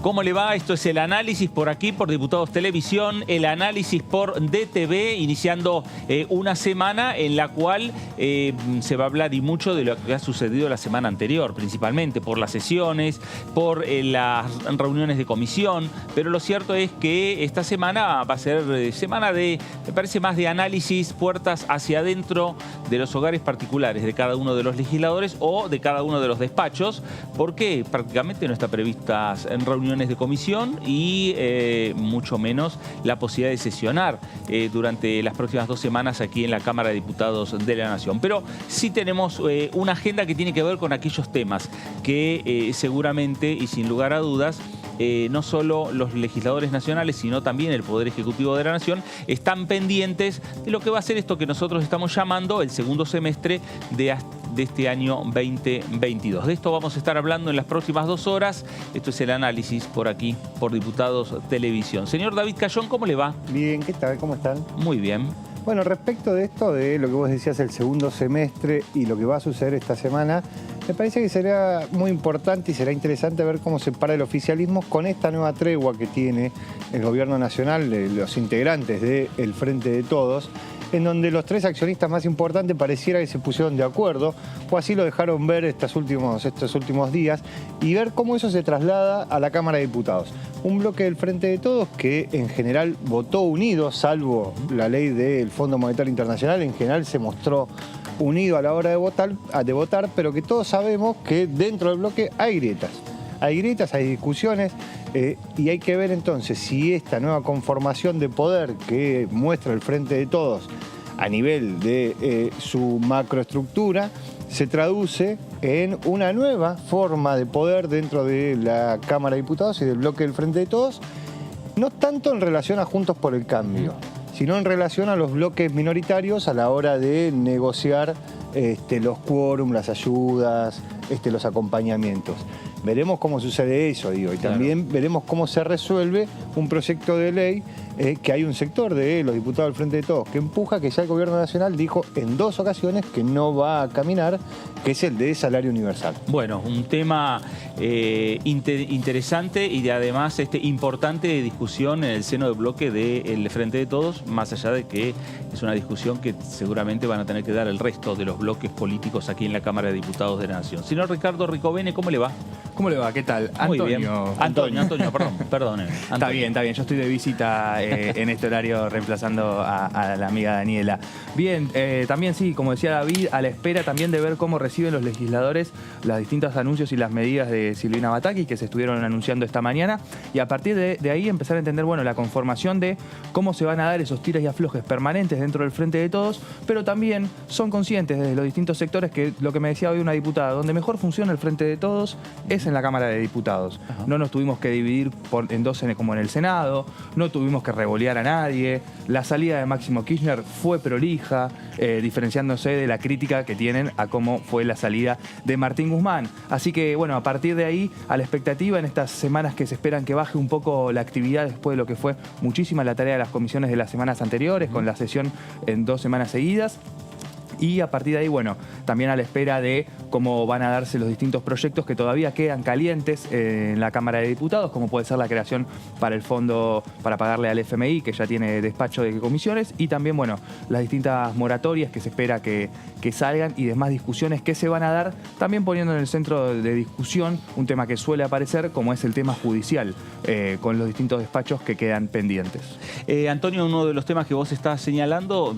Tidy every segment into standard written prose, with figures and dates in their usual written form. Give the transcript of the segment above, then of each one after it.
¿Cómo le va? Esto es el análisis por aquí, por Diputados Televisión, el análisis por DTV, iniciando una semana en la cual se va a hablar y mucho de lo que ha sucedido la semana anterior, principalmente por las sesiones, por las reuniones de comisión, pero lo cierto es que esta semana va a ser semana de, me parece, más de análisis, puertas hacia adentro de los hogares particulares de cada uno de los legisladores o de cada uno de los despachos, porque prácticamente no está previstas en reuniones de comisión y mucho menos la posibilidad de sesionar durante las próximas 2 semanas aquí en la Cámara de Diputados de la Nación. Pero sí tenemos una agenda que tiene que ver con aquellos temas que seguramente y sin lugar a dudas no solo los legisladores nacionales, sino también el Poder Ejecutivo de la Nación están pendientes de lo que va a ser esto que nosotros estamos llamando el segundo semestre de este año 2022. De esto vamos a estar hablando en las próximas 2 horas. Esto es el análisis por aquí, por Diputados Televisión. Señor David Cayón, ¿cómo le va? Bien, ¿qué tal? ¿Cómo están? Muy bien. Bueno, respecto de esto, de lo que vos decías, el segundo semestre y lo que va a suceder esta semana, me parece que será muy importante y será interesante ver cómo se para el oficialismo con esta nueva tregua que tiene el gobierno nacional, los integrantes del Frente de Todos, en donde los 3 accionistas más importantes pareciera que se pusieron de acuerdo, o así lo dejaron ver estos últimos días, y ver cómo eso se traslada a la Cámara de Diputados. Un bloque del Frente de Todos que en general votó unido, salvo la ley del Fondo Monetario Internacional, en general se mostró unido a la hora de votar, pero que todos sabemos que dentro del bloque hay grietas. Hay grietas, hay discusiones, y hay que ver entonces si esta nueva conformación de poder que muestra el Frente de Todos a nivel de su macroestructura se traduce en una nueva forma de poder dentro de la Cámara de Diputados y del bloque del Frente de Todos, no tanto en relación a Juntos por el Cambio, sino en relación a los bloques minoritarios a la hora de negociar los quórum, las ayudas, los acompañamientos. Veremos cómo sucede eso, digo, y también veremos cómo se resuelve un proyecto de ley que hay un sector de los diputados del Frente de Todos que empuja, que ya el gobierno nacional dijo en 2 ocasiones que no va a caminar, que es el de salario universal. Bueno, un tema interesante y además importante de discusión en el seno del bloque del Frente de Todos, más allá de que es una discusión que seguramente van a tener que dar el resto de los bloques políticos aquí en la Cámara de Diputados de la Nación. Señor Ricardo Ricovene, ¿cómo le va? ¿Cómo le va? ¿Qué tal? Muy bien. Antonio, perdón. Está bien. Yo estoy de visita en este horario reemplazando a la amiga Daniela. Bien, también sí, como decía David, a la espera también de ver cómo reciben los legisladores los distintos anuncios y las medidas de Silvina Batakis que se estuvieron anunciando esta mañana, y a partir de ahí empezar a entender, bueno, la conformación de cómo se van a dar esos tiras y aflojes permanentes dentro del Frente de Todos, pero también son conscientes desde los distintos sectores que lo que me decía hoy una diputada, donde mejor funciona el Frente de Todos es en la Cámara de Diputados. Ajá. No nos tuvimos que dividir en 2 como en el Senado, no tuvimos que revolear a nadie, la salida de Máximo Kirchner fue prolija, diferenciándose de la crítica que tienen a cómo fue la salida de Martín Guzmán. Así que, bueno, a partir de ahí, a la expectativa en estas semanas que se esperan que baje un poco la actividad después de lo que fue muchísima la tarea de las comisiones de las semanas anteriores, con la sesión en 2 semanas seguidas. Y a partir de ahí, bueno, también a la espera de cómo van a darse los distintos proyectos que todavía quedan calientes en la Cámara de Diputados, como puede ser la creación para el fondo para pagarle al FMI, que ya tiene despacho de comisiones, y también, bueno, las distintas moratorias que se espera que salgan y demás discusiones que se van a dar, también poniendo en el centro de discusión un tema que suele aparecer, como es el tema judicial, con los distintos despachos que quedan pendientes. Antonio, uno de los temas que vos estás señalando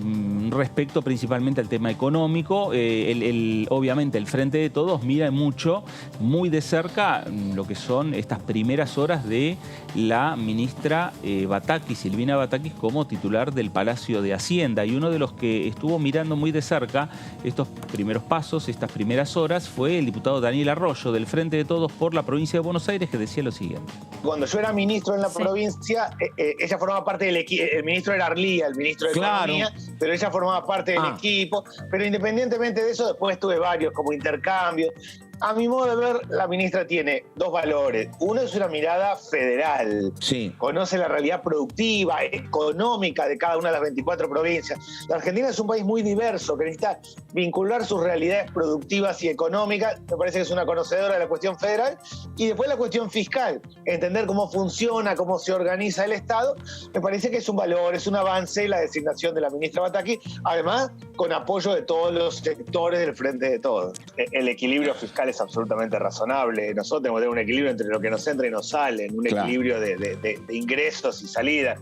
respecto principalmente al tema económico, obviamente el Frente de Todos mira mucho, muy de cerca, lo que son estas primeras horas de la ministra Batakis, Silvina Batakis, como titular del Palacio de Hacienda. Y uno de los que estuvo mirando muy de cerca estos primeros pasos, estas primeras horas, fue el diputado Daniel Arroyo, del Frente de Todos por la provincia de Buenos Aires, que decía lo siguiente. Cuando yo era ministro en la provincia, ella formaba parte del equipo. El ministro era Arlía, el ministro de Economía, pero ella formaba parte del equipo. Pero independientemente de eso, después tuve varios como intercambios. A mi modo de ver, la ministra tiene dos valores. Uno es una mirada federal. Sí. Conoce la realidad productiva, económica de cada una de las 24 provincias. La Argentina es un país muy diverso que necesita vincular sus realidades productivas y económicas. Me parece que es una conocedora de la cuestión federal. Y después la cuestión fiscal. Entender cómo funciona, cómo se organiza el Estado. Me parece que es un valor, es un avance la designación de la ministra Bataki. Además, con apoyo de todos los sectores del Frente de Todos. El equilibrio fiscal es absolutamente razonable. Nosotros tenemos que tener un equilibrio entre lo que nos entra y nos sale, un equilibrio de ingresos y salidas.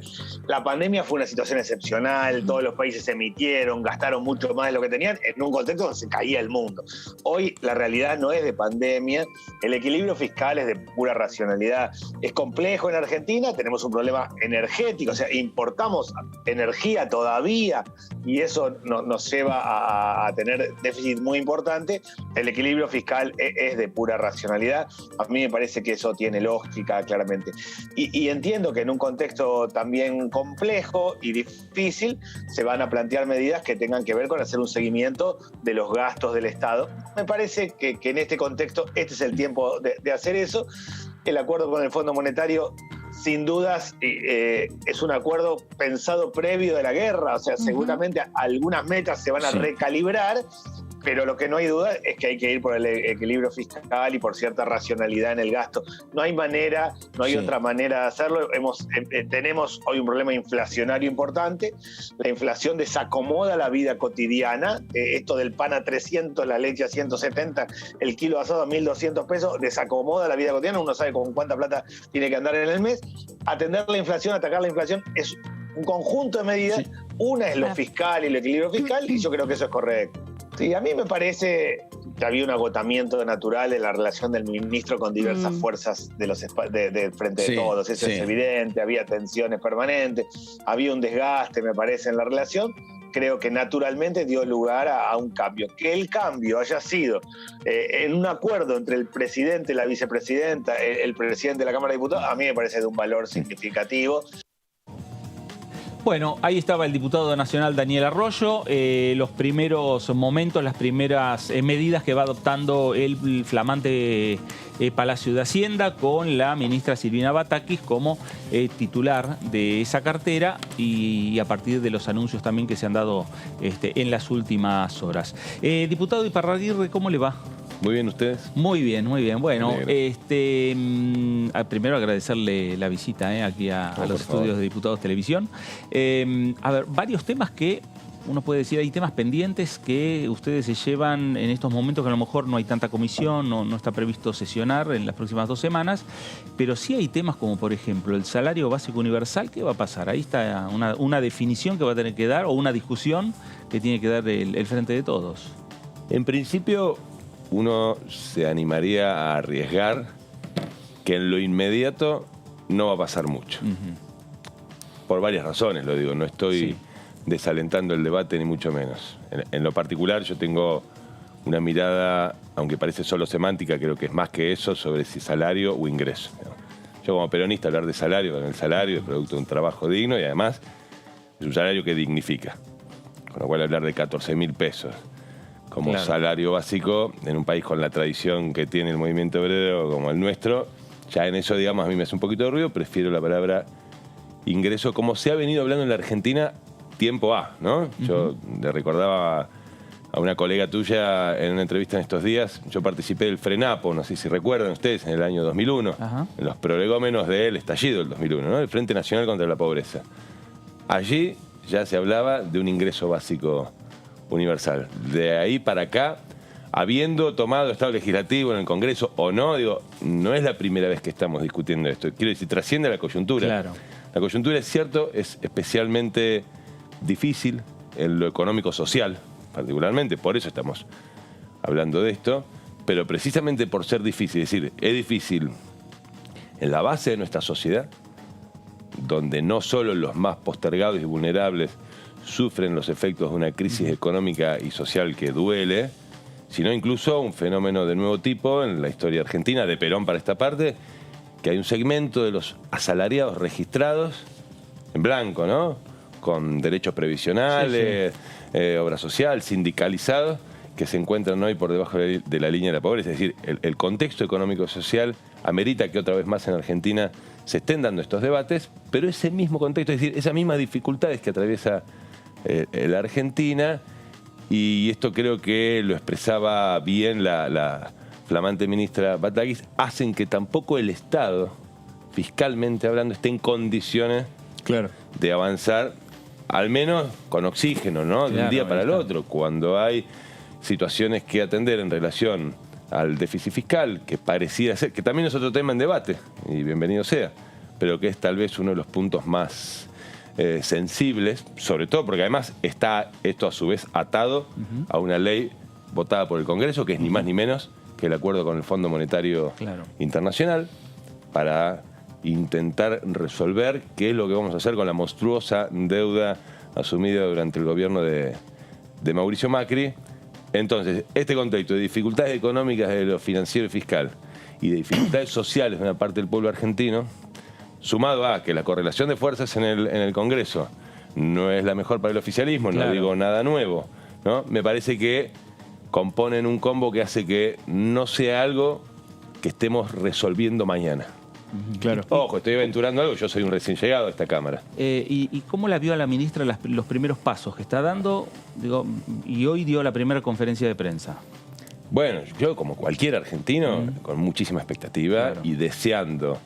La pandemia fue una situación excepcional, todos los países emitieron, gastaron mucho más de lo que tenían, en un contexto donde se caía el mundo. Hoy la realidad no es de pandemia, el equilibrio fiscal es de pura racionalidad. Es complejo en Argentina, tenemos un problema energético, o sea, importamos energía todavía y eso nos lleva a tener déficit muy importante. El equilibrio fiscal es de pura racionalidad. A mí me parece que eso tiene lógica, claramente. Y entiendo que en un contexto también complejo y difícil se van a plantear medidas que tengan que ver con hacer un seguimiento de los gastos del Estado. Me parece que en este contexto este es el tiempo de hacer eso. El acuerdo con el Fondo Monetario, sin dudas, es un acuerdo pensado previo de la guerra. O sea, seguramente algunas metas se van a recalibrar, pero lo que no hay duda es que hay que ir por el equilibrio fiscal y por cierta racionalidad en el gasto. No hay manera, no hay otra manera de hacerlo. Tenemos hoy un problema inflacionario importante. La inflación desacomoda la vida cotidiana. Esto del pan a 300, la leche a 170, el kilo de asado a 1.200 pesos, desacomoda la vida cotidiana. Uno sabe con cuánta plata tiene que andar en el mes. Atender la inflación, atacar la inflación es un conjunto de medidas. Una es lo fiscal y el equilibrio fiscal, y yo creo que eso es correcto. Sí, a mí me parece que había un agotamiento natural en la relación del ministro con diversas fuerzas del Frente de Todos. Eso es evidente, había tensiones permanentes, había un desgaste, me parece, en la relación. Creo que naturalmente dio lugar a un cambio. Que el cambio haya sido en un acuerdo entre el presidente, la vicepresidenta, el presidente de la Cámara de Diputados, a mí me parece de un valor significativo. Bueno, ahí estaba el diputado nacional Daniel Arroyo, los primeros momentos, las primeras medidas que va adoptando el flamante Palacio de Hacienda con la ministra Silvina Batakis como titular de esa cartera y a partir de los anuncios también que se han dado en las últimas horas. Diputado Iparraguirre, ¿cómo le va? Muy bien, ¿ustedes? Muy bien, muy bien. Bueno, primero agradecerle la visita aquí a los estudios de Diputados Televisión. A ver, varios temas que uno puede decir, hay temas pendientes que ustedes se llevan en estos momentos que a lo mejor no hay tanta comisión, no está previsto sesionar en las próximas 2 semanas, pero sí hay temas como, por ejemplo, el salario básico universal. ¿Qué va a pasar? Ahí está una definición que va a tener que dar o una discusión que tiene que dar el Frente de Todos. En principio, uno se animaría a arriesgar que en lo inmediato no va a pasar mucho. Por varias razones, lo digo. No estoy desalentando el debate, ni mucho menos. En lo particular, yo tengo una mirada, aunque parece solo semántica, creo que es más que eso, sobre si salario o ingreso. Yo como peronista hablar de salario, el salario es producto de un trabajo digno y además es un salario que dignifica. Con lo cual hablar de 14.000 pesos como salario básico en un país con la tradición que tiene el movimiento obrero como el nuestro, ya en eso, digamos, a mí me hace un poquito de ruido. Prefiero la palabra ingreso, como se ha venido hablando en la Argentina tiempo A, ¿no? Yo le recordaba a una colega tuya en una entrevista en estos días, yo participé del FRENAPO, no sé si recuerdan ustedes, en el año 2001, en los prolegómenos del estallido del 2001, ¿no? El Frente Nacional contra la Pobreza. Allí ya se hablaba de un ingreso básico universal. De ahí para acá, habiendo tomado Estado legislativo en el Congreso o no, digo, no es la primera vez que estamos discutiendo esto. Quiero decir, trasciende la coyuntura. Claro. La coyuntura, es cierto, es especialmente difícil en lo económico-social, particularmente, por eso estamos hablando de esto, pero precisamente por ser difícil, es decir, es difícil en la base de nuestra sociedad, donde no solo los más postergados y vulnerables sufren los efectos de una crisis económica y social que duele, sino incluso un fenómeno de nuevo tipo en la historia argentina, de Perón para esta parte, que hay un segmento de los asalariados registrados en blanco, ¿no? Con derechos previsionales, obra social, sindicalizados, que se encuentran hoy por debajo de la línea de la pobreza. Es decir, el contexto económico-social amerita que otra vez más en Argentina se estén dando estos debates, pero ese mismo contexto, es decir, esas mismas dificultades que atraviesa la Argentina, y esto creo que lo expresaba bien la flamante ministra Batakis, hacen que tampoco el Estado, fiscalmente hablando, esté en condiciones de avanzar, al menos con oxígeno, ¿no? De un día para el otro, cuando hay situaciones que atender en relación al déficit fiscal, que pareciera ser, que también es otro tema en debate, y bienvenido sea, pero que es tal vez uno de los puntos más sensibles, sobre todo porque además está esto a su vez atado a una ley votada por el Congreso, que es ni más ni menos que el acuerdo con el Fondo Monetario Internacional, para intentar resolver qué es lo que vamos a hacer con la monstruosa deuda asumida durante el gobierno de Mauricio Macri. Entonces, este contexto de dificultades económicas de lo financiero y fiscal y de dificultades sociales de una parte del pueblo argentino, sumado a que la correlación de fuerzas en el Congreso no es la mejor para el oficialismo, no digo nada nuevo, ¿no? Me parece que componen un combo que hace que no sea algo que estemos resolviendo mañana. Ojo, estoy aventurando algo, yo soy un recién llegado a esta Cámara. ¿Y cómo la vio a la ministra los primeros pasos que está dando? Digo, y hoy dio la primera conferencia de prensa. Bueno, yo como cualquier argentino, con muchísima expectativa y deseando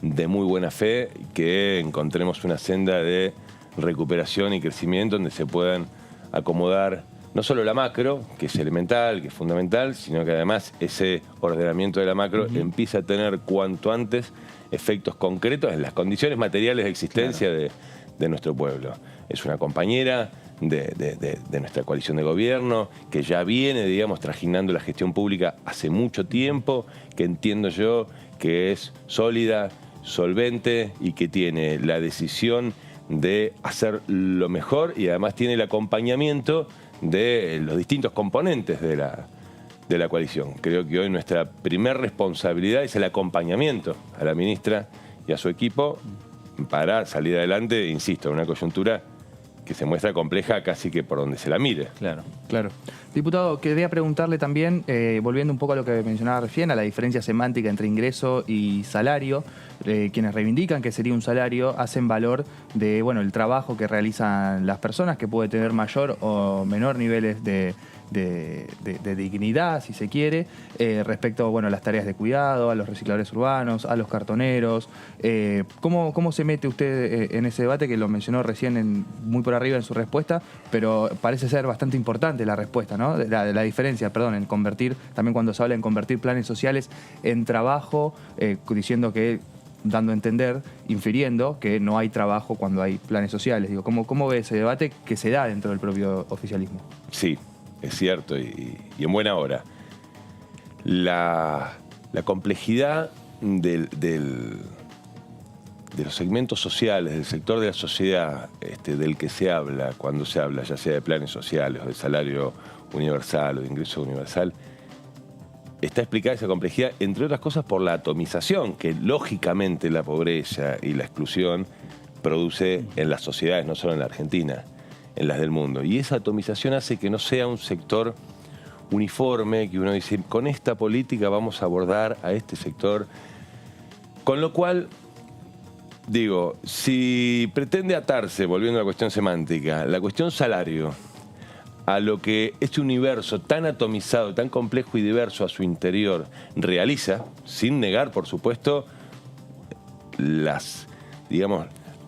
de muy buena fe que encontremos una senda de recuperación y crecimiento donde se puedan acomodar no solo la macro, que es elemental, que es fundamental, sino que además ese ordenamiento de la macro empieza a tener cuanto antes efectos concretos en las condiciones materiales de existencia de nuestro pueblo. Es una compañera de nuestra coalición de gobierno que ya viene, digamos, trajinando la gestión pública hace mucho tiempo, que entiendo yo que es sólida, solvente y que tiene la decisión de hacer lo mejor y además tiene el acompañamiento de los distintos componentes de la coalición. Creo que hoy nuestra primer responsabilidad es el acompañamiento a la ministra y a su equipo para salir adelante, insisto, en una coyuntura que se muestra compleja casi que por donde se la mire. Claro. Diputado, quería preguntarle también, volviendo un poco a lo que mencionaba recién, a la diferencia semántica entre ingreso y salario. Quienes reivindican que sería un salario hacen valor de el trabajo que realizan las personas, que puede tener mayor o menor niveles de dignidad, si se quiere, respecto a las tareas de cuidado, a los recicladores urbanos, a los cartoneros. ¿Cómo se mete usted en ese debate que lo mencionó recién muy por arriba en su respuesta, pero parece ser bastante importante la respuesta, ¿no? La diferencia, en convertir, también cuando se habla en convertir planes sociales en trabajo, diciendo que, dando a entender, infiriendo que no hay trabajo cuando hay planes sociales. Digo, ¿cómo ve ese debate que se da dentro del propio oficialismo? Sí, es cierto, y en buena hora. La complejidad de los segmentos sociales, del sector de la sociedad del que se habla, cuando se habla ya sea de planes sociales o de salario universal o de ingreso universal, está explicada esa complejidad, entre otras cosas, por la atomización que lógicamente la pobreza y la exclusión produce en las sociedades, no solo en la Argentina, en las del mundo. Y esa atomización hace que no sea un sector uniforme, que uno dice, con esta política vamos a abordar a este sector. Con lo cual, digo, si pretende atarse, volviendo a la cuestión semántica, la cuestión salario, a lo que este universo tan atomizado, tan complejo y diverso a su interior realiza, sin negar, por supuesto,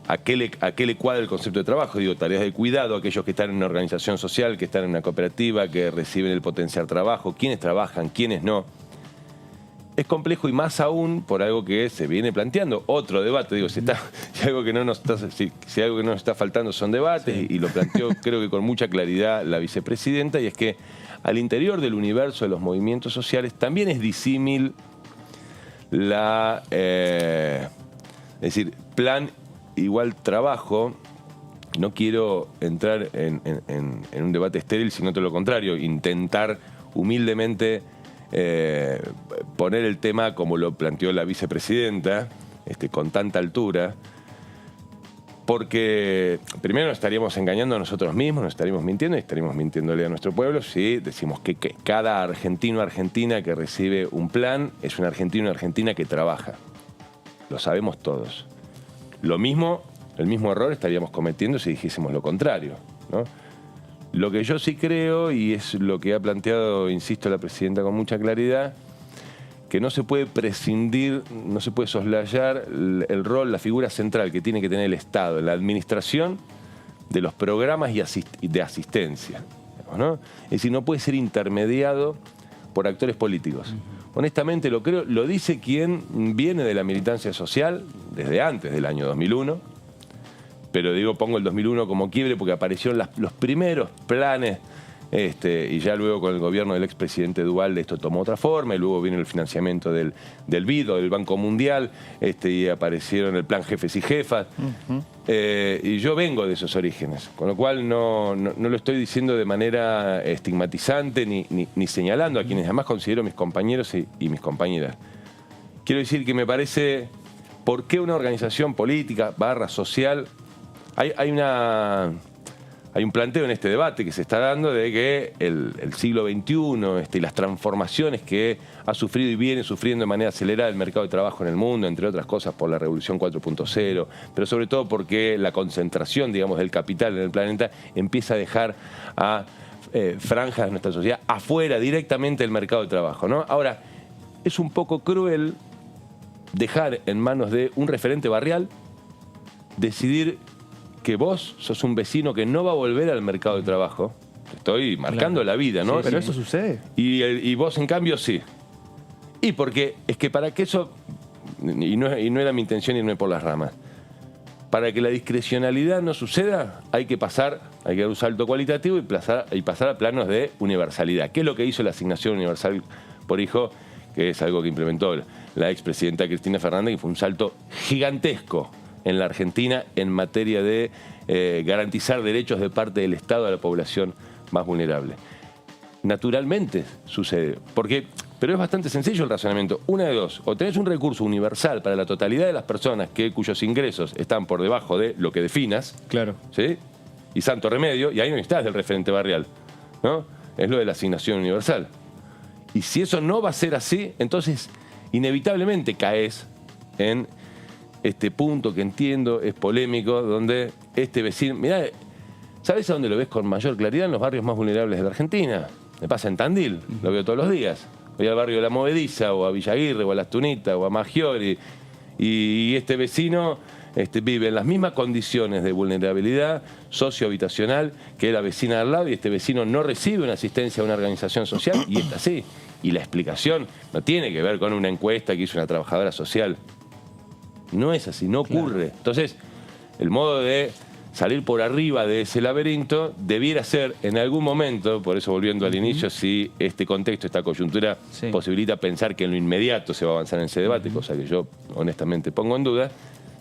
a qué le cuadra el concepto de trabajo. Digo, tareas de cuidado, aquellos que están en una organización social, que están en una cooperativa, que reciben el potenciar trabajo, quiénes trabajan, quiénes no. Es complejo y más aún por algo que se viene planteando. Otro debate, digo, si algo que no nos está faltando son debates, y lo planteó creo que con mucha claridad la vicepresidenta, y es que al interior del universo de los movimientos sociales también es disímil es decir, plan igual trabajo. No quiero entrar en un debate estéril, sino todo lo contrario, intentar humildemente poner el tema como lo planteó la vicepresidenta, con tanta altura. Porque primero nos estaríamos engañando a nosotros mismos, nos estaríamos mintiendo y estaríamos mintiéndole a nuestro pueblo si decimos que cada argentino o argentina que recibe un plan es un argentino o argentina que trabaja. Lo sabemos todos. Lo mismo, el mismo error estaríamos cometiendo si dijésemos lo contrario, ¿no? Lo que yo sí creo, y es lo que ha planteado, insisto, la presidenta con mucha claridad, que no se puede prescindir, no se puede soslayar el rol, la figura central que tiene que tener el Estado en la administración de los programas y de asistencia, ¿no? Es decir, no puede ser intermediado por actores políticos. Honestamente lo creo, lo dice quien viene de la militancia social desde antes del año 2001, pero digo, pongo el 2001 como quiebre porque aparecieron los primeros planes. Y ya luego con el gobierno del expresidente Duhalde esto tomó otra forma, y luego vino el financiamiento del BID o del Banco Mundial, y aparecieron el plan Jefes y Jefas. Y yo vengo de esos orígenes, con lo cual no lo estoy diciendo de manera estigmatizante ni señalando a quienes además considero mis compañeros y mis compañeras. Quiero decir que me parece, ¿por qué una organización política / social? Hay un planteo en este debate que se está dando de que el siglo XXI y las transformaciones que ha sufrido y viene sufriendo de manera acelerada el mercado de trabajo en el mundo, entre otras cosas por la revolución 4.0, pero sobre todo porque la concentración, digamos, del capital en el planeta empieza a dejar a franjas de nuestra sociedad afuera directamente del mercado de trabajo, ¿no? Ahora, es un poco cruel dejar en manos de un referente barrial decidir que vos sos un vecino que no va a volver al mercado de trabajo. Te estoy marcando la vida, ¿no? Sí, pero eso sucede. Y vos, en cambio, sí. Y porque es que para que eso, y no era mi intención irme por las ramas, para que la discrecionalidad no suceda, hay que dar un salto cualitativo y pasar a planos de universalidad. ¿Qué es lo que hizo la asignación universal por hijo? Que es algo que implementó la expresidenta Cristina Fernández, que fue un salto gigantesco en la Argentina en materia de garantizar derechos de parte del Estado a la población más vulnerable. Naturalmente sucede, pero es bastante sencillo el razonamiento. Una de dos, o tenés un recurso universal para la totalidad de las personas cuyos ingresos están por debajo de lo que definas, claro, ¿sí? Y santo remedio, y ahí no estás del referente barrial, ¿no? Es lo de la asignación universal. Y si eso no va a ser así, entonces inevitablemente caes en este punto que entiendo es polémico, donde este vecino... Mirá, ¿sabes a dónde lo ves con mayor claridad? En los barrios más vulnerables de la Argentina. Me pasa en Tandil, lo veo todos los días. Voy al barrio de La Movediza, o a Villa Aguirre, o a Las Tunitas, o a Maggiore, y este vecino vive en las mismas condiciones de vulnerabilidad sociohabitacional que la vecina de al lado, y este vecino no recibe una asistencia de una organización social, y está así. Y la explicación no tiene que ver con una encuesta que hizo una trabajadora social. No es así, no ocurre. Claro. Entonces, el modo de salir por arriba de ese laberinto debiera ser en algún momento, por eso volviendo al inicio, si este contexto, esta coyuntura posibilita pensar que en lo inmediato se va a avanzar en ese debate, cosa que yo honestamente pongo en duda,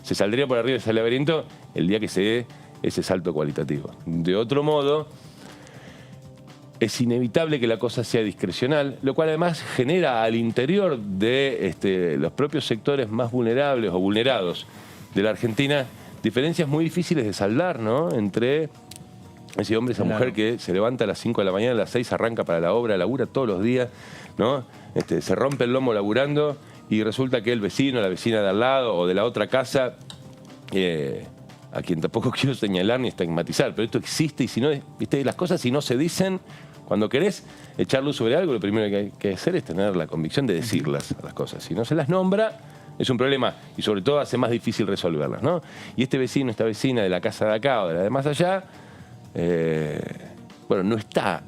se saldría por arriba de ese laberinto el día que se dé ese salto cualitativo. De otro modo, es inevitable que la cosa sea discrecional, lo cual además genera al interior de los propios sectores más vulnerables o vulnerados de la Argentina diferencias muy difíciles de saldar, ¿no? Entre ese hombre, esa mujer que se levanta a las 5 de la mañana, a las 6 arranca para la obra, labura todos los días, ¿no? Se rompe el lomo laburando y resulta que el vecino, la vecina de al lado o de la otra casa, a quien tampoco quiero señalar ni estigmatizar, pero esto existe y si no, ¿viste? Las cosas si no se dicen, cuando querés echar luz sobre algo, lo primero que hay que hacer es tener la convicción de decirlas a las cosas. Si no se las nombra, es un problema y sobre todo hace más difícil resolverlas, ¿no? Y este vecino, esta vecina de la casa de acá o de la de más allá, bueno, no está,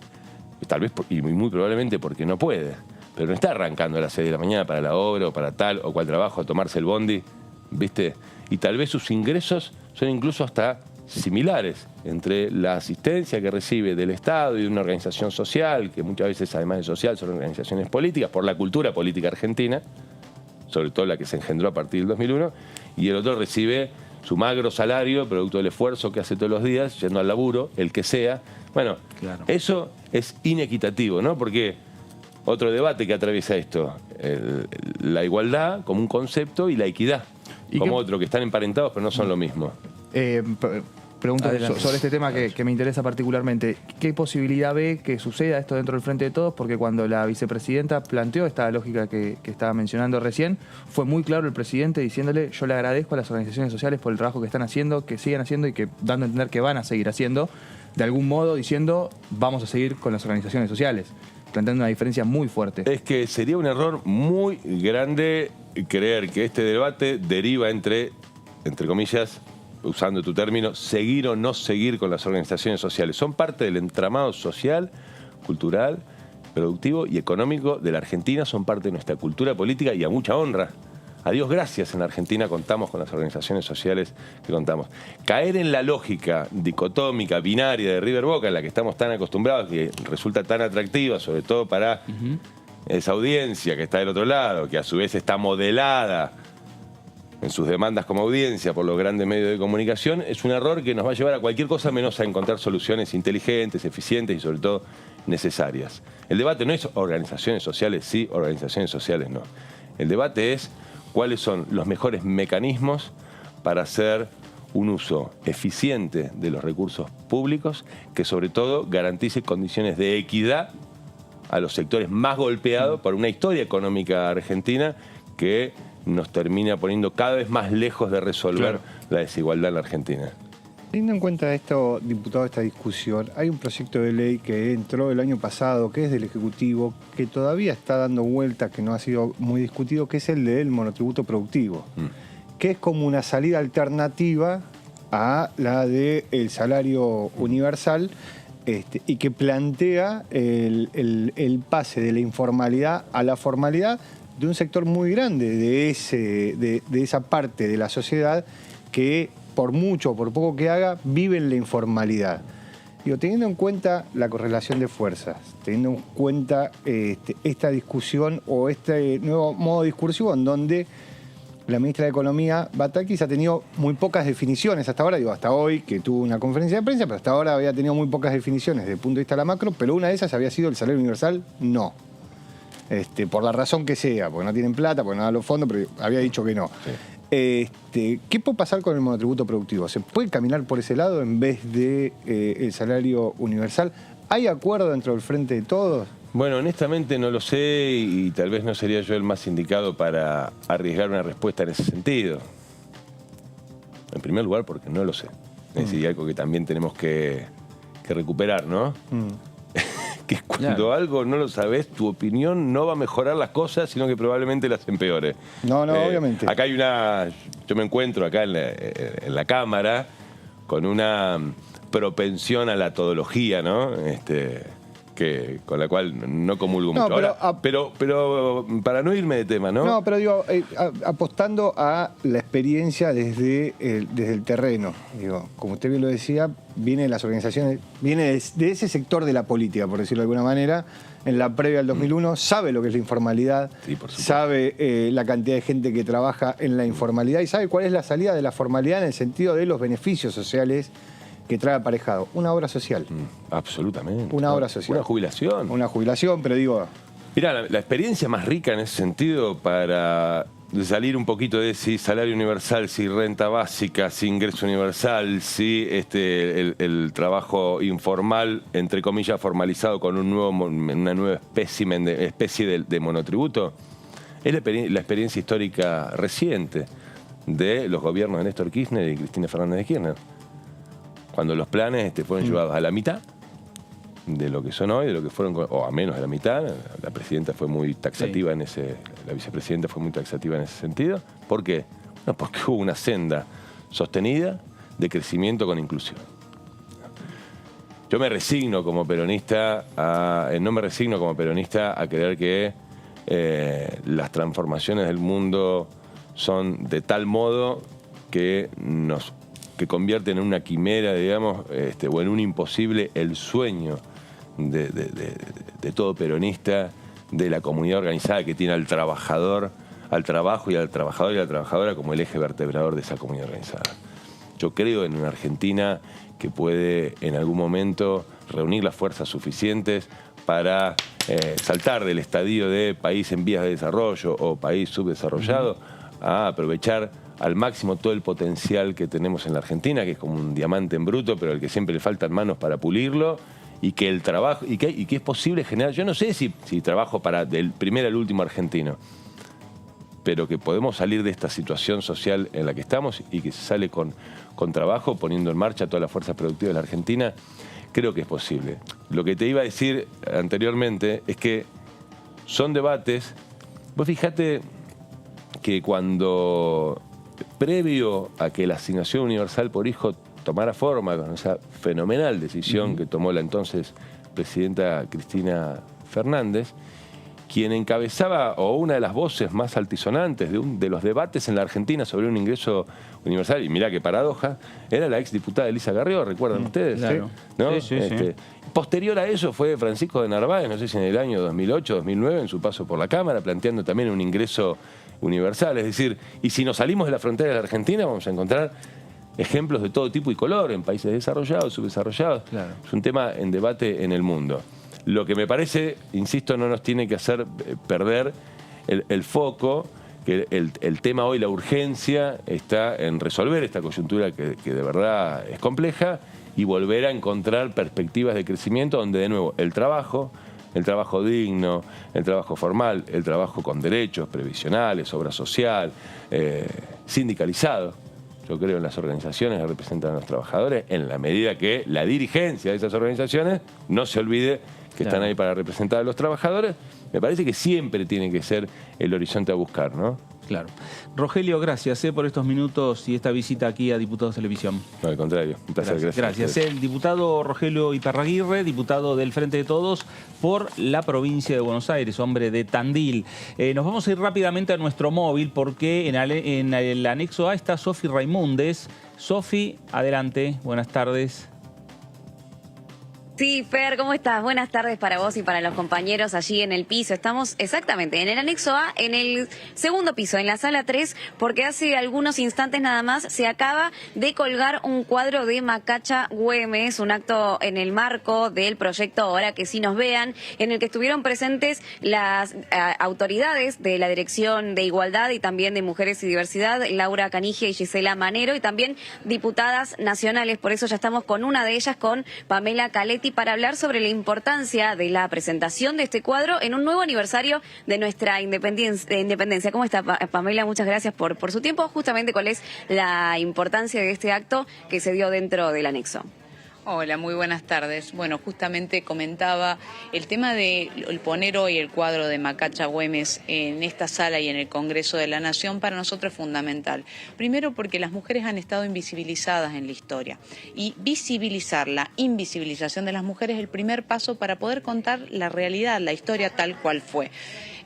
tal vez y muy probablemente porque no puede, pero no está arrancando a las 6 de la mañana para la obra o para tal o cual trabajo, a tomarse el bondi, ¿viste? Y tal vez sus ingresos son incluso hasta similares entre la asistencia que recibe del Estado y de una organización social, que muchas veces además de social son organizaciones políticas, por la cultura política argentina, sobre todo la que se engendró a partir del 2001, y el otro recibe su magro salario, producto del esfuerzo que hace todos los días, yendo al laburo, el que sea. Bueno, claro, eso es inequitativo, ¿no? Porque otro debate que atraviesa esto, la igualdad como un concepto y la equidad como otro, que están emparentados pero no son lo mismo. Pregunto Adelante. sobre este tema que me interesa particularmente. ¿Qué posibilidad ve que suceda esto dentro del Frente de Todos? Porque cuando la vicepresidenta planteó esta lógica que estaba mencionando recién, fue muy claro el presidente diciéndole: yo le agradezco a las organizaciones sociales por el trabajo que están haciendo, que sigan haciendo y que dando a entender que van a seguir haciendo, de algún modo diciendo: vamos a seguir con las organizaciones sociales, planteando una diferencia muy fuerte. Es que sería un error muy grande creer que este debate deriva entre comillas, usando tu término, seguir o no seguir con las organizaciones sociales. Son parte del entramado social, cultural, productivo y económico de la Argentina, son parte de nuestra cultura política y a mucha honra. A Dios gracias, en la Argentina contamos con las organizaciones sociales que contamos. Caer en la lógica dicotómica, binaria de River Boca, en la que estamos tan acostumbrados, que resulta tan atractiva, sobre todo para esa audiencia que está del otro lado, que a su vez está modelada en sus demandas como audiencia por los grandes medios de comunicación, es un error que nos va a llevar a cualquier cosa menos a encontrar soluciones inteligentes, eficientes y sobre todo necesarias. El debate no es organizaciones sociales sí, organizaciones sociales no. El debate es cuáles son los mejores mecanismos para hacer un uso eficiente de los recursos públicos que sobre todo garantice condiciones de equidad a los sectores más golpeados por una historia económica argentina que nos termina poniendo cada vez más lejos de resolver la desigualdad en la Argentina. Teniendo en cuenta esto, diputado, esta discusión, hay un proyecto de ley que entró el año pasado, que es del Ejecutivo, que todavía está dando vueltas, que no ha sido muy discutido, que es el del monotributo productivo, que es como una salida alternativa a la del salario universal, y que plantea el pase de la informalidad a la formalidad de un sector muy grande de esa parte de la sociedad que por mucho o por poco que haga, vive en la informalidad. Digo, teniendo en cuenta la correlación de fuerzas, teniendo en cuenta esta discusión o este nuevo modo discursivo en donde la ministra de Economía, Batakis, ha tenido muy pocas definiciones hasta ahora, digo, hasta hoy, que tuvo una conferencia de prensa, pero hasta ahora había tenido muy pocas definiciones desde el punto de vista de la macro, pero una de esas había sido el salario universal, no. Por la razón que sea, porque no tienen plata, porque no dan los fondos, pero había dicho que no. Sí. ¿Qué puede pasar con el monotributo productivo? ¿Se puede caminar por ese lado en vez de el salario universal? ¿Hay acuerdo dentro del Frente de Todos? Bueno, honestamente no lo sé y tal vez no sería yo el más indicado para arriesgar una respuesta en ese sentido. En primer lugar, porque no lo sé. Es decir, algo que también tenemos que recuperar, ¿no? Que cuando algo no lo sabes, tu opinión no va a mejorar las cosas, sino que probablemente las empeore. No, obviamente. Acá hay yo me encuentro acá en la Cámara con una propensión a la todología, ¿no? Con la cual no comulgo mucho. Pero para no irme de tema, ¿no? No, pero digo, apostando a la experiencia desde el terreno. Digo, como usted bien lo decía, viene de las organizaciones, viene de ese sector de la política, por decirlo de alguna manera. En la previa al 2001, sabe lo que es la informalidad, sí, por supuesto. Sabe la cantidad de gente que trabaja en la informalidad y sabe cuál es la salida de la formalidad en el sentido de los beneficios sociales que trae aparejado. Una obra social. Absolutamente. Una obra social. Una jubilación. Una jubilación, pero digo... Mirá, la experiencia más rica en ese sentido para salir un poquito de si salario universal, si renta básica, si ingreso universal, si el trabajo informal, entre comillas, formalizado con una nueva especie de monotributo, es la experiencia histórica reciente de los gobiernos de Néstor Kirchner y Cristina Fernández de Kirchner. Cuando los planes fueron llevados a la mitad de lo que son hoy, de lo que fueron, o a menos de la mitad. La presidenta fue muy taxativa la vicepresidenta fue muy taxativa en ese sentido. ¿Por qué? No, porque hubo una senda sostenida de crecimiento con inclusión. Yo me resigno como peronista no me resigno como peronista a creer que las transformaciones del mundo son de tal modo que convierten en una quimera, digamos, o en un imposible el sueño de todo peronista, de la comunidad organizada que tiene al trabajador, al trabajo y al trabajador y a la trabajadora como el eje vertebrador de esa comunidad organizada. Yo creo en una Argentina que puede en algún momento reunir las fuerzas suficientes para saltar del estadio de país en vías de desarrollo o país subdesarrollado a aprovechar al máximo todo el potencial que tenemos en la Argentina, que es como un diamante en bruto, pero al que siempre le faltan manos para pulirlo, y que el trabajo, y que es posible generar, yo no sé si trabajo para del primer al último argentino, pero que podemos salir de esta situación social en la que estamos y que se sale con trabajo, poniendo en marcha todas las fuerzas productivas de la Argentina, creo que es posible. Lo que te iba a decir anteriormente es que son debates. Vos fijate que cuando, previo a que la asignación universal por hijo tomara forma, con esa fenomenal decisión que tomó la entonces presidenta Cristina Fernández, quien encabezaba, o una de las voces más altisonantes de los debates en la Argentina sobre un ingreso universal, y mirá qué paradoja, era la exdiputada Elisa Carrió, ¿recuerdan ustedes? Claro. ¿No? Sí. Posterior a eso fue Francisco de Narváez, no sé si en el año 2008, 2009, en su paso por la Cámara, planteando también un ingreso universal. Es decir, y si nos salimos de la frontera de la Argentina, vamos a encontrar ejemplos de todo tipo y color en países desarrollados, subdesarrollados. Claro. Es un tema en debate en el mundo. Lo que me parece, insisto, no nos tiene que hacer perder el foco, que el tema hoy, la urgencia, está en resolver esta coyuntura que de verdad es compleja y volver a encontrar perspectivas de crecimiento donde, de nuevo, el trabajo digno, el trabajo formal, el trabajo con derechos previsionales, obra social, sindicalizado. Yo creo en las organizaciones que representan a los trabajadores, en la medida que la dirigencia de esas organizaciones no se olvide que están ahí para representar a los trabajadores. Me parece que siempre tiene que ser el horizonte a buscar, ¿no? Claro. Rogelio, gracias por estos minutos y esta visita aquí a Diputados Televisión. No, al contrario, un placer. Gracias. El diputado Rogelio Iparraguirre, diputado del Frente de Todos por la provincia de Buenos Aires, hombre de Tandil. Nos vamos a ir rápidamente a nuestro móvil porque en el anexo A está Sofi Raimundes. Sofi, adelante, buenas tardes. Sí, Fer, ¿cómo estás? Buenas tardes para vos y para los compañeros allí en el piso. Estamos exactamente en el anexo A, en el segundo piso, en la sala 3, porque hace algunos instantes nada más se acaba de colgar un cuadro de Macacha Güemes, un acto en el marco del proyecto Ahora que sí nos vean, en el que estuvieron presentes las autoridades de la Dirección de Igualdad y también de Mujeres y Diversidad, Laura Canigia y Gisela Manero, y también diputadas nacionales. Por eso ya estamos con una de ellas, con Pamela Caletti, para hablar sobre la importancia de la presentación de este cuadro en un nuevo aniversario de nuestra independencia. ¿Cómo está, Pamela? Muchas gracias por su tiempo. Justamente, ¿cuál es la importancia de este acto que se dio dentro del anexo? Hola, muy buenas tardes. Bueno, justamente comentaba el tema de el poner hoy el cuadro de Macacha Güemes en esta sala y en el Congreso de la Nación para nosotros es fundamental. Primero porque las mujeres han estado invisibilizadas en la historia y visibilizar la invisibilización de las mujeres es el primer paso para poder contar la realidad, la historia tal cual fue.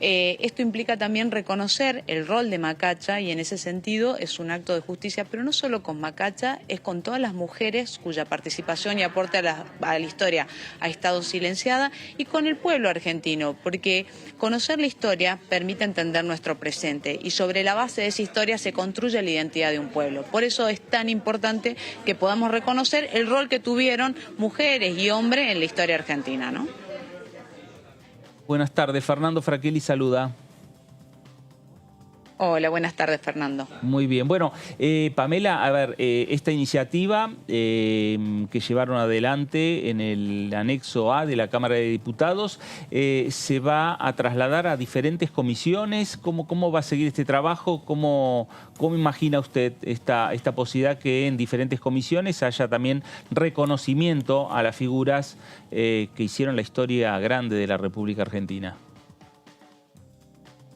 Esto implica también reconocer el rol de Macacha y en ese sentido es un acto de justicia, pero no solo con Macacha, es con todas las mujeres cuya participación y aporte a la historia ha estado silenciada y con el pueblo argentino, porque conocer la historia permite entender nuestro presente y sobre la base de esa historia se construye la identidad de un pueblo. Por eso es tan importante que podamos reconocer el rol que tuvieron mujeres y hombres en la historia argentina, ¿no? Buenas tardes, Fernando Fraquelli saluda. Hola, buenas tardes, Fernando. Muy bien. Bueno, Pamela, a ver, esta iniciativa que llevaron adelante en el anexo A de la Cámara de Diputados se va a trasladar a diferentes comisiones. ¿Cómo va a seguir este trabajo? ¿Cómo imagina usted esta posibilidad que en diferentes comisiones haya también reconocimiento a las figuras que hicieron la historia grande de la República Argentina?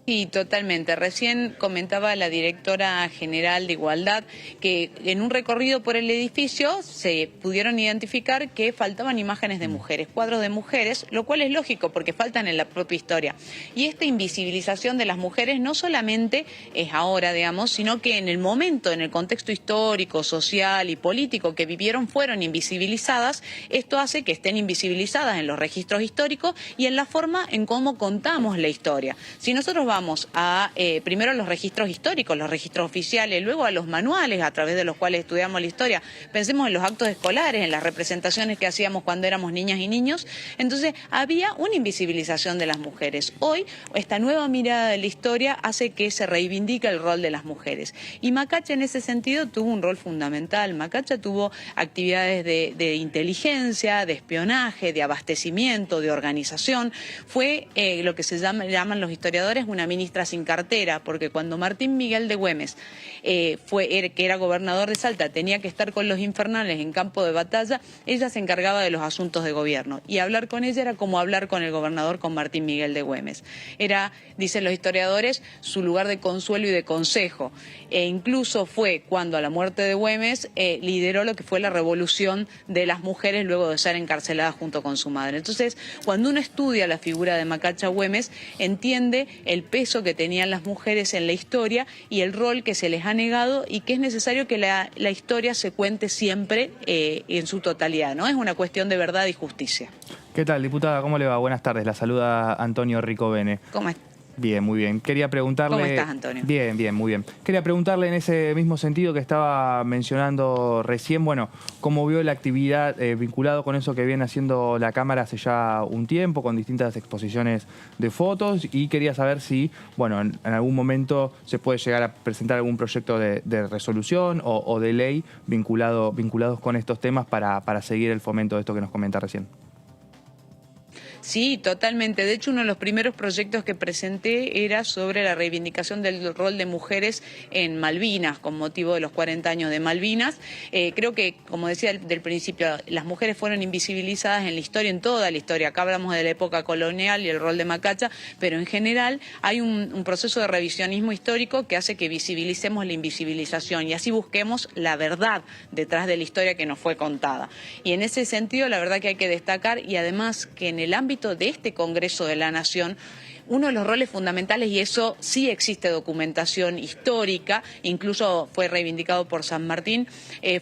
Sí, totalmente. Recién comentaba la directora general de Igualdad que en un recorrido por el edificio se pudieron identificar que faltaban imágenes de mujeres, cuadros de mujeres, lo cual es lógico porque faltan en la propia historia. Y esta invisibilización de las mujeres no solamente es ahora, digamos, sino que en el momento, en el contexto histórico, social y político que vivieron fueron invisibilizadas. Esto hace que estén invisibilizadas en los registros históricos y en la forma en cómo contamos la historia. Si nosotros vamos vamos a primero los registros históricos, los registros oficiales, luego a los manuales a través de los cuales estudiamos la historia. Pensemos en los actos escolares, en las representaciones que hacíamos cuando éramos niñas y niños. Entonces había una invisibilización de las mujeres. Hoy esta nueva mirada de la historia hace que se reivindique el rol de las mujeres. Y Macacha en ese sentido tuvo un rol fundamental. Macacha tuvo actividades de inteligencia, de espionaje, de abastecimiento, de organización. Fue lo que se llaman los historiadores una ministra sin cartera, porque cuando Martín Miguel de Güemes, que era gobernador de Salta, tenía que estar con los infernales en campo de batalla, ella se encargaba de los asuntos de gobierno. Y hablar con ella era como hablar con el gobernador, con Martín Miguel de Güemes. Era, dicen los historiadores, su lugar de consuelo y de consejo. E incluso fue cuando a la muerte de Güemes lideró lo que fue la revolución de las mujeres luego de ser encarceladas junto con su madre. Entonces, cuando uno estudia la figura de Macacha Güemes, entiende el peso que tenían las mujeres en la historia y el rol que se les ha negado y que es necesario que la historia se cuente siempre en su totalidad, ¿no? Es una cuestión de verdad y justicia. ¿Qué tal, diputada? ¿Cómo le va? Buenas tardes. La saluda Antonio Ricovene. ¿Cómo estás? Bien, muy bien. Quería preguntarle... ¿Cómo estás, Antonio? Bien, bien, muy bien. Quería preguntarle en ese mismo sentido que estaba mencionando recién, bueno, cómo vio la actividad vinculado con eso que viene haciendo la Cámara hace ya un tiempo, con distintas exposiciones de fotos, y quería saber si, bueno, en algún momento se puede llegar a presentar algún proyecto de resolución o de ley vinculados con estos temas para seguir el fomento de esto que nos comenta recién. Sí, totalmente. De hecho, uno de los primeros proyectos que presenté era sobre la reivindicación del rol de mujeres en Malvinas, con motivo de los 40 años de Malvinas. Creo que, como decía del principio, las mujeres fueron invisibilizadas en la historia, en toda la historia. Acá hablamos de la época colonial y el rol de Macacha, pero en general hay un proceso de revisionismo histórico que hace que visibilicemos la invisibilización y así busquemos la verdad detrás de la historia que nos fue contada. Y en ese sentido, la verdad que hay que destacar, y además que en el ámbito de este Congreso de la Nación, uno de los roles fundamentales, y eso sí existe documentación histórica, incluso fue reivindicado por San Martín,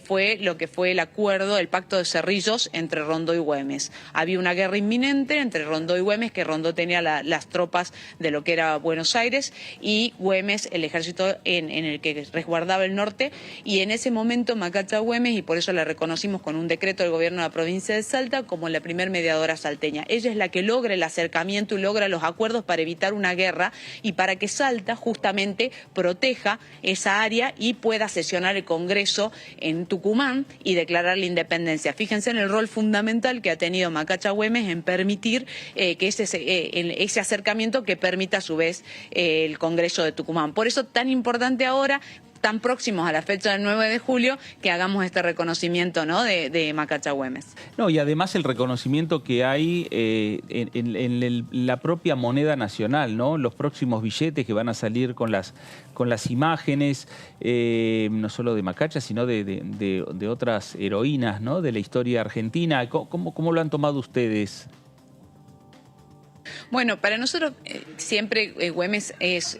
fue lo que fue el acuerdo, el pacto de Cerrillos entre Rondó y Güemes. Había una guerra inminente entre Rondó y Güemes, que Rondó tenía las tropas de lo que era Buenos Aires y Güemes el ejército en el que resguardaba el norte, y en ese momento Macacha Güemes, y por eso la reconocimos con un decreto del gobierno de la provincia de Salta como la primer mediadora salteña. Ella es la que logra el acercamiento y logra los acuerdos para evitar una guerra y para que Salta justamente proteja esa área y pueda sesionar el Congreso en Tucumán y declarar la independencia. Fíjense en el rol fundamental que ha tenido Macacha Güemes en permitir que ese acercamiento que permita a su vez el Congreso de Tucumán. Por eso tan importante ahora, tan próximos a la fecha del 9 de julio, que hagamos este reconocimiento, ¿no?, de Macacha Güemes. No, y además el reconocimiento que hay en la propia moneda nacional, ¿no? Los próximos billetes que van a salir con las imágenes, no solo de Macacha, sino de otras heroínas, ¿no?, de la historia argentina. ¿Cómo lo han tomado ustedes? Bueno, para nosotros siempre Güemes es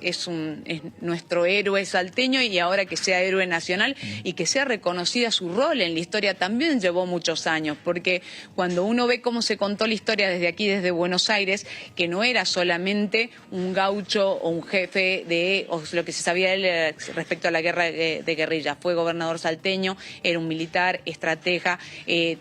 nuestro héroe salteño, y ahora que sea héroe nacional y que sea reconocida su rol en la historia también llevó muchos años, porque cuando uno ve cómo se contó la historia desde aquí, desde Buenos Aires, que no era solamente un gaucho o un jefe o lo que se sabía de él respecto a la guerra de guerrilla, fue gobernador salteño, era un militar, estratega,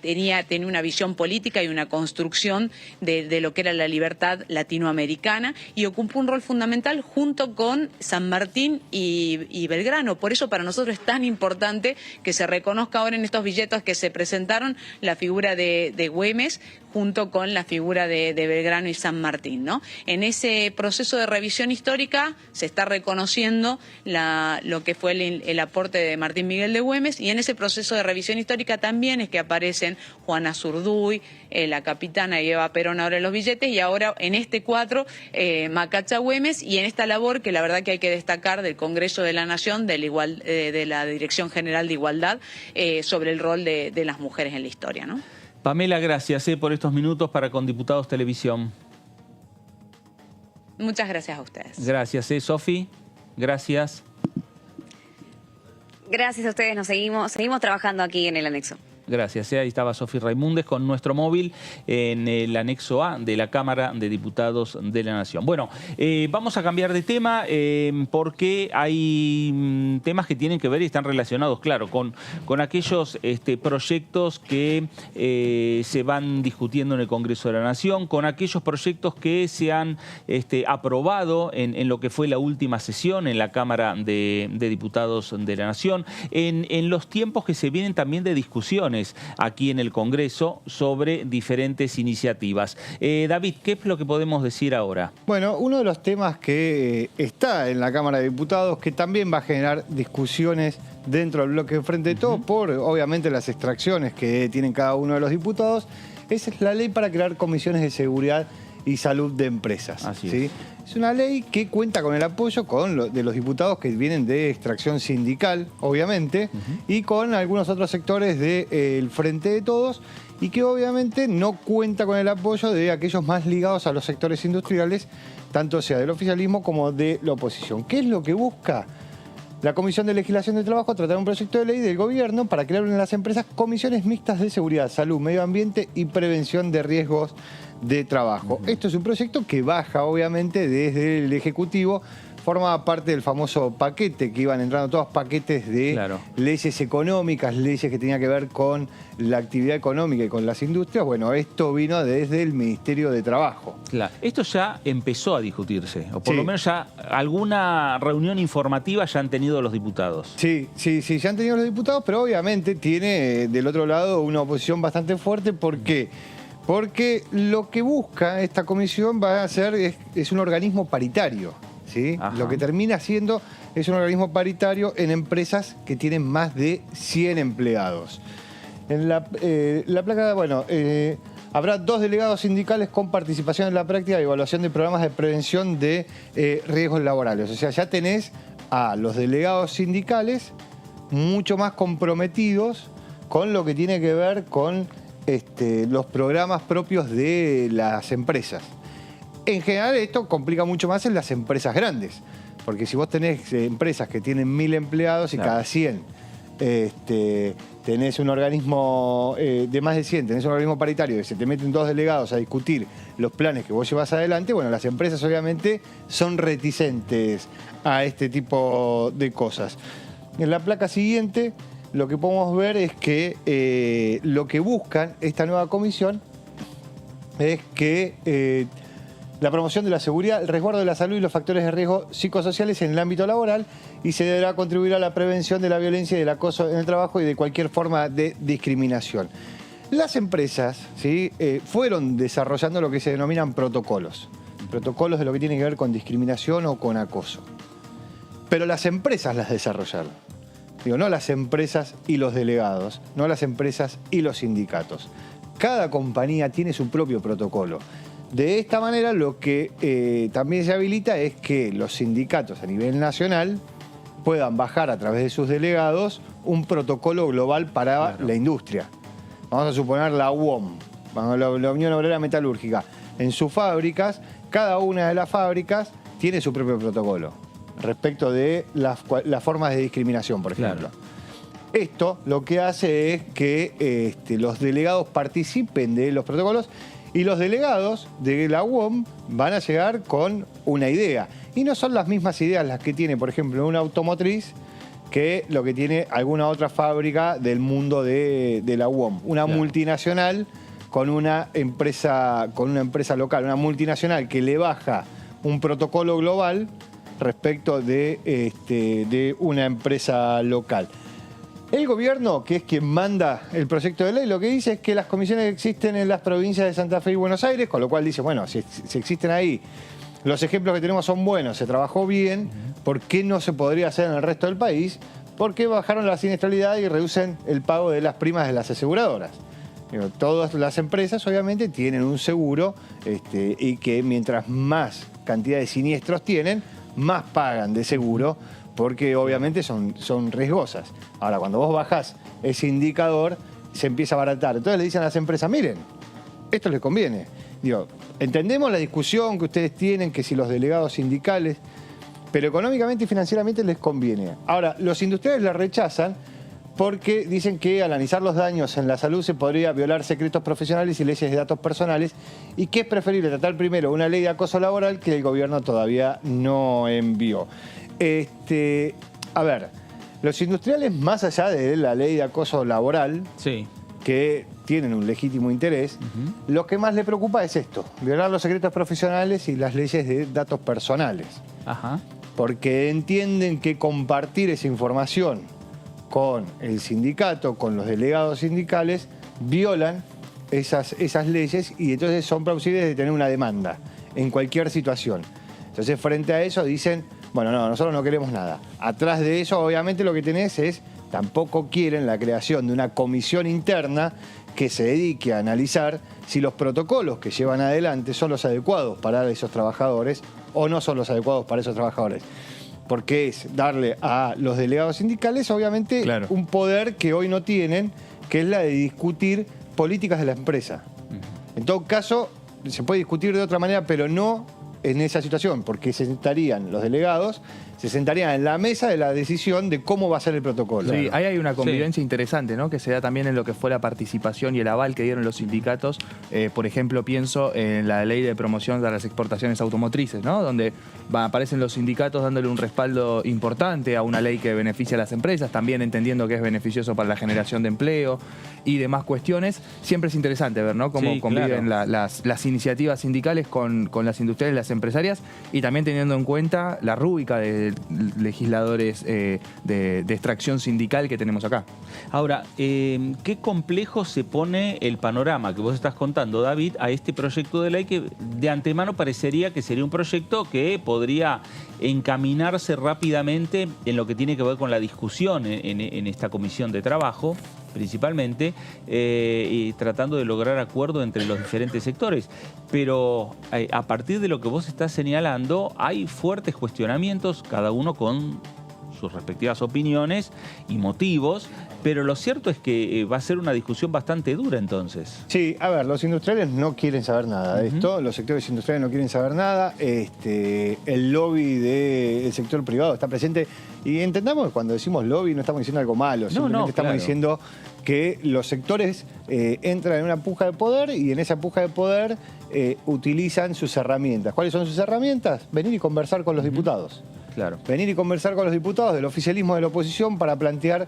tenía una visión política y una construcción de lo que era la libertad latinoamericana, y ocupó un rol fundamental junto con San Martín y Belgrano. Por eso para nosotros es tan importante que se reconozca ahora en estos billetes que se presentaron la figura de Güemes junto con la figura de Belgrano y San Martín, ¿no? En ese proceso de revisión histórica se está reconociendo lo que fue el aporte de Martín Miguel de Güemes, y en ese proceso de revisión histórica también es que aparecen Juana Zurduy, la capitana y Eva Perón ahora en los billetes, y ahora en este cuadro Macacha Güemes, y en esta labor que la verdad que hay que destacar del Congreso de la Nación, de la Dirección General de Igualdad, sobre el rol de las mujeres en la historia, ¿no? Pamela, gracias por estos minutos para Con Diputados Televisión. Muchas gracias a ustedes. Gracias, Sofi. Gracias. Gracias a ustedes, seguimos trabajando aquí en el anexo. Gracias. Ahí estaba Sofi Raimundes con nuestro móvil en el anexo A de la Cámara de Diputados de la Nación. Bueno, vamos a cambiar de tema porque hay temas que tienen que ver y están relacionados, claro, con aquellos proyectos que se van discutiendo en el Congreso de la Nación, con aquellos proyectos que se han aprobado en lo que fue la última sesión en la Cámara de Diputados de la Nación, en los tiempos que se vienen también de discusión aquí en el Congreso sobre diferentes iniciativas. David, ¿qué es lo que podemos decir ahora? Bueno, uno de los temas que está en la Cámara de Diputados, que también va a generar discusiones dentro del bloque de Frente de Todos, por obviamente las extracciones que tienen cada uno de los diputados, es la ley para crear comisiones de seguridad y salud de empresas. Así ¿sí? Es una ley que cuenta con el apoyo de los diputados que vienen de extracción sindical, obviamente, y con algunos otros sectores del Frente de Todos, y que obviamente no cuenta con el apoyo de aquellos más ligados a los sectores industriales, tanto sea del oficialismo como de la oposición. ¿Qué es lo que busca la Comisión de Legislación de Trabajo? Tratar un proyecto de ley del gobierno para crear en las empresas comisiones mixtas de seguridad, salud, medio ambiente y prevención de riesgos de trabajo. Esto es un proyecto que baja, obviamente, desde el Ejecutivo. Forma parte del famoso paquete, que iban entrando todos paquetes de leyes económicas, leyes que tenían que ver con la actividad económica y con las industrias. Bueno, esto vino desde el Ministerio de Trabajo. Claro. Esto ya empezó a discutirse, o por lo menos ya alguna reunión informativa ya han tenido los diputados. Sí, ya han tenido los diputados, pero obviamente tiene del otro lado una oposición bastante fuerte. ¿Por qué? Porque lo que busca esta comisión va a ser, es un organismo paritario. ¿sí? Lo que termina siendo es un organismo paritario en empresas que tienen más de 100 empleados. En la placa, bueno, habrá 2 delegados sindicales con participación en la práctica y evaluación de programas de prevención de riesgos laborales. O sea, ya tenés a los delegados sindicales mucho más comprometidos con lo que tiene que ver con los programas propios de las empresas. En general esto complica mucho más en las empresas grandes, porque si vos tenés empresas que tienen 1000 empleados y cada 100 tenés un organismo de más de 100, tenés un organismo paritario y se te meten 2 delegados a discutir los planes que vos llevas adelante, bueno, las empresas obviamente son reticentes a este tipo de cosas. En la placa siguiente lo que podemos ver es que lo que buscan esta nueva comisión es que la promoción de la seguridad, el resguardo de la salud y los factores de riesgo psicosociales en el ámbito laboral, y se deberá contribuir a la prevención de la violencia y del acoso en el trabajo y de cualquier forma de discriminación. Las empresas ¿sí? Fueron desarrollando lo que se denominan protocolos de lo que tiene que ver con discriminación o con acoso. Pero las empresas las desarrollaron. Digo, no las empresas y los delegados, no las empresas y los sindicatos. Cada compañía tiene su propio protocolo. De esta manera lo que también se habilita es que los sindicatos a nivel nacional puedan bajar a través de sus delegados un protocolo global para la industria. Vamos a suponer la UOM, la Unión Obrera Metalúrgica. En sus fábricas, cada una de las fábricas tiene su propio protocolo respecto de las formas de discriminación, por ejemplo. Esto lo que hace es que los delegados participen de los protocolos y los delegados de la UOM van a llegar con una idea. Y no son las mismas ideas las que tiene, por ejemplo, una automotriz que lo que tiene alguna otra fábrica del mundo de la UOM. Una multinacional con una empresa local, una multinacional que le baja un protocolo global respecto de una empresa local. El gobierno, que es quien manda el proyecto de ley, lo que dice es que las comisiones existen en las provincias de Santa Fe y Buenos Aires, con lo cual dice, bueno, si existen ahí, los ejemplos que tenemos son buenos, se trabajó bien, ¿por qué no se podría hacer en el resto del país? Porque bajaron la siniestralidad y reducen el pago de las primas de las aseguradoras. Todas las empresas obviamente tienen un seguro y que mientras más cantidad de siniestros tienen, más pagan de seguro, porque obviamente son riesgosas. Ahora, cuando vos bajás ese indicador, se empieza a abaratar. Entonces le dicen a las empresas, miren, esto les conviene. Digo, entendemos la discusión que ustedes tienen, que si los delegados sindicales, pero económicamente y financieramente les conviene. Ahora, los industriales la rechazan porque dicen que al analizar los daños en la salud se podría violar secretos profesionales y leyes de datos personales y que es preferible tratar primero una ley de acoso laboral que el gobierno todavía no envió. A ver, los industriales, más allá de la ley de acoso laboral, Sí. que tienen un legítimo interés, lo que más le preocupa es esto, violar los secretos profesionales y las leyes de datos personales. Ajá. Porque entienden que compartir esa información con el sindicato, con los delegados sindicales, violan esas leyes y entonces son plausibles de tener una demanda en cualquier situación. Entonces, frente a eso dicen, bueno, no, nosotros no queremos nada. Atrás de eso, obviamente, lo que tenés es, tampoco quieren la creación de una comisión interna que se dedique a analizar si los protocolos que llevan adelante son los adecuados para esos trabajadores o no son los adecuados para esos trabajadores. Porque es darle a los delegados sindicales, obviamente, Claro, un poder que hoy no tienen, que es la de discutir políticas de la empresa. En todo caso, se puede discutir de otra manera, pero no en esa situación, porque se sentarían los delegados, se sentarían en la mesa de la decisión de cómo va a ser el protocolo. Sí, ahí hay una convivencia interesante, ¿no? Que se da también en lo que fue la participación y el aval que dieron los sindicatos. Por ejemplo, pienso en la ley de promoción de las exportaciones automotrices, ¿no? Donde aparecen los sindicatos dándole un respaldo importante a una ley que beneficia a las empresas, también entendiendo que es beneficioso para la generación de empleo y demás cuestiones. Siempre es interesante ver, ¿no? Cómo conviven las iniciativas sindicales con las industriales y las empresarias, y también teniendo en cuenta la rúbrica de legisladores de extracción sindical que tenemos acá. Ahora, qué complejo se pone el panorama que vos estás contando, David, a este proyecto de ley que de antemano parecería que sería un proyecto que podría encaminarse rápidamente en lo que tiene que ver con la discusión en esta comisión de trabajo, principalmente, y tratando de lograr acuerdo entre los diferentes sectores. Pero a partir de lo que vos estás señalando, hay fuertes cuestionamientos, cada uno con sus respectivas opiniones y motivos, pero lo cierto es que va a ser una discusión bastante dura entonces. Sí, a ver, los industriales no quieren saber nada de esto, los sectores industriales no quieren saber nada, el lobby del sector privado está presente, y entendamos que cuando decimos lobby no estamos diciendo algo malo, simplemente estamos diciendo que los sectores entran en una puja de poder y en esa puja de poder utilizan sus herramientas. ¿Cuáles son sus herramientas? Venir y conversar con los diputados. Claro. Venir y conversar con los diputados del oficialismo, de la oposición, para plantear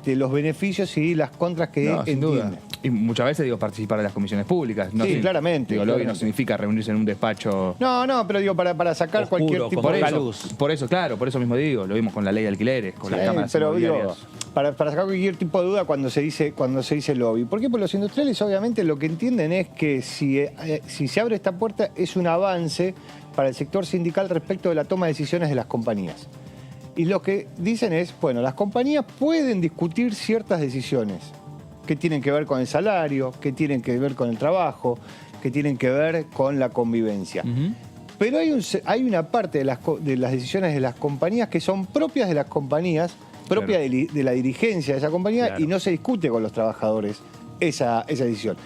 los beneficios y las contras que Sin duda. Y muchas veces participar de las comisiones públicas. No sí, claramente. Lobby no significa reunirse en un despacho. No, pero para sacar oscuro, cualquier tipo de luz. Por eso mismo digo, lo vimos con la ley de alquileres, con las cámaras inmobiliarias. Para sacar cualquier tipo de duda cuando se dice lobby. ¿Por qué? Porque los industriales obviamente lo que entienden es que si se abre esta puerta es un avance para el sector sindical respecto de la toma de decisiones de las compañías. Y lo que dicen es, bueno, las compañías pueden discutir ciertas decisiones que tienen que ver con el salario, que tienen que ver con el trabajo, que tienen que ver con la convivencia. Pero hay una parte de las decisiones de las compañías que son propias de las compañías, propia de la dirigencia de esa compañía, y no se discute con los trabajadores esa decisión.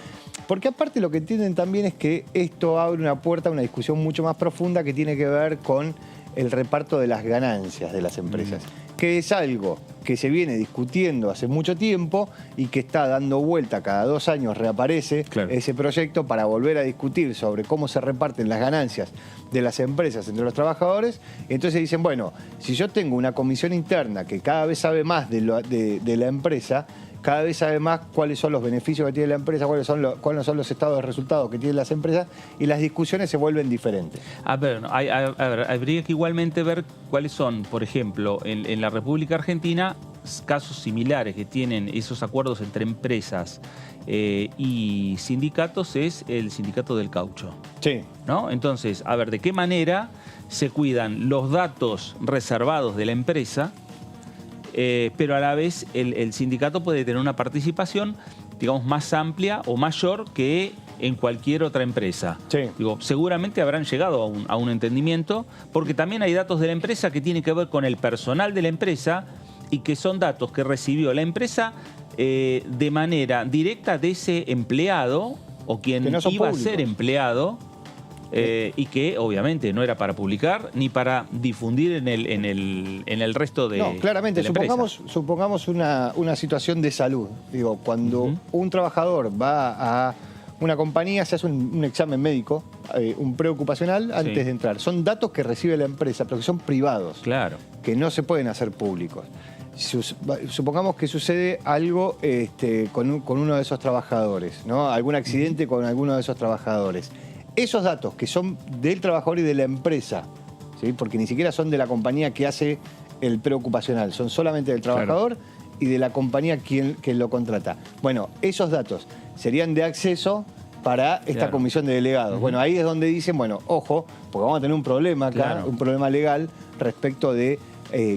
Porque aparte lo que entienden también es que esto abre una puerta a una discusión mucho más profunda que tiene que ver con el reparto de las ganancias de las empresas, que es algo que se viene discutiendo hace mucho tiempo y que está dando vuelta, cada 2 años reaparece ese proyecto para volver a discutir sobre cómo se reparten las ganancias de las empresas entre los trabajadores. Entonces dicen, bueno, si yo tengo una comisión interna que cada vez sabe más de la empresa, cada vez sabe más cuáles son los beneficios que tiene la empresa, cuáles son los estados de resultados que tienen las empresas, y las discusiones se vuelven diferentes. A ver, habría que igualmente ver cuáles son, por ejemplo, en la República Argentina, casos similares que tienen esos acuerdos entre empresas y sindicatos, es el sindicato del caucho. Sí. ¿No? Entonces, a ver, ¿de qué manera se cuidan los datos reservados de la empresa? Pero a la vez el sindicato puede tener una participación, digamos, más amplia o mayor que en cualquier otra empresa. Sí. Seguramente habrán llegado a un entendimiento, porque también hay datos de la empresa que tienen que ver con el personal de la empresa y que son datos que recibió la empresa de manera directa de ese empleado o quien iba a ser empleado, y que obviamente no era para publicar ni para difundir en el resto de No, claramente, de la empresa. supongamos una situación de salud. Digo, cuando un trabajador va a una compañía, se hace un examen médico, un preocupacional antes de entrar. Son datos que recibe la empresa, pero que son privados. Claro. Que no se pueden hacer públicos. Supongamos que sucede algo con uno de esos trabajadores, ¿no? Algún accidente con alguno de esos trabajadores. Esos datos que son del trabajador y de la empresa, ¿sí? Porque ni siquiera son de la compañía que hace el preocupacional, son solamente del trabajador y de la compañía quien lo contrata. Bueno, esos datos serían de acceso para esta comisión de delegados. Bueno, ahí es donde dicen, bueno, ojo, porque vamos a tener un problema acá, un problema legal respecto de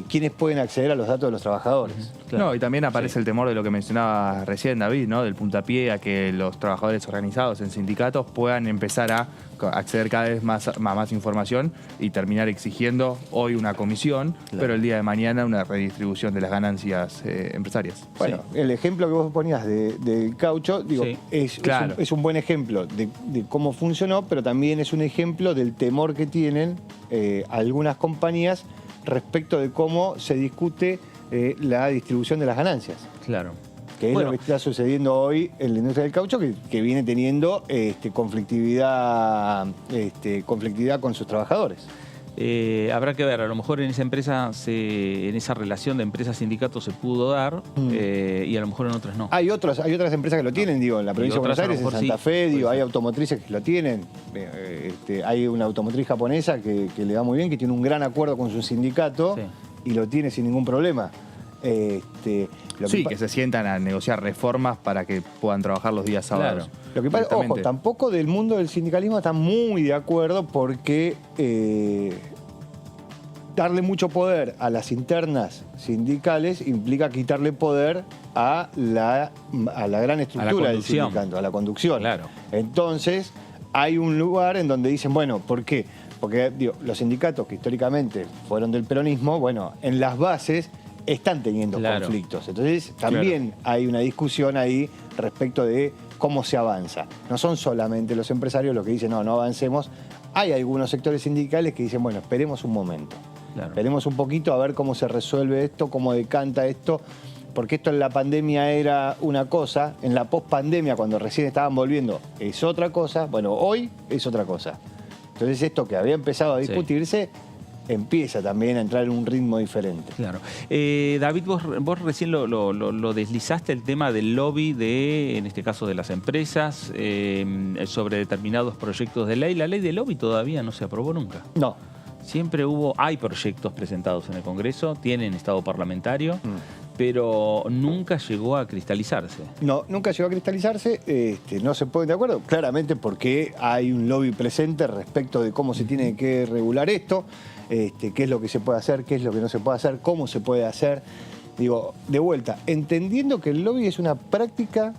quiénes pueden acceder a los datos de los trabajadores. Claro. No, y también aparece el temor de lo que mencionaba recién David, ¿no? Del puntapié a que los trabajadores organizados en sindicatos puedan empezar a acceder cada vez más a más información y terminar exigiendo hoy una comisión, pero el día de mañana una redistribución de las ganancias empresarias. Bueno, el ejemplo que vos ponías del caucho, digo, es un buen ejemplo de cómo funcionó, pero también es un ejemplo del temor que tienen algunas compañías respecto de cómo se discute la distribución de las ganancias. Claro. Que es lo que está sucediendo hoy en la industria del caucho, que viene teniendo conflictividad con sus trabajadores. Habrá que ver, a lo mejor en esa empresa, en esa relación de empresa-sindicato se pudo dar y a lo mejor en otras no. Hay otras empresas que lo tienen, digo, en la provincia de Buenos Aires, en Santa Fe, digo, hay automotrices que lo tienen. Hay una automotriz japonesa que le va muy bien, que tiene un gran acuerdo con su sindicato y lo tiene sin ningún problema. Que se sientan a negociar reformas para que puedan trabajar los días sábados. Claro. Lo que pasa, ojo, tampoco del mundo del sindicalismo está muy de acuerdo porque darle mucho poder a las internas sindicales implica quitarle poder a la gran estructura del sindicato, a la conducción. Claro. Entonces, hay un lugar en donde dicen, bueno, ¿por qué? Porque digo, los sindicatos que históricamente fueron del peronismo, bueno, en las bases están teniendo conflictos. Entonces, también hay una discusión ahí respecto de cómo se avanza. No son solamente los empresarios los que dicen, no avancemos. Hay algunos sectores sindicales que dicen, bueno, esperemos un momento. Esperemos un poquito a ver cómo se resuelve esto, cómo decanta esto. Porque esto en la pandemia era una cosa, en la pospandemia, cuando recién estaban volviendo, es otra cosa. Bueno, hoy es otra cosa. Entonces, esto que había empezado a discutirse empieza también a entrar en un ritmo diferente. Claro. David, vos recién lo deslizaste, el tema del lobby en este caso de las empresas, sobre determinados proyectos de ley. La ley de lobby todavía no se aprobó nunca. No. Siempre hay proyectos presentados en el Congreso, tienen estado parlamentario, pero nunca llegó a cristalizarse. No, nunca llegó a cristalizarse, no se ponen de acuerdo, claramente porque hay un lobby presente respecto de cómo se tiene que regular esto, qué es lo que se puede hacer, qué es lo que no se puede hacer, cómo se puede hacer. Digo, de vuelta, entendiendo que el lobby es una práctica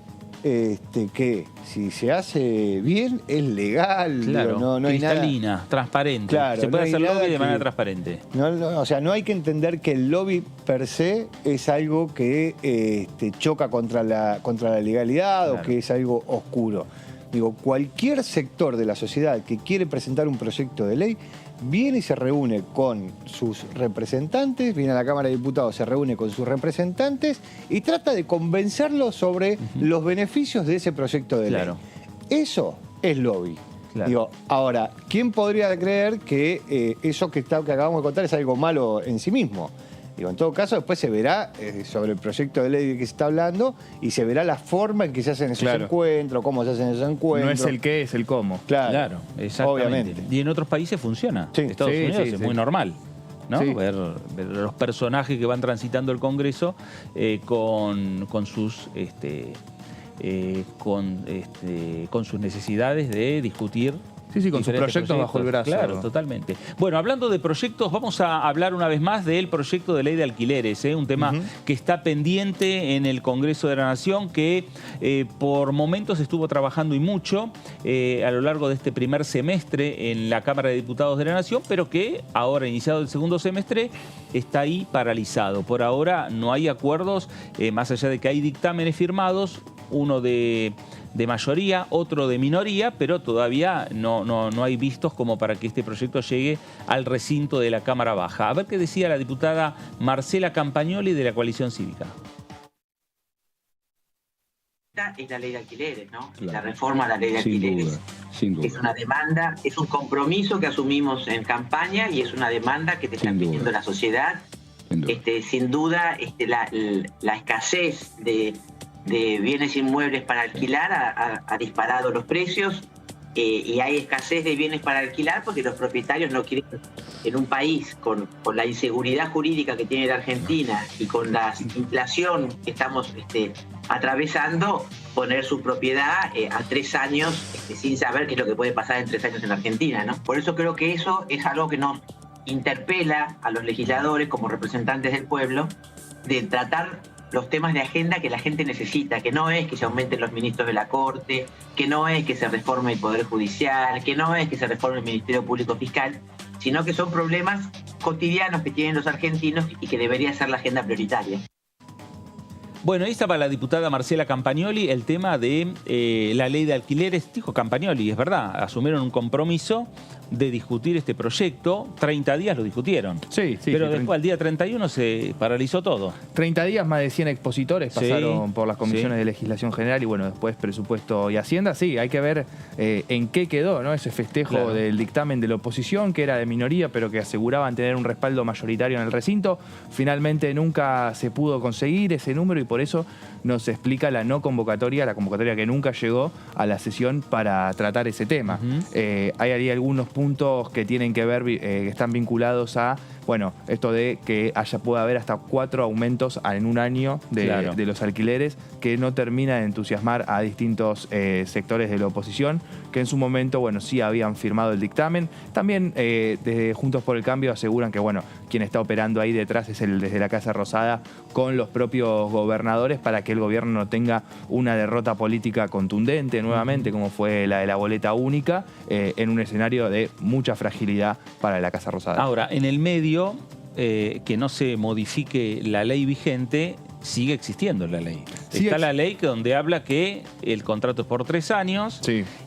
que si se hace bien es legal, claro, digo, no cristalina, hay nada, transparente. Claro, se puede no hacer lobby de manera que, transparente. O sea, no hay que entender que el lobby per se es algo que choca contra la legalidad, claro, o que es algo oscuro. Digo, cualquier sector de la sociedad que quiere presentar un proyecto de ley viene y se reúne con sus representantes, viene a la Cámara de Diputados, se reúne con sus representantes y trata de convencerlos sobre los beneficios de ese proyecto de ley. Eso es lobby. Claro. Digo, ahora, ¿quién podría creer que eso que acabamos de contar es algo malo en sí mismo? Digo, en todo caso, después se verá sobre el proyecto de ley de que se está hablando y se verá la forma en que se hacen esos encuentros, cómo se hacen esos encuentros. No es el qué, es el cómo. Claro, exactamente. Obviamente. Y en otros países funciona. En Estados Unidos es muy normal, ¿no? Ver los personajes que van transitando el Congreso con sus necesidades de discutir. Sí, con sus proyectos bajo el brazo. Claro, totalmente. Bueno, hablando de proyectos, vamos a hablar una vez más del proyecto de ley de alquileres, un tema que está pendiente en el Congreso de la Nación, que por momentos estuvo trabajando y mucho a lo largo de este primer semestre en la Cámara de Diputados de la Nación, pero que ahora, iniciado el segundo semestre, está ahí paralizado. Por ahora no hay acuerdos, más allá de que hay dictámenes firmados, uno de de mayoría, otro de minoría, pero todavía no hay vistos como para que este proyecto llegue al recinto de la Cámara Baja. A ver qué decía la diputada Marcela Campagnoli de la Coalición Cívica. Es la ley de alquileres, ¿no? Claro. La reforma a la ley de Sin alquileres. duda, sin duda. Es una demanda, es un compromiso que asumimos en campaña y es una demanda que te está Sin duda. pidiendo la sociedad. Sin duda. Sin duda, la escasez de bienes inmuebles para alquilar ha disparado los precios y hay escasez de bienes para alquilar porque los propietarios no quieren, en un país con la inseguridad jurídica que tiene la Argentina y con la inflación que estamos atravesando, poner su propiedad a 3 años sin saber qué es lo que puede pasar en 3 años en la Argentina, ¿no? Por eso creo que eso es algo que nos interpela a los legisladores como representantes del pueblo, de tratar los temas de agenda que la gente necesita, que no es que se aumenten los ministros de la Corte, que no es que se reforme el Poder Judicial, que no es que se reforme el Ministerio Público Fiscal, sino que son problemas cotidianos que tienen los argentinos y que debería ser la agenda prioritaria. Bueno, ahí estaba la diputada Marcela Campagnoli, el tema de la ley de alquileres. Dijo Campagnoli, es verdad, asumieron un compromiso de discutir este proyecto. 30 días lo discutieron. Sí, sí. Pero sí, después, al día 31, se paralizó todo. 30 días, más de 100 expositores pasaron por las comisiones sí. de legislación general y bueno, después presupuesto y hacienda. Sí, hay que ver en qué quedó, ¿no? Ese festejo Claro. del dictamen de la oposición, que era de minoría, pero que aseguraban tener un respaldo mayoritario en el recinto. Finalmente nunca se pudo conseguir ese número y por eso nos explica la no convocatoria, la convocatoria que nunca llegó a la sesión para tratar ese tema. Hay ahí algunos puntos que tienen que ver, que están vinculados a, bueno, esto de que pueda haber hasta 4 aumentos en un año de los alquileres, que no termina de entusiasmar a distintos sectores de la oposición, que en su momento, bueno, sí habían firmado el dictamen. También desde Juntos por el Cambio aseguran que, bueno, quien está operando ahí detrás es desde la Casa Rosada con los propios gobernadores para que el gobierno no tenga una derrota política contundente nuevamente, como fue la de la boleta única, en un escenario de mucha fragilidad para la Casa Rosada. Ahora, en el medio, que no se modifique la ley vigente, sigue existiendo la ley. Está la ley donde habla que el contrato es por 3 años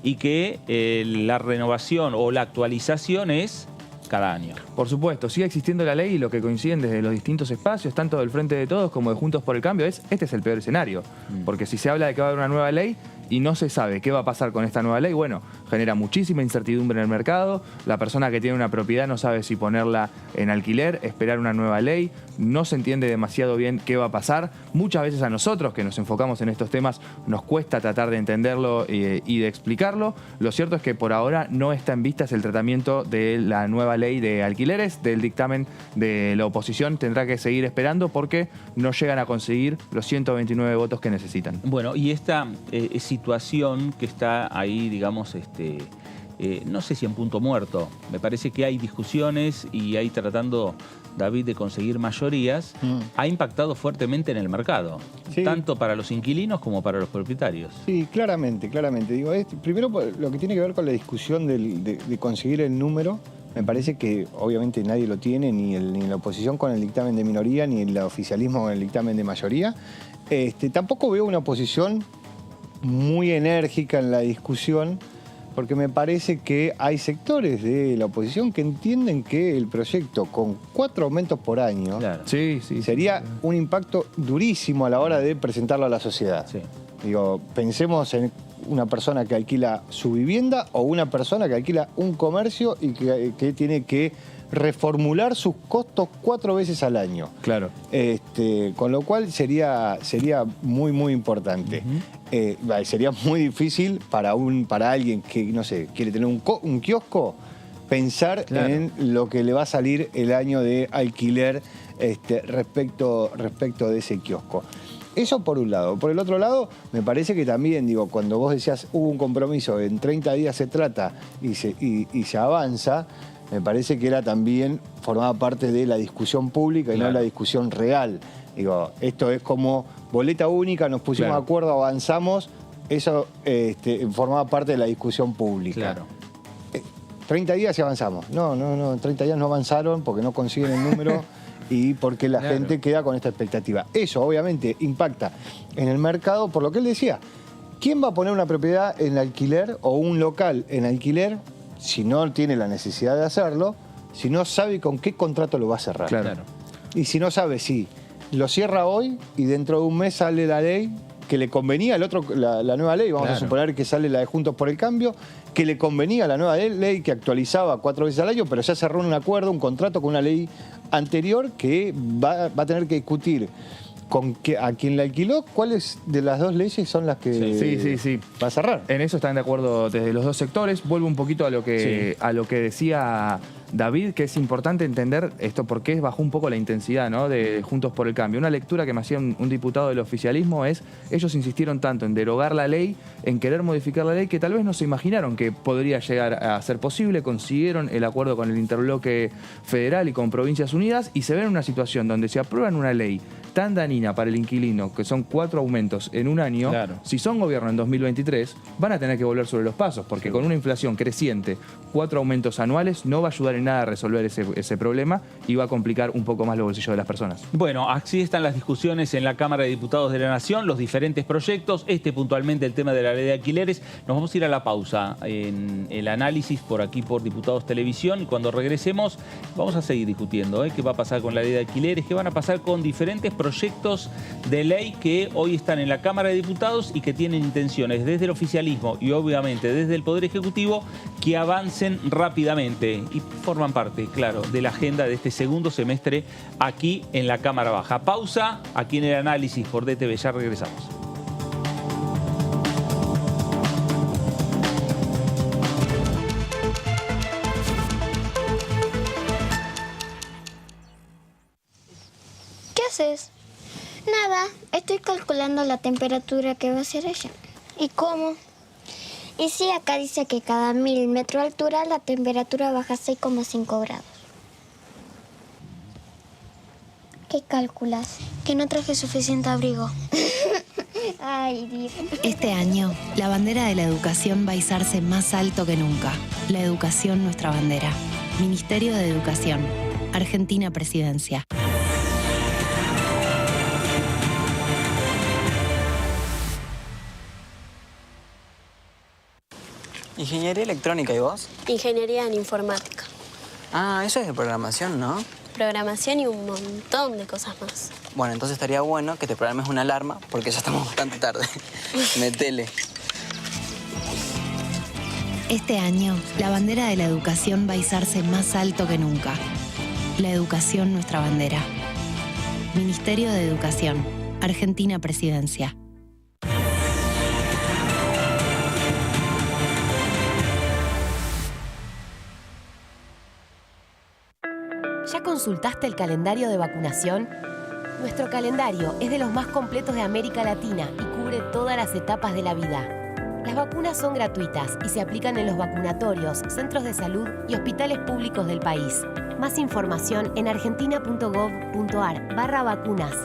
y que la renovación o la actualización es cada año. Por supuesto, sigue existiendo la ley y lo que coinciden desde los distintos espacios, tanto del Frente de Todos como de Juntos por el Cambio, este es el peor escenario. Porque si se habla de que va a haber una nueva ley y no se sabe qué va a pasar con esta nueva ley, bueno, genera muchísima incertidumbre en el mercado. La persona que tiene una propiedad no sabe si ponerla en alquiler, esperar una nueva ley, no se entiende demasiado bien qué va a pasar. Muchas veces a nosotros, que nos enfocamos en estos temas, nos cuesta tratar de entenderlo y de explicarlo. Lo cierto es que por ahora no está en vistas el tratamiento de la nueva ley de alquileres, del dictamen de la oposición. Tendrá que seguir esperando porque no llegan a conseguir los 129 votos que necesitan. Bueno, y esta situación que está ahí, digamos, no sé si en punto muerto. Me parece que hay discusiones y hay tratando, David, de conseguir mayorías. Ha impactado fuertemente en el mercado, tanto para los inquilinos como para los propietarios. Sí, claramente. Digo, primero lo que tiene que ver con la discusión de conseguir el número, me parece que obviamente nadie lo tiene, ni en la oposición con el dictamen de minoría, ni el oficialismo con el dictamen de mayoría. Tampoco veo una oposición muy enérgica en la discusión, porque me parece que hay sectores de la oposición que entienden que el proyecto con 4 aumentos por año sería un impacto durísimo a la hora de presentarlo a la sociedad. Digo, pensemos en una persona que alquila su vivienda o una persona que alquila un comercio y que tiene que reformular sus costos 4 veces al año. Claro. Con lo cual sería muy, muy importante. Sería muy difícil para alguien que, no sé, quiere tener un kiosco, pensar en lo que le va a salir el año de alquiler respecto de ese kiosco. Eso por un lado. Por el otro lado, me parece que también, digo, cuando vos decías hubo un compromiso, en 30 días se trata y se avanza, me parece que formaba parte de la discusión pública y no la discusión real. Digo, esto es como boleta única, nos pusimos de acuerdo, avanzamos, eso formaba parte de la discusión pública. 30 días y avanzamos. No, en 30 días no avanzaron porque no consiguen el número y porque la gente queda con esta expectativa. Eso obviamente impacta en el mercado, por lo que él decía. ¿Quién va a poner una propiedad en alquiler o un local en alquiler si no tiene la necesidad de hacerlo, si no sabe con qué contrato lo va a cerrar? Claro. Y si no sabe si lo cierra hoy y dentro de un mes sale la ley que le convenía al otro, la nueva ley, vamos a suponer que sale la de Juntos por el Cambio, que le convenía la nueva ley que actualizaba 4 veces al año, pero ya cerró un acuerdo, un contrato con una ley anterior que va a tener que discutir a quien la alquiló, ¿cuáles de las dos leyes son las que sí. va a cerrar? En eso están de acuerdo desde los dos sectores. Vuelvo un poquito a lo que decía David, que es importante entender esto porque bajó un poco la intensidad, ¿no?, de Juntos por el Cambio. Una lectura que me hacía un diputado del oficialismo es, ellos insistieron tanto en derogar la ley, en querer modificar la ley, que tal vez no se imaginaron que podría llegar a ser posible. Consiguieron el acuerdo con el interbloque federal y con Provincias Unidas y se ven en una situación donde se aprueban una ley tan dañina para el inquilino, que son 4 aumentos en un año, si son gobierno en 2023, van a tener que volver sobre los pasos, porque con una inflación creciente, 4 aumentos anuales no va a ayudar en nada a resolver ese problema y va a complicar un poco más los bolsillos de las personas. Bueno, así están las discusiones en la Cámara de Diputados de la Nación, los diferentes proyectos, puntualmente el tema de la ley de alquileres. Nos vamos a ir a la pausa en el análisis por aquí por Diputados Televisión, y cuando regresemos vamos a seguir discutiendo qué va a pasar con la ley de alquileres, qué van a pasar con diferentes proyectos de ley que hoy están en la Cámara de Diputados y que tienen intenciones desde el oficialismo y obviamente desde el Poder Ejecutivo que avancen rápidamente y forman parte, claro, de la agenda de este segundo semestre aquí en la Cámara Baja. Pausa aquí en el análisis por DTV, ya regresamos. ¿Qué haces? Nada, estoy calculando la temperatura que va a ser allá. ¿Y cómo? Y sí, acá dice que cada 1000 metros de altura la temperatura baja 6,5 grados. ¿Qué calculas? Que no traje suficiente abrigo. Ay, Dios. Este año, la bandera de la educación va a izarse más alto que nunca. La educación, nuestra bandera. Ministerio de Educación. Argentina Presidencia. Ingeniería electrónica, ¿y vos? Ingeniería en informática. Ah, eso es de programación, ¿no? Programación y un montón de cosas más. Bueno, entonces estaría bueno que te programes una alarma porque ya estamos bastante tarde. Metele. Este año, la bandera de la educación va a izarse más alto que nunca. La educación, nuestra bandera. Ministerio de Educación. Argentina Presidencia. ¿Ya consultaste el calendario de vacunación? Nuestro calendario es de los más completos de América Latina y cubre todas las etapas de la vida. Las vacunas son gratuitas y se aplican en los vacunatorios, centros de salud y hospitales públicos del país. Más información en argentina.gov.ar/vacunas.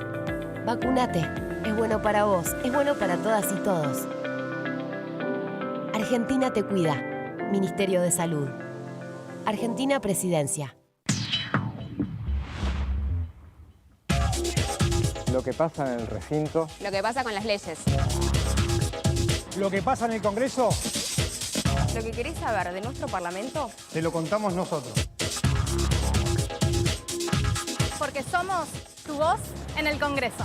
Vacunate. Es bueno para vos, es bueno para todas y todos. Argentina te cuida. Ministerio de Salud. Argentina Presidencia. Lo que pasa en el recinto. Lo que pasa con las leyes. Lo que pasa en el Congreso. Lo que querés saber de nuestro Parlamento. Te lo contamos nosotros. Porque somos tu voz en el Congreso.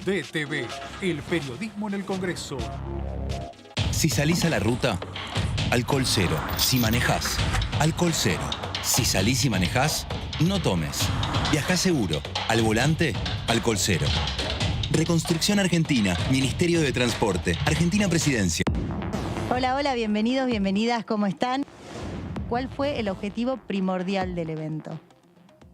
DTV, el periodismo en el Congreso. Si salís a la ruta, alcohol cero. Si manejás, alcohol cero. Si salís y manejás, no tomes. Viajá seguro. Al volante, alcohol cero. Reconstrucción Argentina, Ministerio de Transporte, Argentina Presidencia. Hola, hola, bienvenidos, bienvenidas, ¿cómo están? ¿Cuál fue el objetivo primordial del evento?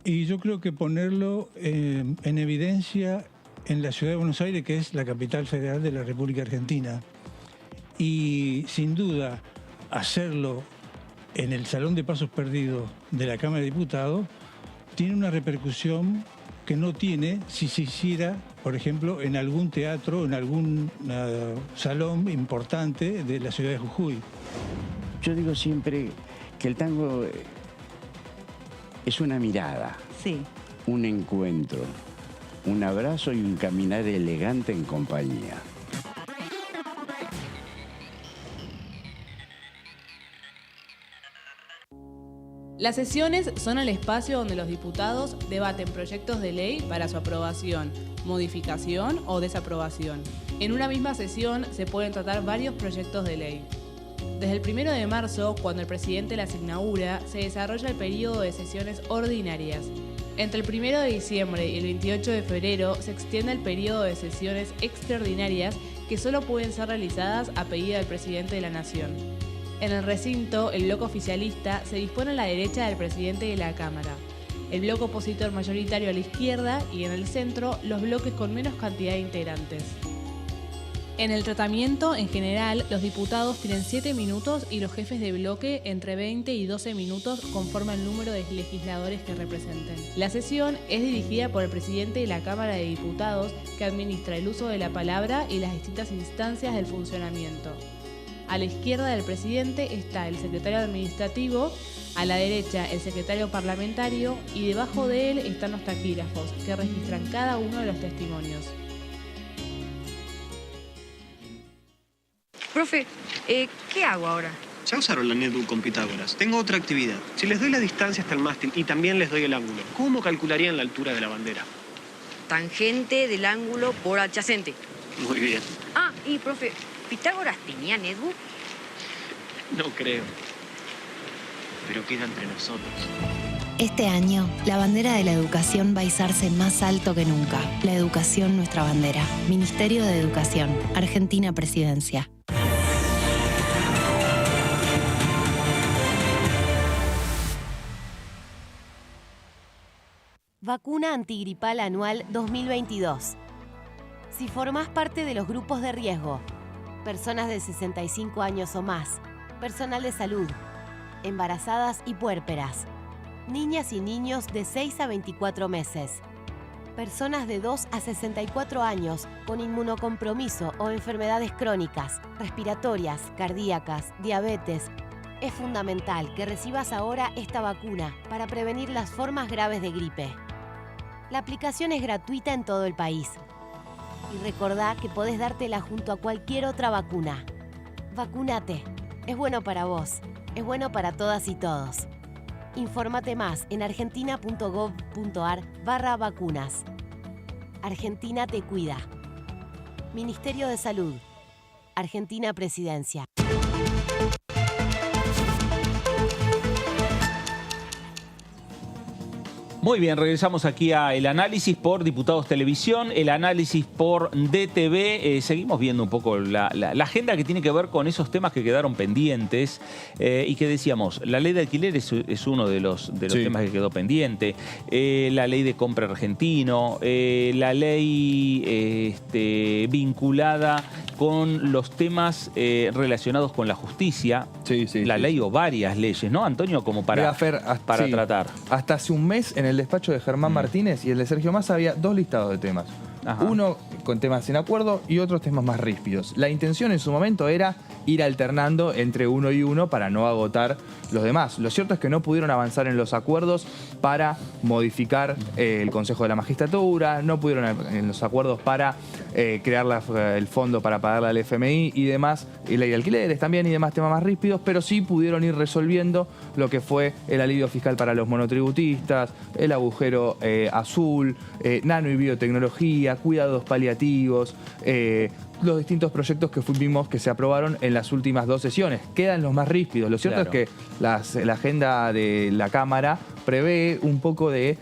Y yo creo que ponerlo en evidencia en la ciudad de Buenos Aires, que es la capital federal de la República Argentina. Y sin duda, hacerlo en el Salón de Pasos Perdidos de la Cámara de Diputados tiene una repercusión que no tiene si se hiciera, por ejemplo, en algún teatro, en algún salón importante de la ciudad de Jujuy. Yo digo siempre que el tango es una mirada, sí, un encuentro, un abrazo y un caminar elegante en compañía. Las sesiones son el espacio donde los diputados debaten proyectos de ley para su aprobación, modificación o desaprobación. En una misma sesión se pueden tratar varios proyectos de ley. Desde el 1 de marzo, cuando el presidente las inaugura, se desarrolla el periodo de sesiones ordinarias. Entre el 1 de diciembre y el 28 de febrero se extiende el periodo de sesiones extraordinarias que solo pueden ser realizadas a pedido del presidente de la Nación. En el recinto, el bloque oficialista se dispone a la derecha del presidente de la Cámara, el bloque opositor mayoritario a la izquierda y en el centro los bloques con menos cantidad de integrantes. En el tratamiento, en general, los diputados tienen 7 minutos y los jefes de bloque entre 20 y 12 minutos conforme al número de legisladores que representen. La sesión es dirigida por el presidente de la Cámara de Diputados, que administra el uso de la palabra y las distintas instancias del funcionamiento. A la izquierda del presidente está el secretario administrativo, a la derecha el secretario parlamentario y debajo de él están los taquígrafos, que registran cada uno de los testimonios. Profe, ¿qué hago ahora? Ya usaron la netbook con Pitágoras. Tengo otra actividad. Si les doy la distancia hasta el mástil y también les doy el ángulo, ¿cómo calcularían la altura de la bandera? Tangente del ángulo por adyacente. Muy bien. Ah, y profe, ¿Pitágoras tenía netbook? No creo. Pero queda entre nosotros. Este año, la bandera de la educación va a izarse más alto que nunca. La educación, nuestra bandera. Ministerio de Educación. Argentina Presidencia. Vacuna antigripal anual 2022. Si formás parte de los grupos de riesgo, personas de 65 años o más, personal de salud, embarazadas y puérperas, niñas y niños de 6 a 24 meses, personas de 2 a 64 años con inmunocompromiso o enfermedades crónicas, respiratorias, cardíacas, diabetes. Es fundamental que recibas ahora esta vacuna para prevenir las formas graves de gripe. La aplicación es gratuita en todo el país. Y recordá que podés dártela junto a cualquier otra vacuna. Vacunate. Es bueno para vos. Es bueno para todas y todos. Infórmate más en argentina.gov.ar/vacunas. Argentina te cuida. Ministerio de Salud. Argentina Presidencia. Muy bien, regresamos aquí a el análisis por Diputados Televisión, el análisis por DTV. Seguimos viendo un poco la agenda que tiene que ver con esos temas que quedaron pendientes y que decíamos, la ley de alquiler es uno de los temas que quedó pendiente, la ley de compra argentino, la ley vinculada con los temas relacionados con la justicia, la ley o varias leyes, ¿no, Antonio? Como para tratar. Hasta hace un mes en el despacho de Germán Martínez y el de Sergio Massa había 2 listados de temas. Ajá. Uno con temas en acuerdo y otros temas más ríspidos. La intención en su momento era ir alternando entre uno y uno para no agotar los demás. Lo cierto es que no pudieron avanzar en los acuerdos para modificar el Consejo de la Magistratura, no pudieron en los acuerdos para crear el fondo para pagarle al FMI y demás, y ley de alquileres también y demás temas más ríspidos, pero sí pudieron ir resolviendo lo que fue el alivio fiscal para los monotributistas, el agujero azul, nano y biotecnología, cuidados paliativos, los distintos proyectos que vimos que se aprobaron en las últimas 2 sesiones. Quedan los más ríspidos. Lo cierto es que la agenda de la Cámara prevé un poco de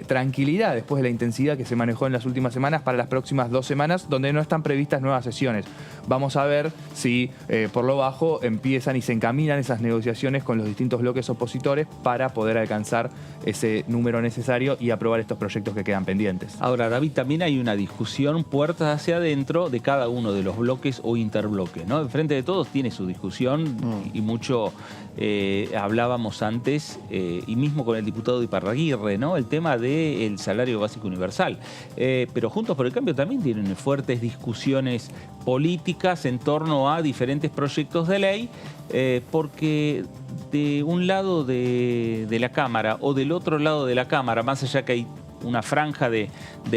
tranquilidad después de la intensidad que se manejó en las últimas semanas para las próximas 2 semanas, donde no están previstas nuevas sesiones. Vamos a ver si por lo bajo empiezan y se encaminan esas negociaciones con los distintos bloques opositores para poder alcanzar ese número necesario y aprobar estos proyectos que quedan pendientes. Ahora, David, también hay una discusión puertas hacia adentro de cada uno de los bloques o interbloques, ¿no? Enfrente de Todos tiene su discusión y mucho hablábamos antes, y mismo con el diputado Iparraguirre, ¿no? El tema del salario básico universal. Pero Juntos por el Cambio también tienen fuertes discusiones políticas en torno a diferentes proyectos de ley, porque de un lado de la Cámara o del otro lado de la Cámara, más allá que hay una franja de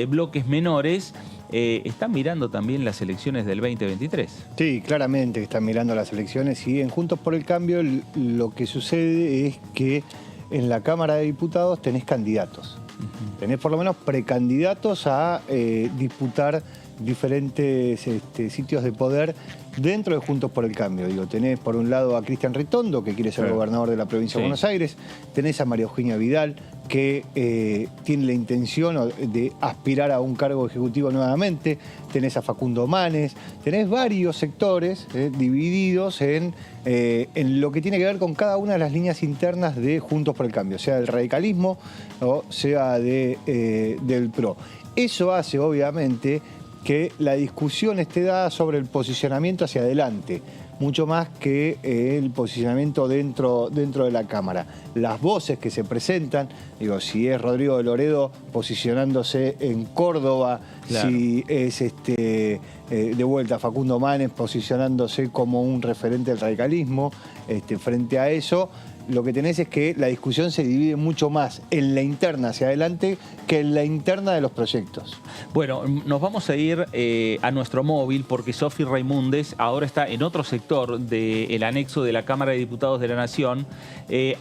bloques menores, están mirando también las elecciones del 2023. Sí, claramente están mirando las elecciones y en Juntos por el Cambio lo que sucede es que en la Cámara de Diputados tenés candidatos. Tenés por lo menos precandidatos a disputar diferentes sitios de poder dentro de Juntos por el Cambio. Digo, tenés por un lado a Cristian Ritondo, que quiere ser gobernador de la provincia de Buenos Aires, tenés a María Eugenia Vidal, que tiene la intención de aspirar a un cargo ejecutivo nuevamente, tenés a Facundo Manes, tenés varios sectores divididos en lo que tiene que ver con cada una de las líneas internas de Juntos por el Cambio, sea del radicalismo o sea del PRO. Eso hace, obviamente, que la discusión esté dada sobre el posicionamiento hacia adelante, mucho más que el posicionamiento dentro de la Cámara. Las voces que se presentan, digo, si es Rodrigo de Loredo posicionándose en Córdoba, si es de vuelta Facundo Manes posicionándose como un referente del radicalismo, frente a eso, lo que tenés es que la discusión se divide mucho más en la interna hacia adelante que en la interna de los proyectos. Bueno, nos vamos a ir a nuestro móvil porque Sofi Raimundes ahora está en otro sector del anexo de la Cámara de Diputados de la Nación.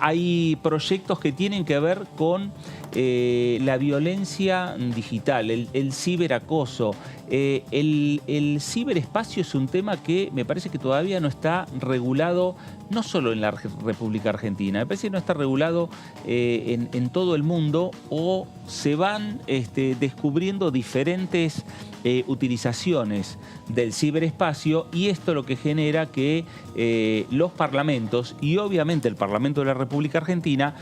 Hay proyectos que tienen que ver con la violencia digital, el ciberacoso. El ciberespacio es un tema que me parece que todavía no está regulado, no solo en la República Argentina, me parece que no está regulado en todo el mundo, o se van descubriendo diferentes utilizaciones del ciberespacio, y esto lo que genera que los parlamentos, y obviamente el Parlamento de la República Argentina,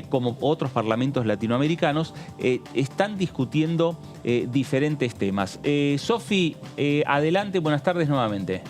como otros parlamentos latinoamericanos, están discutiendo diferentes temas. Sofi, adelante, buenas tardes nuevamente.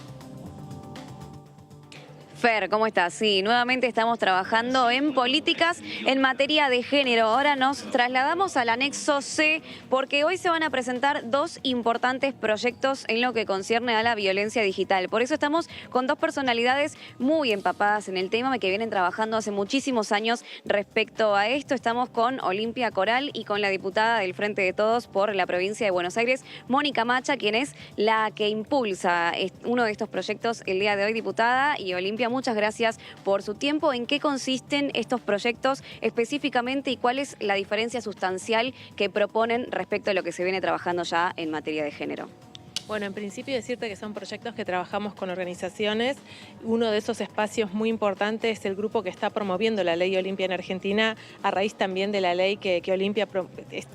Fer, ¿cómo estás? Sí, nuevamente estamos trabajando en políticas en materia de género. Ahora nos trasladamos al anexo C porque hoy se van a presentar dos importantes proyectos en lo que concierne a la violencia digital. Por eso estamos con dos personalidades muy empapadas en el tema, que vienen trabajando hace muchísimos años respecto a esto. Estamos con Olimpia Coral y con la diputada del Frente de Todos por la provincia de Buenos Aires, Mónica Macha, quien es la que impulsa uno de estos proyectos el día de hoy, diputada. Y Olimpia, muchas gracias por su tiempo. ¿En qué consisten estos proyectos específicamente y cuál es la diferencia sustancial que proponen respecto a lo que se viene trabajando ya en materia de género? Bueno, en principio decirte que son proyectos que trabajamos con organizaciones. Uno de esos espacios muy importantes es el grupo que está promoviendo la ley Olimpia en Argentina, a raíz también de la ley que Olimpia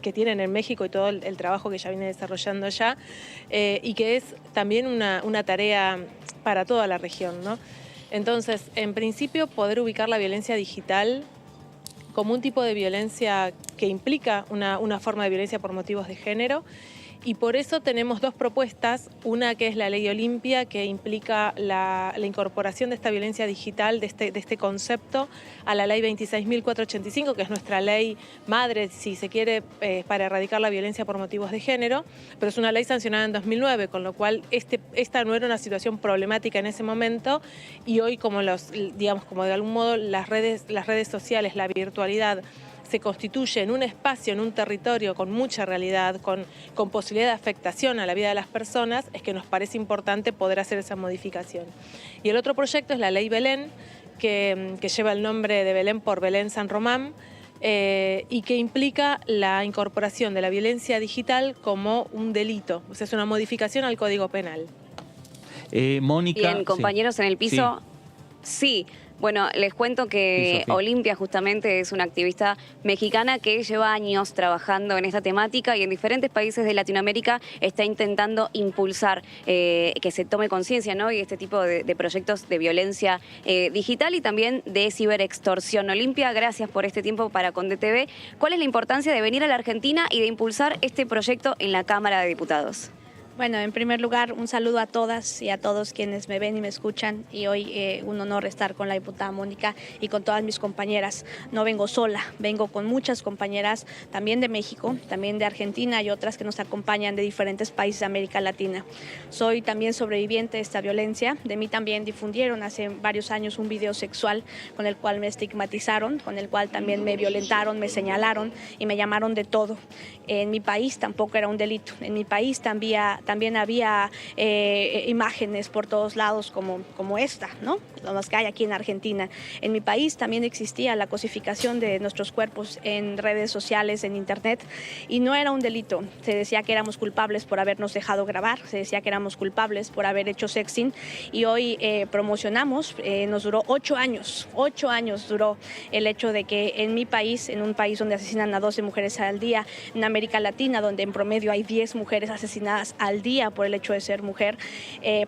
que tienen en México y todo el trabajo que ya viene desarrollando allá, y que es también una tarea para toda la región, ¿no? Entonces, en principio, poder ubicar la violencia digital como un tipo de violencia que implica una forma de violencia por motivos de género. Y por eso tenemos dos propuestas, una que es la ley Olimpia, que implica la incorporación de esta violencia digital, de este concepto, a la ley 26.485, que es nuestra ley madre, si se quiere, para erradicar la violencia por motivos de género, pero es una ley sancionada en 2009, con lo cual esta no era una situación problemática en ese momento, y hoy como de algún modo las redes sociales, la virtualidad, se constituye en un espacio, en un territorio con mucha realidad, con posibilidad de afectación a la vida de las personas, es que nos parece importante poder hacer esa modificación. Y el otro proyecto es la Ley Belén, que lleva el nombre de Belén por Belén San Román, y que implica la incorporación de la violencia digital como un delito, o sea, es una modificación al Código Penal. Mónica. Bien, compañeros en el piso. Sí. Bueno, les cuento que Olimpia justamente es una activista mexicana que lleva años trabajando en esta temática y en diferentes países de Latinoamérica está intentando impulsar que se tome conciencia, ¿no? Y este tipo de proyectos de violencia digital y también de ciberextorsión. Olimpia, gracias por este tiempo para con DTV. ¿Cuál es la importancia de venir a la Argentina y de impulsar este proyecto en la Cámara de Diputados? Bueno, en primer lugar, un saludo a todas y a todos quienes me ven y me escuchan. Y hoy un honor estar con la diputada Mónica y con todas mis compañeras. No vengo sola, vengo con muchas compañeras también de México, también de Argentina y otras que nos acompañan de diferentes países de América Latina. Soy también sobreviviente de esta violencia. De mí también difundieron hace varios años un video sexual con el cual me estigmatizaron, con el cual también me violentaron, me señalaron y me llamaron de todo. En mi país tampoco era un delito. En mi país también había imágenes por todos lados como esta, ¿no? Las que hay aquí en Argentina. En mi país también existía la cosificación de nuestros cuerpos en redes sociales, en internet, y no era un delito. Se decía que éramos culpables por habernos dejado grabar, se decía que éramos culpables por haber hecho sexting, y hoy promocionamos, nos duró 8 años duró el hecho de que en mi país, en un país donde asesinan a 12 mujeres al día, en América Latina, donde en promedio hay 10 mujeres asesinadas al día por el hecho de ser mujer,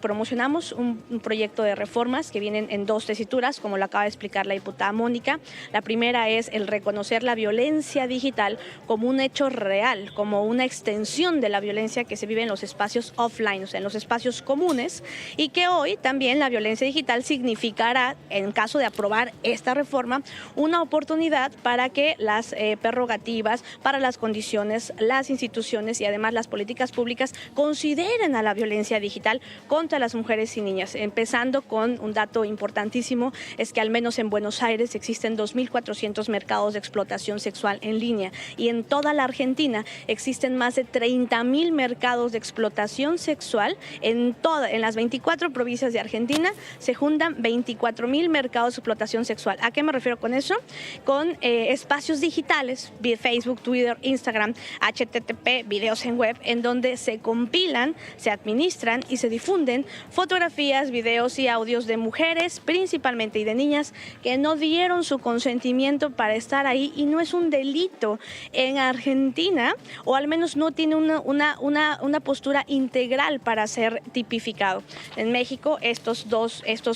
promocionamos un proyecto de reformas que vienen en 2 tesituras, como lo acaba de explicar la diputada Mónica. La primera es el reconocer la violencia digital como un hecho real, como una extensión de la violencia que se vive en los espacios offline, o sea, en los espacios comunes, y que hoy también la violencia digital significará, en caso de aprobar esta reforma, una oportunidad para que las prerrogativas, para las condiciones, las instituciones y además las políticas públicas consideren a la violencia digital contra las mujeres y niñas. Empezando con un dato importantísimo, es que al menos en Buenos Aires existen 2.400 mercados de explotación sexual en línea, y en toda la Argentina existen más de 30.000 mercados de explotación sexual. En las 24 provincias de Argentina se juntan 24.000 mercados de explotación sexual. ¿A qué me refiero con eso? Con espacios digitales, Facebook, Twitter, Instagram, HTTP, videos en web, en donde se compilan, se administran y se difunden fotografías, videos y audios de mujeres, principalmente, y de niñas que no dieron su consentimiento para estar ahí, y no es un delito en Argentina, o al menos no tiene una postura integral para ser tipificado. En México, estos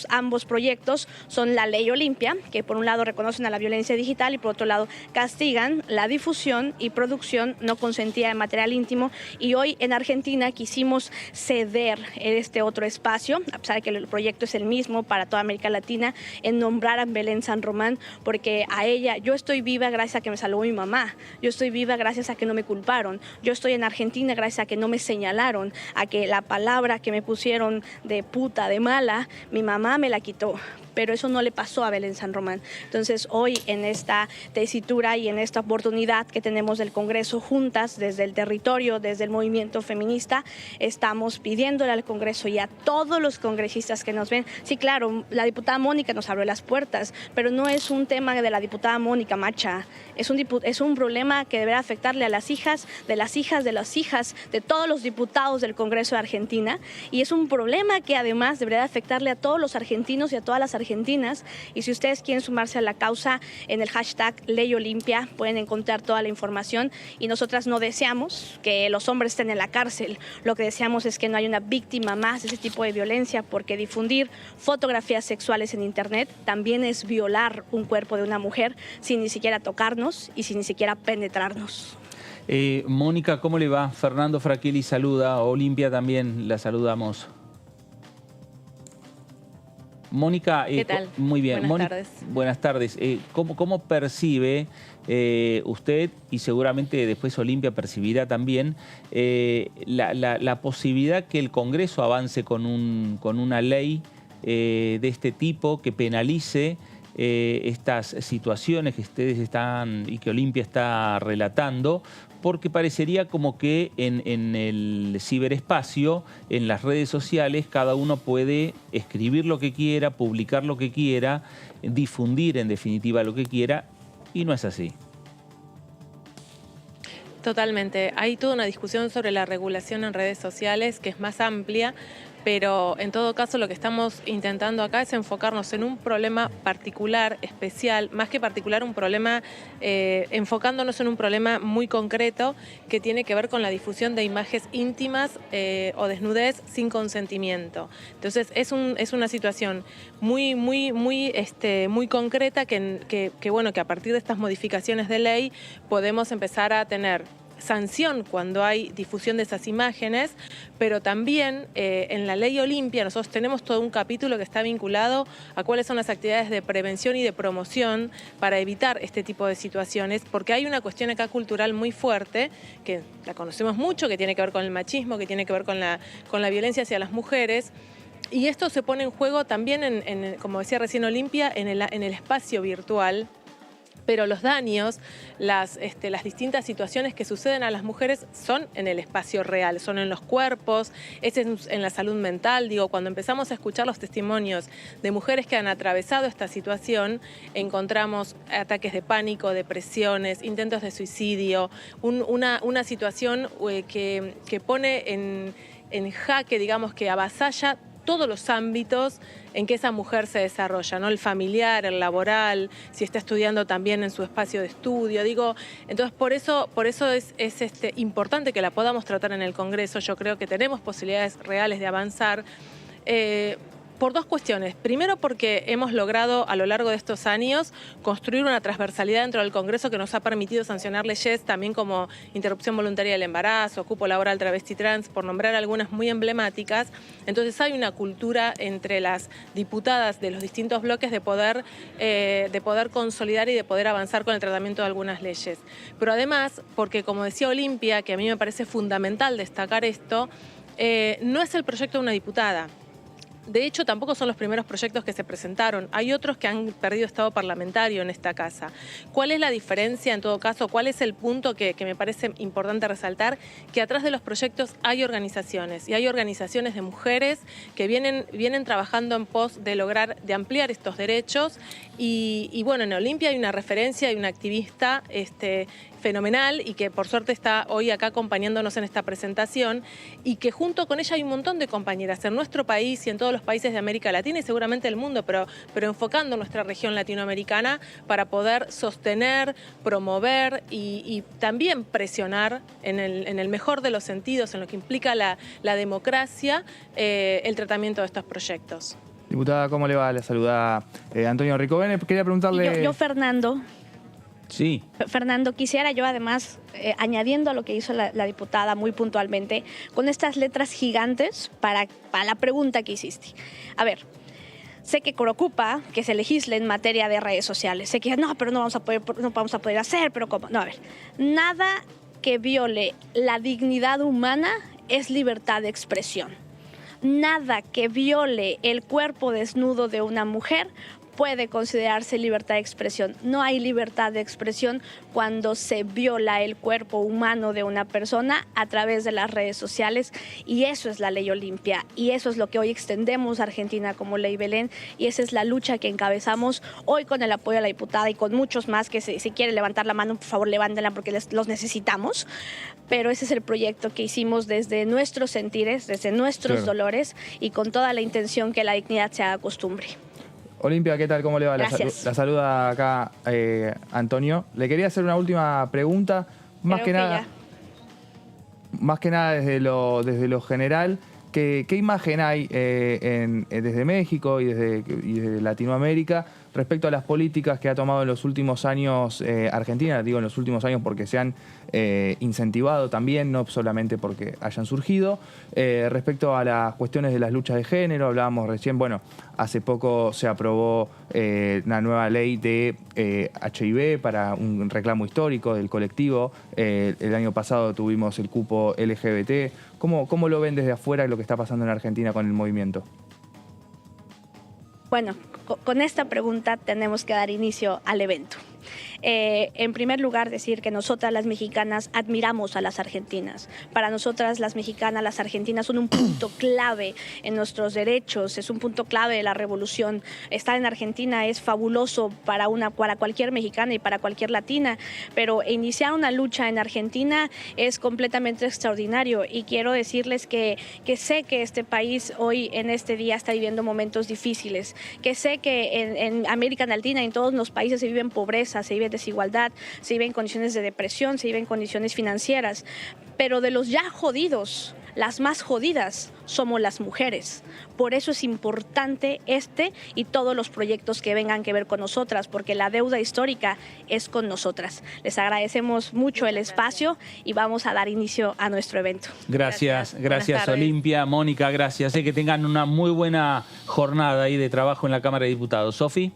ambos proyectos son la Ley Olimpia, que por un lado reconocen a la violencia digital y por otro lado castigan la difusión y producción no consentida de material íntimo, y hoy en Argentina quisimos ceder este otro espacio, a pesar de que el proyecto es el mismo para toda América Latina, en nombrar a Belén San Román, porque a ella, yo estoy viva gracias a que me salvó mi mamá, yo estoy viva gracias a que no me culparon, yo estoy en Argentina gracias a que no me señalaron, a que la palabra que me pusieron de puta, de mala, mi mamá me la quitó. Pero eso no le pasó a Belén San Román. Entonces, hoy en esta tesitura y en esta oportunidad que tenemos del Congreso juntas, desde el territorio, desde el movimiento feminista, estamos pidiéndole al Congreso y a todos los congresistas que nos ven. Sí, claro, la diputada Mónica nos abrió las puertas, pero no es un tema de la diputada Mónica Macha. Es un problema que deberá afectarle a las hijas, de las hijas, de las hijas, de todos los diputados del Congreso de Argentina. Y es un problema que además deberá afectarle a todos los argentinos y a todas las argentinas. Y si ustedes quieren sumarse a la causa, en el hashtag Ley Olimpia pueden encontrar toda la información, y nosotras no deseamos que los hombres estén en la cárcel. Lo que deseamos es que no haya una víctima más de ese tipo de violencia, porque difundir fotografías sexuales en internet también es violar un cuerpo de una mujer sin ni siquiera tocarnos y sin ni siquiera penetrarnos. Mónica, ¿cómo le va? Fernando Fraquelli saluda, Olimpia también la saludamos. Mónica, ¿qué tal? Muy bien. Buenas tardes. Buenas tardes. ¿Cómo percibe usted, y seguramente después Olimpia percibirá también, la posibilidad que el Congreso avance con una ley de este tipo que penalice estas situaciones que ustedes están y que Olimpia está relatando? Porque parecería como que en el ciberespacio, en las redes sociales, cada uno puede escribir lo que quiera, publicar lo que quiera, difundir en definitiva lo que quiera, y no es así. Totalmente. Hay toda una discusión sobre la regulación en redes sociales que es más amplia, pero en todo caso lo que estamos intentando acá es enfocarnos en un problema particular, especial, más que particular, un problema, enfocándonos en un problema muy concreto que tiene que ver con la difusión de imágenes íntimas o desnudez sin consentimiento. Entonces es una situación muy concreta que a partir de estas modificaciones de ley podemos empezar a tener sanción cuando hay difusión de esas imágenes, pero también en la Ley Olimpia nosotros tenemos todo un capítulo que está vinculado a cuáles son las actividades de prevención y de promoción para evitar este tipo de situaciones, porque hay una cuestión acá cultural muy fuerte, que la conocemos mucho, que tiene que ver con el machismo, que tiene que ver con la violencia hacia las mujeres. Y esto se pone en juego también, como decía recién Olimpia, en el espacio virtual, pero los daños, las distintas situaciones que suceden a las mujeres son en el espacio real, son en los cuerpos, es en la salud mental. Digo, cuando empezamos a escuchar los testimonios de mujeres que han atravesado esta situación, encontramos ataques de pánico, depresiones, intentos de suicidio, una situación que pone en jaque, digamos, que avasalla todos los ámbitos en que esa mujer se desarrolla, ¿no? El familiar, el laboral, si está estudiando también en su espacio de estudio. Digo, entonces por eso es importante que la podamos tratar en el Congreso. Yo creo que tenemos posibilidades reales de avanzar. Por dos cuestiones. Primero, porque hemos logrado a lo largo de estos años construir una transversalidad dentro del Congreso que nos ha permitido sancionar leyes también como interrupción voluntaria del embarazo, cupo laboral travesti trans, por nombrar algunas muy emblemáticas. Entonces hay una cultura entre las diputadas de los distintos bloques de poder consolidar y de poder avanzar con el tratamiento de algunas leyes. Pero además, porque como decía Olimpia, que a mí me parece fundamental destacar esto, no es el proyecto de una diputada. De hecho, tampoco son los primeros proyectos que se presentaron. Hay otros que han perdido estado parlamentario en esta casa. ¿Cuál es la diferencia, en todo caso? ¿Cuál es el punto que me parece importante resaltar? Que atrás de los proyectos hay organizaciones, y hay organizaciones de mujeres que vienen trabajando en pos de lograr, de ampliar estos derechos. Y bueno, en Olimpia hay una referencia, hay una activista fenomenal y que por suerte está hoy acá acompañándonos en esta presentación, y que junto con ella hay un montón de compañeras en nuestro país y en todos los países de América Latina y seguramente el mundo, pero enfocando nuestra región latinoamericana para poder sostener, promover y también presionar en el mejor de los sentidos, en lo que implica la democracia, el tratamiento de estos proyectos. Diputada, ¿cómo le va? Le saluda Antonio Ricovene. Quería preguntarle... Yo Fernando... Sí. Fernando, quisiera yo además, añadiendo a lo que hizo la diputada muy puntualmente, con estas letras gigantes para la pregunta que hiciste. A ver, sé que preocupa que se legisle en materia de redes sociales. Sé que no vamos a poder hacer, pero ¿cómo? No, a ver, nada que viole la dignidad humana es libertad de expresión. Nada que viole el cuerpo desnudo de una mujer puede considerarse libertad de expresión. No hay libertad de expresión cuando se viola el cuerpo humano de una persona a través de las redes sociales, y eso es la ley Olimpia, y eso es lo que hoy extendemos a Argentina como ley Belén, y esa es la lucha que encabezamos hoy con el apoyo de la diputada y con muchos más que si quieren levantar la mano, por favor levántenla porque los necesitamos. Pero ese es el proyecto que hicimos desde nuestros sentires, desde nuestros dolores, y con toda la intención que la dignidad se haga costumbre. Olimpia, ¿qué tal? ¿Cómo le va? Gracias. La saluda acá Antonio. Le quería hacer una última pregunta, más que nada desde lo general. ¿Qué imagen hay desde México y desde Latinoamérica respecto a las políticas que ha tomado en los últimos años Argentina? Digo en los últimos años porque se han incentivado también, no solamente porque hayan surgido. Respecto a las cuestiones de las luchas de género, hablábamos recién, bueno, hace poco se aprobó una nueva ley de HIV para un reclamo histórico del colectivo. El año pasado tuvimos el cupo LGBT. ¿Cómo lo ven desde afuera lo que está pasando en Argentina con el movimiento? Bueno, con esta pregunta tenemos que dar inicio al evento. En primer lugar, decir que nosotras las mexicanas admiramos a las argentinas. Para nosotras las mexicanas, las argentinas son un punto clave en nuestros derechos, es un punto clave de la revolución. Estar en Argentina es fabuloso para cualquier mexicana y para cualquier latina, pero iniciar una lucha en Argentina es completamente extraordinario, y quiero decirles que sé que este país hoy en este día está viviendo momentos difíciles, que sé que en América Latina y en todos los países se vive en pobreza, se vive desigualdad, se vive en condiciones de depresión, se vive en condiciones financieras, pero de los ya jodidos, las más jodidas somos las mujeres. Por eso es importante y todos los proyectos que vengan que ver con nosotras, porque la deuda histórica es con nosotras. Les agradecemos mucho el espacio y vamos a dar inicio a nuestro evento. Gracias Olimpia, Mónica, gracias. Que tengan una muy buena jornada ahí de trabajo en la Cámara de Diputados. Sofi.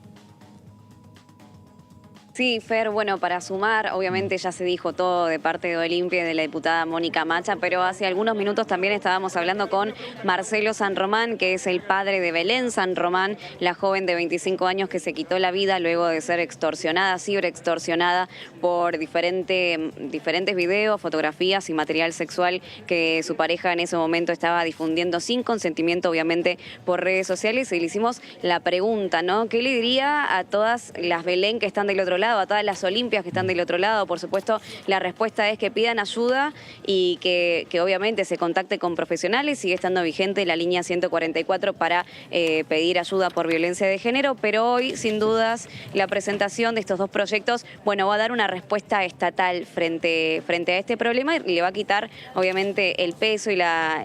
Sí, Fer, bueno, para sumar, obviamente ya se dijo todo de parte de Olimpia y de la diputada Mónica Macha, pero hace algunos minutos también estábamos hablando con Marcelo San Román, que es el padre de Belén San Román, la joven de 25 años que se quitó la vida luego de ser extorsionada, ciberextorsionada por diferentes videos, fotografías y material sexual que su pareja en ese momento estaba difundiendo sin consentimiento, obviamente, por redes sociales. Y le hicimos la pregunta, ¿no? ¿Qué le diría a todas las Belén que están del otro lado, a todas las Olimpias que están del otro lado? Por supuesto, la respuesta es que pidan ayuda y que obviamente se contacte con profesionales. Sigue estando vigente la línea 144 para pedir ayuda por violencia de género, pero hoy, sin dudas, la presentación de estos dos proyectos, bueno, va a dar una respuesta estatal frente a este problema y le va a quitar, obviamente, el peso y la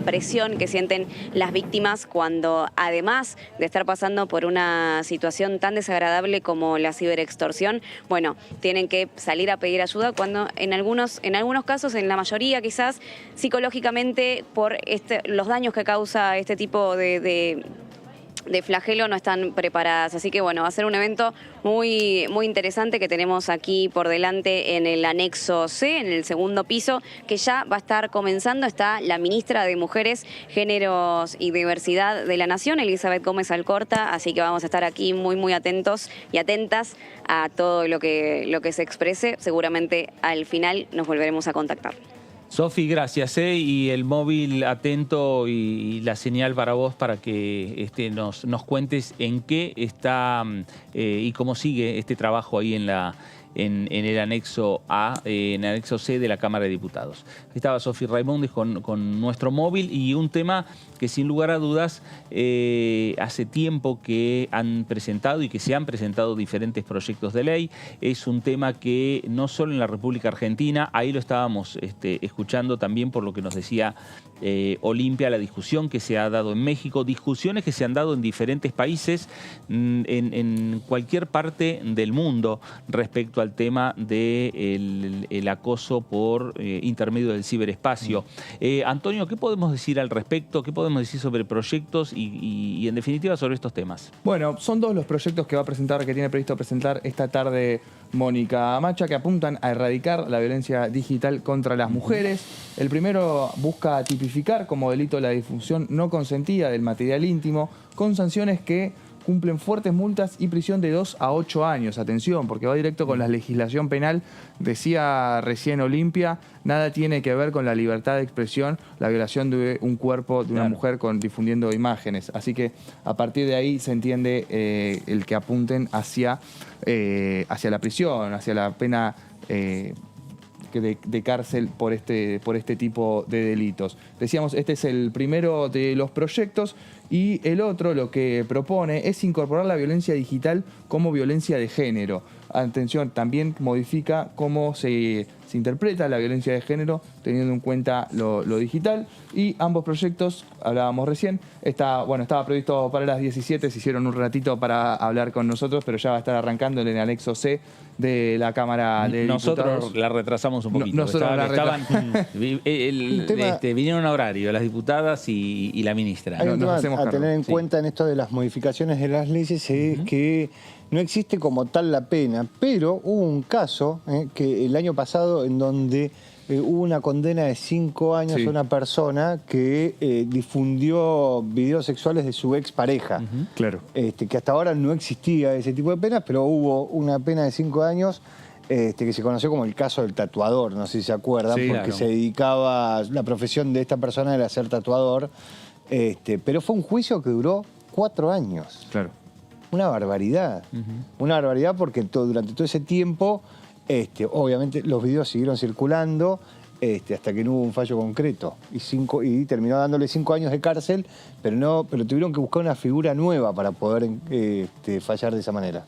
presión que sienten las víctimas cuando, además de estar pasando por una situación tan desagradable como la ciberextorsión, bueno, tienen que salir a pedir ayuda cuando en algunos casos, en la mayoría quizás, psicológicamente por los daños que causa este tipo de flagelo no están preparadas. Así que bueno, va a ser un evento muy, muy interesante que tenemos aquí por delante en el anexo C, en el segundo piso, que ya va a estar comenzando. Está la ministra de Mujeres, Géneros y Diversidad de la Nación, Elizabeth Gómez Alcorta, así que vamos a estar aquí muy, muy atentos y atentas a todo lo que se exprese. Seguramente al final nos volveremos a contactar. Sofi, gracias, y el móvil atento y la señal para vos para que nos cuentes en qué está y cómo sigue este trabajo ahí en el anexo A, en el anexo C de la Cámara de Diputados. Ahí estaba Sofi Raimundi con nuestro móvil y un tema que sin lugar a dudas hace tiempo que han presentado y que se han presentado diferentes proyectos de ley. Es un tema que no solo en la República Argentina, ahí lo estábamos escuchando también por lo que nos decía Olimpia, la discusión que se ha dado en México, discusiones que se han dado en diferentes países, en cualquier parte del mundo respecto al tema del acoso por intermedio del ciberespacio. Antonio, ¿qué podemos decir al respecto? ¿Qué podemos decir sobre proyectos y en definitiva sobre estos temas? Bueno, son dos los proyectos que tiene previsto presentar esta tarde Mónica Macha, que apuntan a erradicar la violencia digital contra las mujeres. El primero busca tipificar como delito la difusión no consentida del material íntimo, con sanciones que cumplen fuertes multas y prisión de 2 a 8 años. Atención, porque va directo con la legislación penal. Decía recién Olimpia, nada tiene que ver con la libertad de expresión, la violación de un cuerpo de una mujer difundiendo imágenes. Así que a partir de ahí se entiende el que apunten hacia la prisión, hacia la pena de cárcel por este tipo de delitos. Decíamos, este es el primero de los proyectos y el otro lo que propone es incorporar la violencia digital como violencia de género. Atención, también modifica cómo se interpreta la violencia de género teniendo en cuenta lo digital. Y ambos proyectos, hablábamos recién, estaba previsto para las 17, se hicieron un ratito para hablar con nosotros, pero ya va a estar arrancando en el anexo C de la Cámara de Diputados. Nosotros la retrasamos un poquito. Vinieron a horario las diputadas y la ministra. Hay un tema a tener en cuenta en esto de las modificaciones de las leyes, es que no existe como tal la pena, pero hubo un caso que el año pasado en donde hubo una condena de 5 años a una persona que difundió videos sexuales de su expareja. Claro. Que hasta ahora no existía ese tipo de penas, pero hubo una pena de 5 años que se conoció como el caso del tatuador, no sé si se acuerdan, porque se dedicaba, la profesión de esta persona era ser tatuador, pero fue un juicio que duró 4 años. Claro. Una barbaridad. Una barbaridad porque durante todo ese tiempo, obviamente los videos siguieron circulando hasta que no hubo un fallo concreto. Y terminó dándole 5 años de cárcel, pero tuvieron que buscar una figura nueva para poder fallar de esa manera.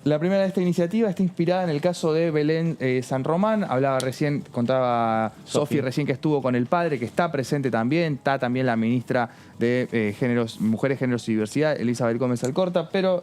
La primera de esta iniciativa está inspirada en el caso de Belén San Román. Contaba Sofi recién que estuvo con el padre, que está presente también. Está también la ministra de mujeres, géneros y diversidad, Elizabeth Gómez Alcorta, pero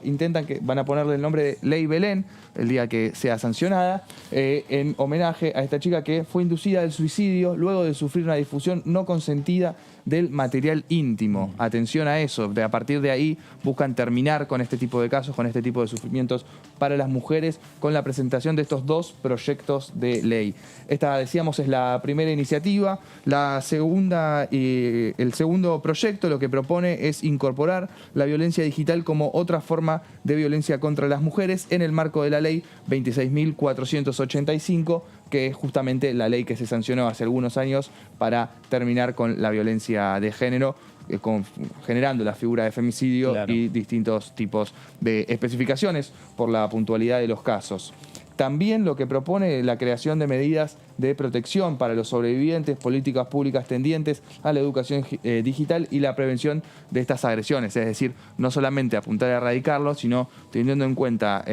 van a ponerle el nombre de Ley Belén el día que sea sancionada, en homenaje a esta chica que fue inducida al suicidio luego de sufrir una difusión no consentida del material íntimo. Atención a eso, a partir de ahí buscan terminar con este tipo de casos, con este tipo de sufrimientos para las mujeres, con la presentación de estos 2 proyectos de ley. Esta, decíamos, es la primera iniciativa. La segunda, el segundo proyecto lo que propone es incorporar la violencia digital como otra forma de violencia contra las mujeres en el marco de la ley 26.485, que es justamente la ley que se sancionó hace algunos años para terminar con la violencia de género, generando la figura de femicidio y distintos tipos de especificaciones por la puntualidad de los casos. También lo que propone la creación de medidas de protección para los sobrevivientes, políticas públicas tendientes a la educación digital y la prevención de estas agresiones. Es decir, no solamente apuntar a erradicarlo, sino teniendo en cuenta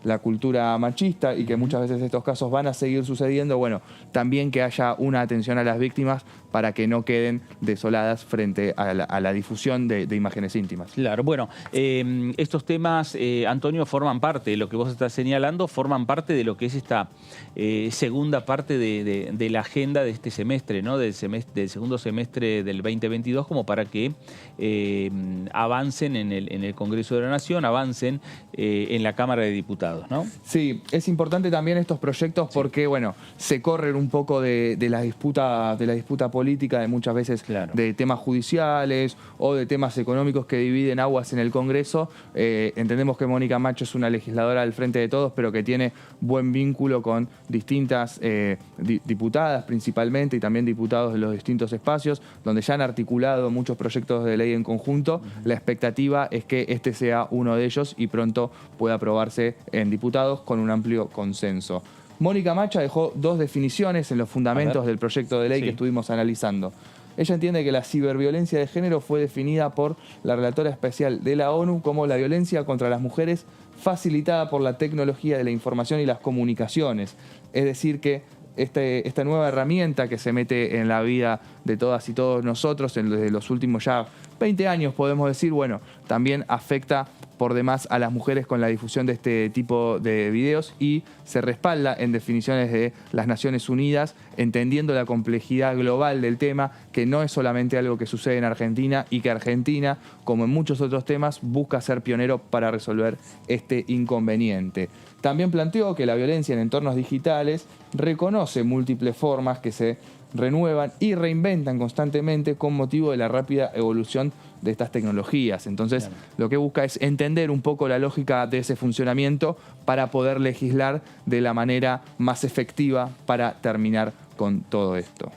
la cultura machista y que muchas veces estos casos van a seguir sucediendo, bueno, también que haya una atención a las víctimas para que no queden desoladas frente a la difusión de imágenes íntimas. Claro, bueno, estos temas, Antonio, forman parte de lo que vos estás señalando, forman parte de lo que es esta segunda parte de la agenda de este semestre, ¿no? Del segundo semestre del 2022, como para que avancen en el Congreso de la Nación, avancen en la Cámara de Diputados, ¿no? Sí, es importante también estos proyectos porque, bueno, se corren un poco de la disputa política, de muchas veces de temas judiciales o de temas económicos que dividen aguas en el Congreso. Entendemos que Mónica Macho es una legisladora al frente de todos, pero que tiene buen vínculo con distintas diputadas principalmente y también diputados de los distintos espacios, donde ya han articulado muchos proyectos de ley en conjunto. La expectativa es que este sea uno de ellos y pronto pueda aprobarse en diputados con un amplio consenso. Mónica Macha dejó 2 definiciones en los fundamentos del proyecto de ley que estuvimos analizando. Ella entiende que la ciberviolencia de género fue definida por la relatora especial de la ONU como la violencia contra las mujeres facilitada por la tecnología de la información y las comunicaciones. Es decir que esta nueva herramienta que se mete en la vida de todas y todos nosotros desde los últimos ya 20 años, podemos decir, bueno, también afecta por demás a las mujeres con la difusión de este tipo de videos y se respalda en definiciones de las Naciones Unidas, entendiendo la complejidad global del tema, que no es solamente algo que sucede en Argentina y que Argentina, como en muchos otros temas, busca ser pionero para resolver este inconveniente. También planteó que la violencia en entornos digitales reconoce múltiples formas que se renuevan y reinventan constantemente con motivo de la rápida evolución de estas tecnologías. Entonces, lo que busca es entender un poco la lógica de ese funcionamiento para poder legislar de la manera más efectiva para terminar con todo esto.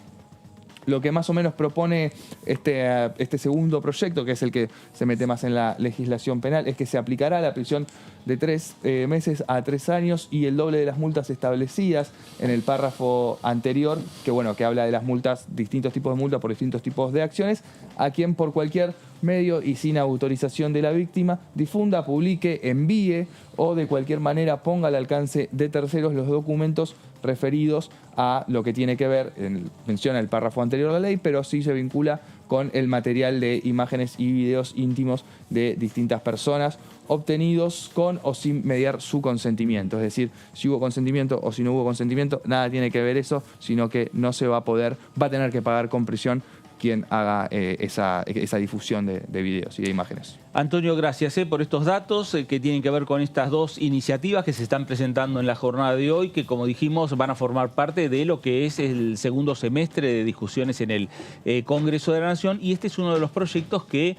Lo que más o menos propone este segundo proyecto, que es el que se mete más en la legislación penal, es que se aplicará la prisión de 3 meses a 3 años y el doble de las multas establecidas en el párrafo anterior, que habla de las multas, distintos tipos de multas por distintos tipos de acciones, a quien por cualquier medio y sin autorización de la víctima difunda, publique, envíe o de cualquier manera ponga al alcance de terceros los documentos referidos a lo que tiene que ver, menciona el párrafo anterior de la ley, pero sí se vincula con el material de imágenes y videos íntimos de distintas personas obtenidos con o sin mediar su consentimiento. Es decir, si hubo consentimiento o si no hubo consentimiento, nada tiene que ver eso, sino que no se va a poder, va a tener que pagar con prisión quien haga esa difusión de videos y de imágenes. Antonio, gracias por estos datos que tienen que ver con estas 2 iniciativas que se están presentando en la jornada de hoy, que como dijimos van a formar parte de lo que es el segundo semestre de discusiones en el Congreso de la Nación, y este es uno de los proyectos que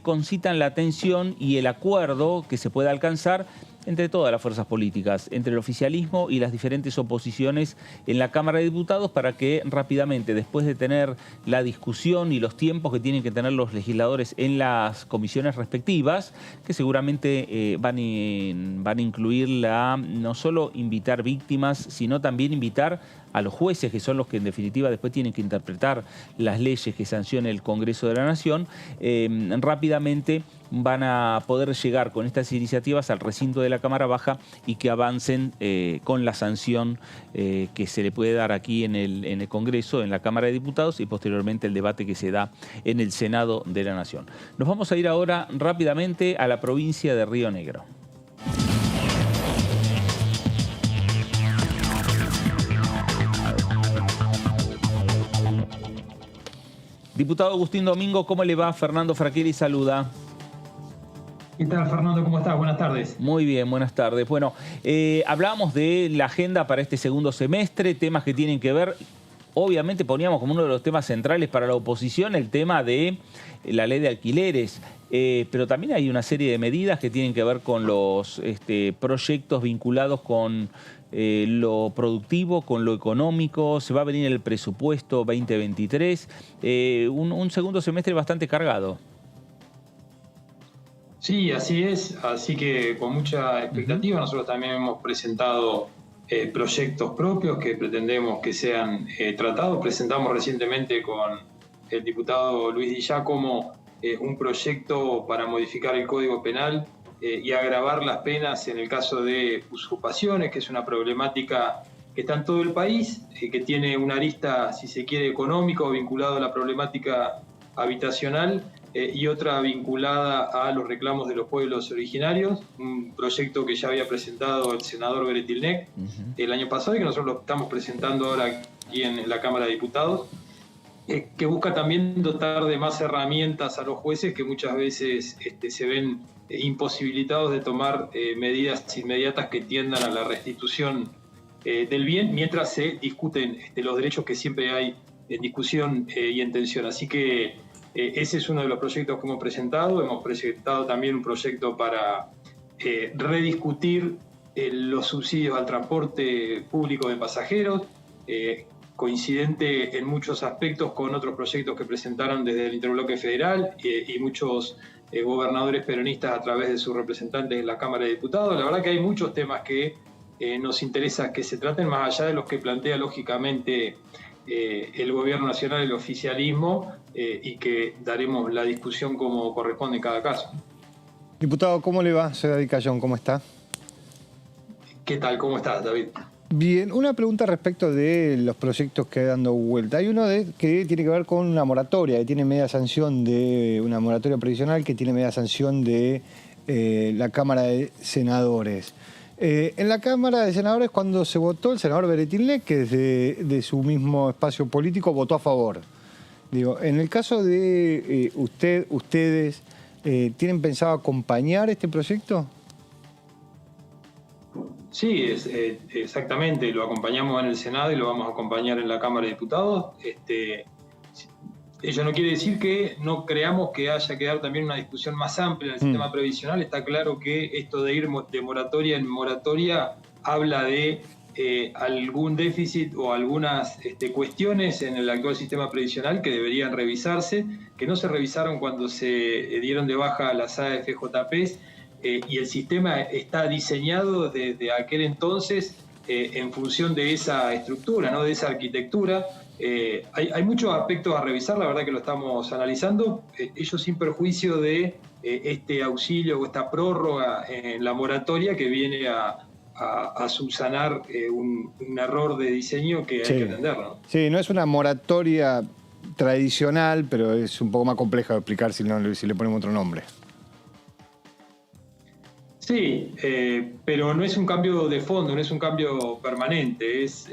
concitan la atención y el acuerdo que se puede alcanzar entre todas las fuerzas políticas, entre el oficialismo y las diferentes oposiciones en la Cámara de Diputados, para que rápidamente, después de tener la discusión y los tiempos que tienen que tener los legisladores en las comisiones respectivas, que seguramente van a incluir no solo invitar víctimas, sino también invitar a los jueces, que son los que en definitiva después tienen que interpretar las leyes que sancione el Congreso de la Nación, rápidamente van a poder llegar con estas iniciativas al recinto de la Cámara Baja y que avancen con la sanción que se le puede dar aquí en el Congreso, en la Cámara de Diputados, y posteriormente el debate que se da en el Senado de la Nación. Nos vamos a ir ahora rápidamente a la provincia de Río Negro. Diputado Agustín Domingo, ¿cómo le va? Fernando Fraquelli saluda. ¿Qué tal, Fernando? ¿Cómo estás? Buenas tardes. Muy bien, buenas tardes. Bueno, hablábamos de la agenda para este segundo semestre, temas que tienen que ver, obviamente poníamos como uno de los temas centrales para la oposición el tema de la ley de alquileres, pero también hay una serie de medidas que tienen que ver con los proyectos vinculados con lo productivo, con lo económico. Se va a venir el presupuesto 2023, un segundo semestre bastante cargado. Sí, así es, así que con mucha expectativa. Nosotros también hemos presentado proyectos propios que pretendemos que sean tratados. Presentamos recientemente con el diputado Luis Di Giacomo un proyecto para modificar el Código Penal y agravar las penas en el caso de usurpaciones, que es una problemática que está en todo el país, que tiene una arista, si se quiere, económica, vinculado a la problemática habitacional, y otra vinculada a los reclamos de los pueblos originarios, un proyecto que ya había presentado el senador Beretilnec el año pasado y que nosotros lo estamos presentando ahora aquí en la Cámara de Diputados, que busca también dotar de más herramientas a los jueces que muchas veces se ven imposibilitados de tomar medidas inmediatas que tiendan a la restitución del bien, mientras se discuten los derechos que siempre hay en discusión y en tensión. Así que ese es uno de los proyectos que hemos presentado. Hemos presentado también un proyecto para rediscutir los subsidios al transporte público de pasajeros, coincidente en muchos aspectos con otros proyectos que presentaron desde el Interbloque Federal y muchos gobernadores peronistas a través de sus representantes en la Cámara de Diputados. La verdad que hay muchos temas que nos interesa que se traten, más allá de los que plantea lógicamente el gobierno nacional, el oficialismo, y que daremos la discusión como corresponde en cada caso. Diputado, ¿cómo le va? Soy David Cayón, ¿cómo está? ¿Qué tal? ¿Cómo estás, David? Bien, una pregunta respecto de los proyectos que dando vuelta. Hay uno que tiene que ver con una moratoria, que tiene media sanción de una moratoria previsional, que tiene media sanción de la Cámara de Senadores. En la Cámara de Senadores, cuando se votó, el senador Beretilnec, que de su mismo espacio político, votó a favor. Digo, en el caso de ustedes, ¿tienen pensado acompañar este proyecto? Sí, exactamente. Lo acompañamos en el Senado y lo vamos a acompañar en la Cámara de Diputados. Ello no quiere decir que no creamos que haya que dar también una discusión más amplia en el sistema previsional. Está claro que esto de ir de moratoria en moratoria habla de algún déficit o algunas cuestiones en el actual sistema previsional que deberían revisarse, que no se revisaron cuando se dieron de baja las AFJPs, y el sistema está diseñado desde aquel entonces en función de esa estructura, ¿no? De esa arquitectura. Hay muchos aspectos a revisar, la verdad que lo estamos analizando, ello sin perjuicio de este auxilio o esta prórroga en la moratoria que viene a subsanar un error de diseño que hay que atender, ¿no? Sí, no es una moratoria tradicional, pero es un poco más compleja de explicar si le ponemos otro nombre. Sí, pero no es un cambio de fondo, no es un cambio permanente, es,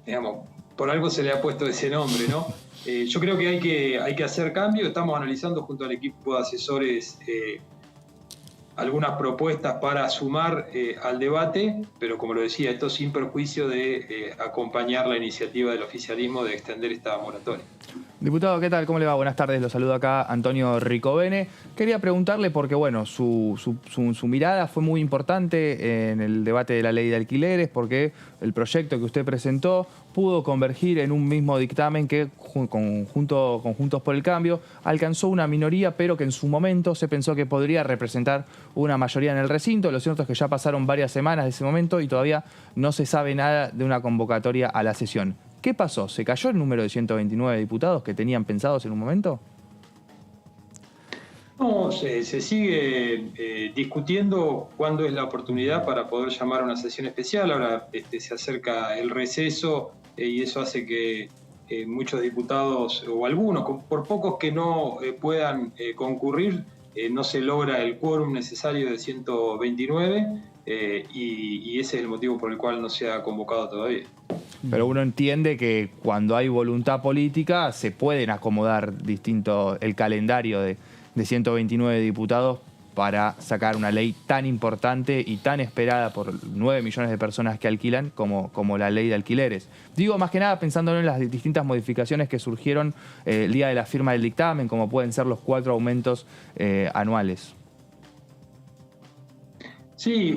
digamos, por algo se le ha puesto ese nombre, ¿no? Yo creo que hay que hacer cambios. Estamos analizando junto al equipo de asesores algunas propuestas para sumar al debate, pero como lo decía, esto sin perjuicio de acompañar la iniciativa del oficialismo de extender esta moratoria. Diputado, ¿qué tal? ¿Cómo le va? Buenas tardes, lo saludo acá Antonio Ricovene. Quería preguntarle porque, bueno, su mirada fue muy importante en el debate de la ley de alquileres, porque el proyecto que usted presentó pudo convergir en un mismo dictamen que, con Juntos por el Cambio, alcanzó una minoría, pero que en su momento se pensó que podría representar una mayoría en el recinto. Lo cierto es que ya pasaron varias semanas de ese momento y todavía no se sabe nada de una convocatoria a la sesión. ¿Qué pasó? ¿Se cayó el número de 129 diputados que tenían pensados en un momento? No, se sigue discutiendo cuándo es la oportunidad para poder llamar a una sesión especial. Ahora se acerca el receso y eso hace que muchos diputados, o algunos, por pocos que no puedan concurrir, no se logra el quórum necesario de 129 y ese es el motivo por el cual no se ha convocado todavía. Pero uno entiende que cuando hay voluntad política se pueden acomodar distinto el calendario de 129 diputados para sacar una ley tan importante y tan esperada por 9 millones de personas que alquilan como la ley de alquileres. Digo, más que nada pensando en las distintas modificaciones que surgieron el día de la firma del dictamen, como pueden ser los 4 aumentos anuales. Sí,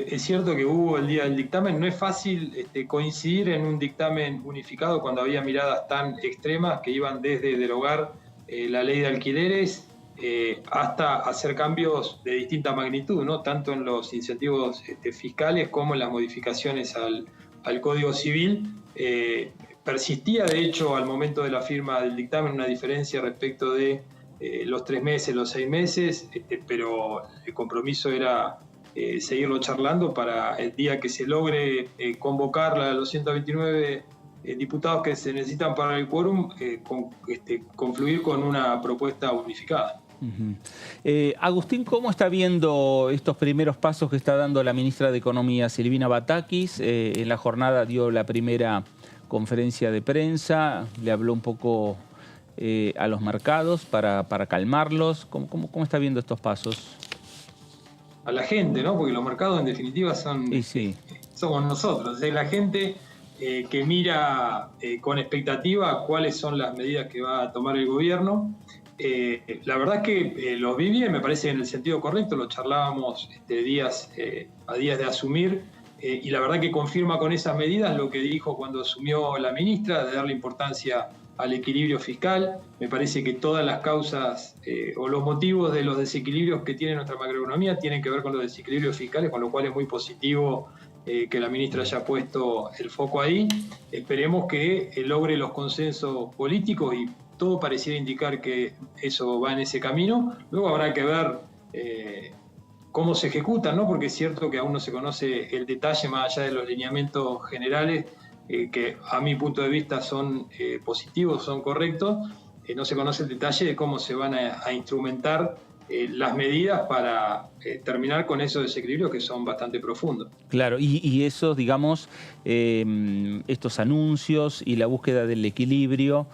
es cierto que hubo el día del dictamen. No es fácil coincidir en un dictamen unificado cuando había miradas tan extremas que iban desde derogar la ley de alquileres hasta hacer cambios de distinta magnitud, ¿no? Tanto en los incentivos fiscales como en las modificaciones al Código Civil. Persistía, de hecho, al momento de la firma del dictamen una diferencia respecto de los 3 meses, los 6 meses, pero el compromiso era seguirlo charlando para el día que se logre convocar a los 129 diputados que se necesitan para el quórum, confluir con una propuesta unificada. Agustín, ¿cómo está viendo estos primeros pasos que está dando la ministra de Economía, Silvina Batakis? En la jornada dio la primera conferencia de prensa, le habló un poco a los mercados para calmarlos. ¿Cómo está viendo estos pasos? A la gente, ¿no? Porque los mercados en definitiva somos nosotros. Es la gente que mira con expectativa cuáles son las medidas que va a tomar el gobierno. La verdad es que los vi bien, me parece en el sentido correcto, lo charlábamos a días de asumir, y la verdad que confirma con esas medidas lo que dijo cuando asumió la ministra, de darle importancia al equilibrio fiscal. Me parece que todas las causas o los motivos de los desequilibrios que tiene nuestra macroeconomía tienen que ver con los desequilibrios fiscales, con lo cual es muy positivo que la ministra haya puesto el foco ahí. Esperemos que logre los consensos políticos y todo pareciera indicar que eso va en ese camino. Luego habrá que ver cómo se ejecutan, ¿no? Porque es cierto que aún no se conoce el detalle más allá de los lineamientos generales, que a mi punto de vista son positivos, son correctos. No se conoce el detalle de cómo se van a instrumentar las medidas para terminar con esos desequilibrios que son bastante profundos. Claro, y esos, digamos, estos anuncios y la búsqueda del equilibrio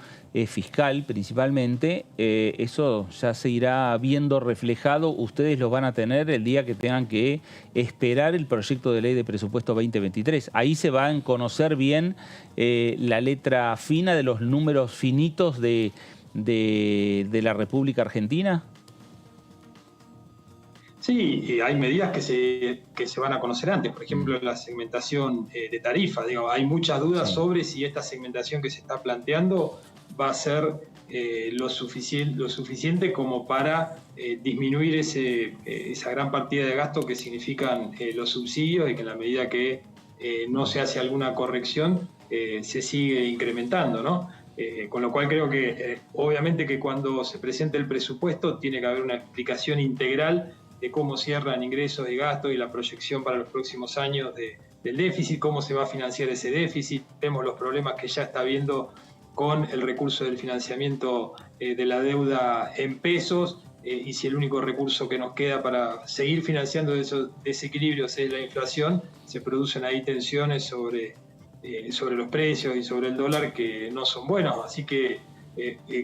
fiscal principalmente, eso ya se irá viendo reflejado. Ustedes los van a tener el día que tengan que esperar el proyecto de ley de presupuesto 2023. Ahí se va a conocer bien la letra fina de los números finitos de la República Argentina. Sí, hay medidas que se van a conocer antes. Por ejemplo, la segmentación de tarifas. Hay muchas dudas sobre si esta segmentación que se está planteando va a ser lo suficiente como para disminuir esa gran partida de gasto que significan los subsidios, y que en la medida que no se hace alguna corrección se sigue incrementando, ¿no? Con lo cual creo que obviamente que cuando se presente el presupuesto tiene que haber una explicación integral de cómo cierran ingresos y gastos y la proyección para los próximos años del déficit, cómo se va a financiar ese déficit. Vemos los problemas que ya está habiendo con el recurso del financiamiento de la deuda en pesos, y si el único recurso que nos queda para seguir financiando esos desequilibrios es la inflación, se producen ahí tensiones sobre los precios y sobre el dólar que no son buenos. Así que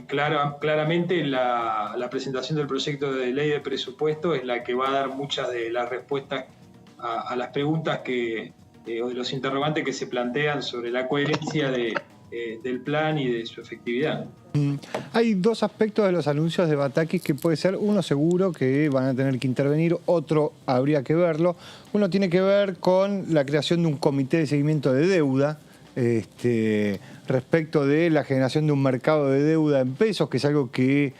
claramente la presentación del proyecto de ley de presupuesto es la que va a dar muchas de las respuestas a las preguntas o de los interrogantes que se plantean sobre la coherencia del plan y de su efectividad. Hay dos aspectos de los anuncios de Batakis que puede ser, uno seguro que van a tener que intervenir, otro habría que verlo. Uno tiene que ver con la creación de un comité de seguimiento de deuda, respecto de la generación de un mercado de deuda en pesos, que es algo que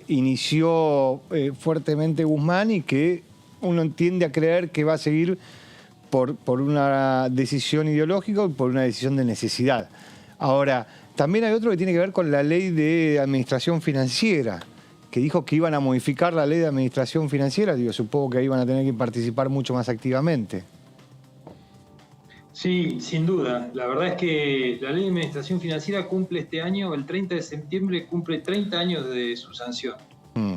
inició fuertemente Guzmán y que uno tiende a creer que va a seguir por una decisión ideológica y por una decisión de necesidad. Ahora, también hay otro que tiene que ver con la ley de administración financiera, que dijo que iban a modificar la ley de administración financiera. Digo, supongo que ahí van a tener que participar mucho más activamente. Sí, sin duda. La verdad es que la ley de administración financiera cumple este año, el 30 de septiembre, cumple 30 años de su sanción.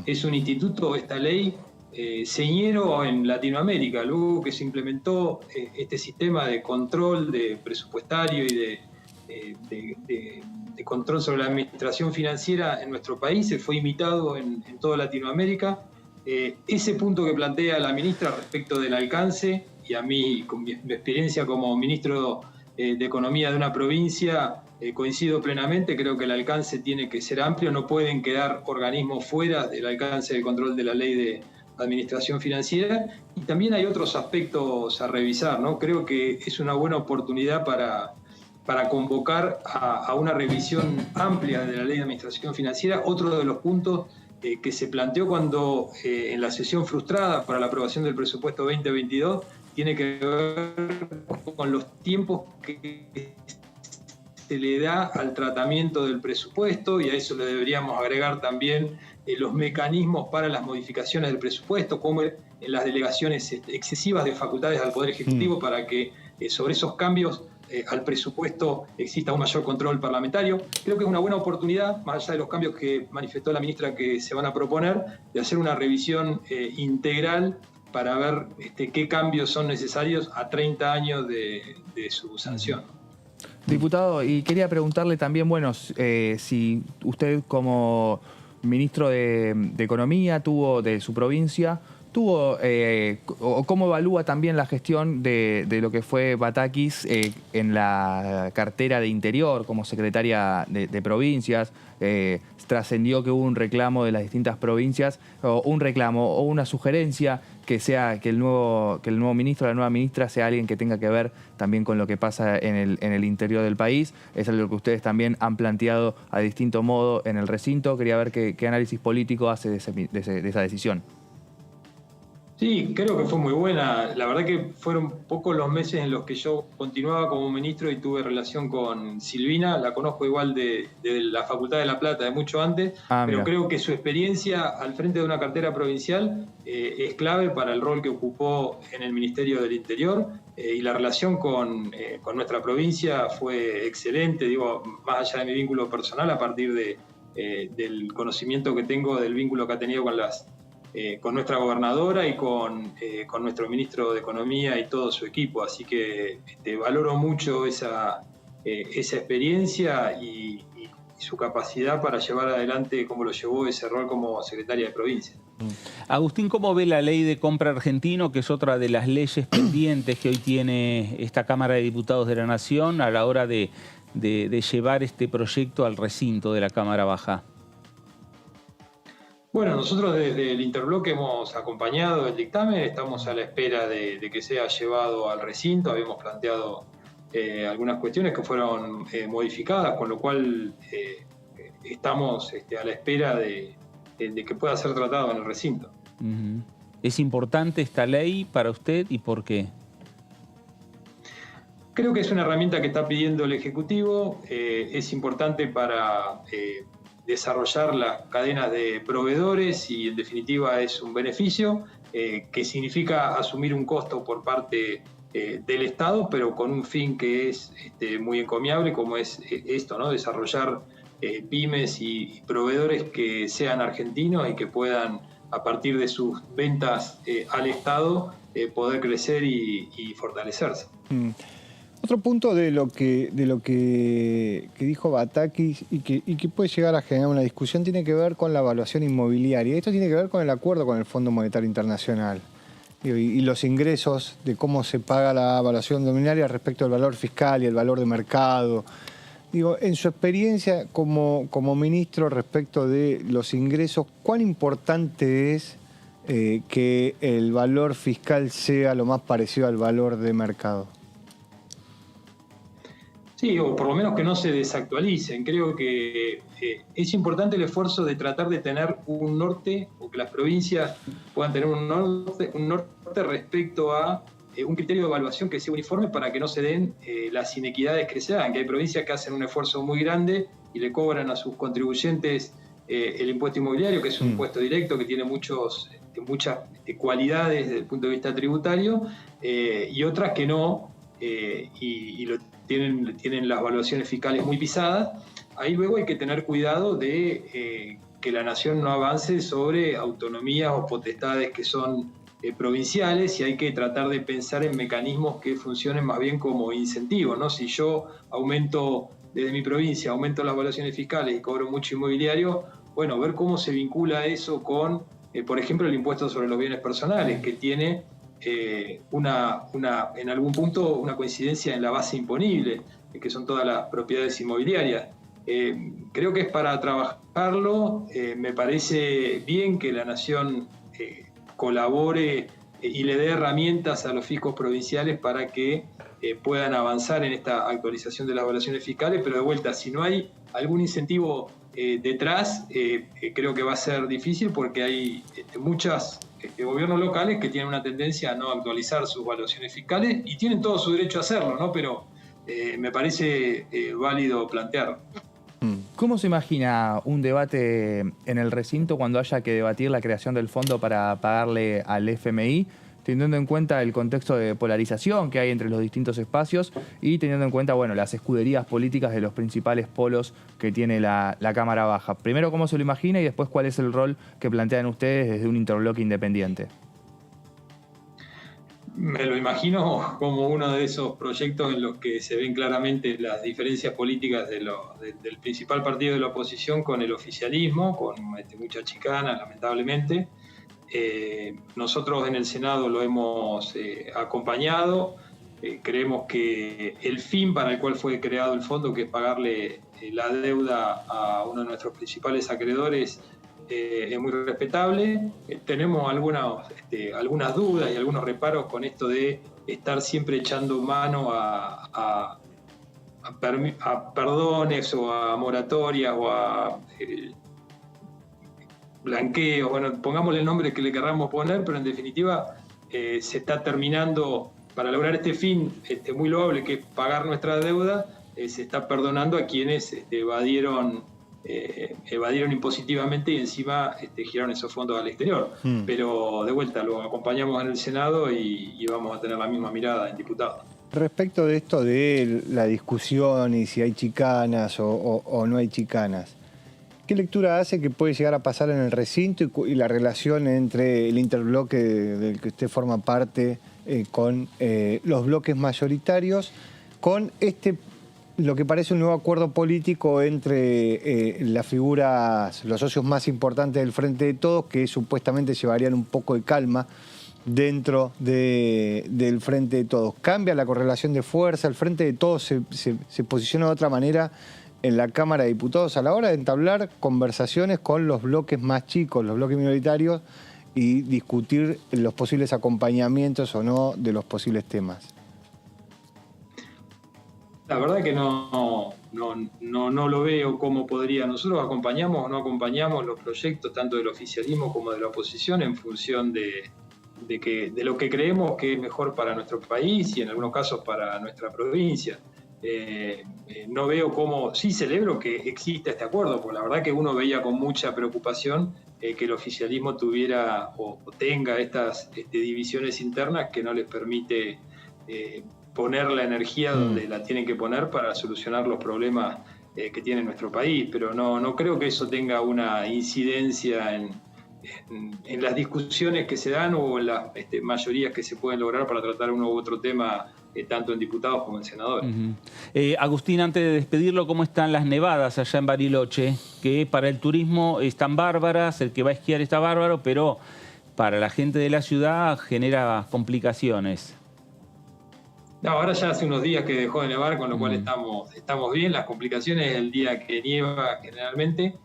Es un instituto, esta ley, señero en Latinoamérica. Luego que se implementó este sistema de control de presupuestario y de control sobre la administración financiera en nuestro país, se fue imitado en toda Latinoamérica. Ese punto que plantea la ministra respecto del alcance, y a mí, con mi experiencia como ministro de Economía de una provincia, coincido plenamente. Creo que el alcance tiene que ser amplio, no pueden quedar organismos fuera del alcance del control de la ley de administración financiera. Y también hay otros aspectos a revisar, ¿no? Creo que es una buena oportunidad para convocar a una revisión amplia de la ley de administración financiera. Otro de los puntos que se planteó cuando en la sesión frustrada para la aprobación del presupuesto 2022 tiene que ver con los tiempos que se le da al tratamiento del presupuesto, y a eso le deberíamos agregar también los mecanismos para las modificaciones del presupuesto, como en las delegaciones excesivas de facultades al Poder Ejecutivo, para que sobre esos cambios al presupuesto exista un mayor control parlamentario. Creo que es una buena oportunidad, más allá de los cambios que manifestó la ministra que se van a proponer, de hacer una revisión integral para ver qué cambios son necesarios a 30 años de su sanción. Diputado, y quería preguntarle también, bueno, si usted como ministro de Economía de su provincia, o cómo evalúa también la gestión de lo que fue Batakis en la cartera de Interior como secretaria de provincias. Trascendió que hubo un reclamo de las distintas provincias, o un reclamo o una sugerencia que el nuevo ministro, la nueva ministra, sea alguien que tenga que ver también con lo que pasa en el interior del país. Es algo que ustedes también han planteado a distinto modo en el recinto. Quería ver qué análisis político hace de esa decisión. Sí, creo que fue muy buena. La verdad que fueron pocos los meses en los que yo continuaba como ministro y tuve relación con Silvina. La conozco igual de la Facultad de La Plata, de mucho antes, pero creo que su experiencia al frente de una cartera provincial es clave para el rol que ocupó en el Ministerio del Interior, y la relación con nuestra provincia fue excelente, digo, más allá de mi vínculo personal, a partir del conocimiento que tengo del vínculo que ha tenido con nuestra gobernadora y con nuestro ministro de Economía y todo su equipo. Así que valoro mucho esa experiencia y su capacidad para llevar adelante como lo llevó ese rol como secretaria de provincia. Agustín, ¿cómo ve la ley de compra argentino, que es otra de las leyes pendientes que hoy tiene esta Cámara de Diputados de la Nación a la hora de llevar este proyecto al recinto de la Cámara Baja? Bueno, nosotros desde el Interbloque hemos acompañado el dictamen, estamos a la espera de que sea llevado al recinto. Habíamos planteado algunas cuestiones que fueron modificadas, con lo cual estamos a la espera de que pueda ser tratado en el recinto. ¿Es importante esta ley para usted y por qué? Creo que es una herramienta que está pidiendo el Ejecutivo, es importante para desarrollar las cadenas de proveedores y en definitiva es un beneficio que significa asumir un costo por parte del Estado, pero con un fin que es muy encomiable, como es esto, ¿no? Desarrollar pymes y proveedores que sean argentinos y que puedan, a partir de sus ventas al Estado, poder crecer y fortalecerse. Otro punto de lo que dijo Batakis y que puede llegar a generar una discusión tiene que ver con la evaluación inmobiliaria. Esto tiene que ver con el acuerdo con el Fondo Monetario Internacional y los ingresos, de cómo se paga la evaluación inmobiliaria respecto al valor fiscal y el valor de mercado. Digo, en su experiencia como ministro respecto de los ingresos, ¿cuán importante es que el valor fiscal sea lo más parecido al valor de mercado? Sí, o por lo menos que no se desactualicen. Creo que es importante el esfuerzo de tratar de tener un norte, o que las provincias puedan tener un norte respecto a un criterio de evaluación que sea uniforme para que no se den las inequidades que se dan. Que hay provincias que hacen un esfuerzo muy grande y le cobran a sus contribuyentes el impuesto inmobiliario, que es un impuesto directo que tiene muchas cualidades desde el punto de vista tributario, y otras que no, y tienen las evaluaciones fiscales muy pisadas. Ahí luego hay que tener cuidado de que la nación no avance sobre autonomías o potestades que son provinciales, y hay que tratar de pensar en mecanismos que funcionen más bien como incentivos, ¿no? Si yo aumento desde mi provincia, aumento las evaluaciones fiscales y cobro mucho inmobiliario, bueno, ver cómo se vincula eso con, por ejemplo, el impuesto sobre los bienes personales, que tiene en algún punto una coincidencia en la base imponible, que son todas las propiedades inmobiliarias. Creo que es para trabajarlo. Me parece bien que la nación colabore y le dé herramientas a los fiscos provinciales para que puedan avanzar en esta actualización de las evaluaciones fiscales, pero de vuelta, si no hay algún incentivo detrás, creo que va a ser difícil, porque hay muchos gobiernos locales que tienen una tendencia a no actualizar sus evaluaciones fiscales, y tienen todo su derecho a hacerlo, ¿no? Pero me parece válido plantearlo. ¿Cómo se imagina un debate en el recinto cuando haya que debatir la creación del fondo para pagarle al FMI, teniendo en cuenta el contexto de polarización que hay entre los distintos espacios y teniendo en cuenta, bueno, las escuderías políticas de los principales polos que tiene la Cámara Baja? Primero, ¿cómo se lo imagina? Y después, ¿cuál es el rol que plantean ustedes desde un interbloque independiente? Me lo imagino como uno de esos proyectos en los que se ven claramente las diferencias políticas del principal partido de la oposición con el oficialismo, con mucha chicana, lamentablemente. Nosotros en el Senado lo hemos acompañado. Creemos que el fin para el cual fue creado el fondo, que es pagarle la deuda a uno de nuestros principales acreedores, es muy respetable. Tenemos algunas dudas y algunos reparos con esto de estar siempre echando mano a perdones o a moratorias o a blanqueo. Bueno, pongámosle el nombre que le querramos poner, pero en definitiva se está terminando, para lograr este fin muy loable, que es pagar nuestra deuda, se está perdonando a quienes evadieron impositivamente y encima giraron esos fondos al exterior. Pero de vuelta, lo acompañamos en el Senado y vamos a tener la misma mirada en diputados. Respecto de esto de la discusión y si hay chicanas o no hay chicanas, ¿qué lectura hace que puede llegar a pasar en el recinto y la relación entre el interbloque del que usted forma parte con los bloques mayoritarios, con lo que parece un nuevo acuerdo político entre las figuras, los socios más importantes del Frente de Todos, que supuestamente llevarían un poco de calma dentro del Frente de Todos? ¿Cambia la correlación de fuerza? ¿El Frente de Todos se posiciona de otra manera en la Cámara de Diputados a la hora de entablar conversaciones con los bloques más chicos, los bloques minoritarios, y discutir los posibles acompañamientos o no de los posibles temas? La verdad que no lo veo cómo podría. Nosotros acompañamos o no acompañamos los proyectos tanto del oficialismo como de la oposición en función de lo que creemos que es mejor para nuestro país y en algunos casos para nuestra provincia. No veo cómo. Sí celebro que exista este acuerdo, porque la verdad que uno veía con mucha preocupación que el oficialismo tuviera o tenga estas divisiones internas que no les permite poner la energía donde la tienen que poner para solucionar los problemas que tiene nuestro país. Pero no creo que eso tenga una incidencia en las discusiones que se dan o en las mayorías que se pueden lograr para tratar uno u otro tema, tanto en diputados como en senadores. Agustín, antes de despedirlo, ¿cómo están las nevadas allá en Bariloche? Que para el turismo están bárbaras, el que va a esquiar está bárbaro, pero para la gente de la ciudad genera complicaciones. No, ahora ya hace unos días que dejó de nevar, con lo cual estamos bien. Las complicaciones el día que nieva generalmente.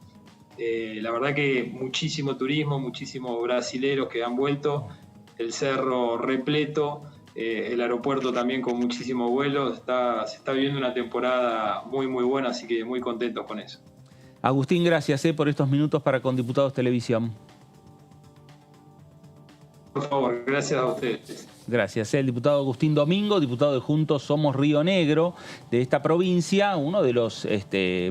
La verdad que muchísimo turismo, muchísimos brasileros que han vuelto, el cerro repleto, el aeropuerto también con muchísimos vuelos. Se está viviendo una temporada muy buena, así que muy contentos con eso. Agustín, gracias por estos minutos para Con Diputados Televisión. Por favor, gracias a ustedes. Gracias. El diputado Agustín Domingo, diputado de Juntos Somos Río Negro, de esta provincia, uno de los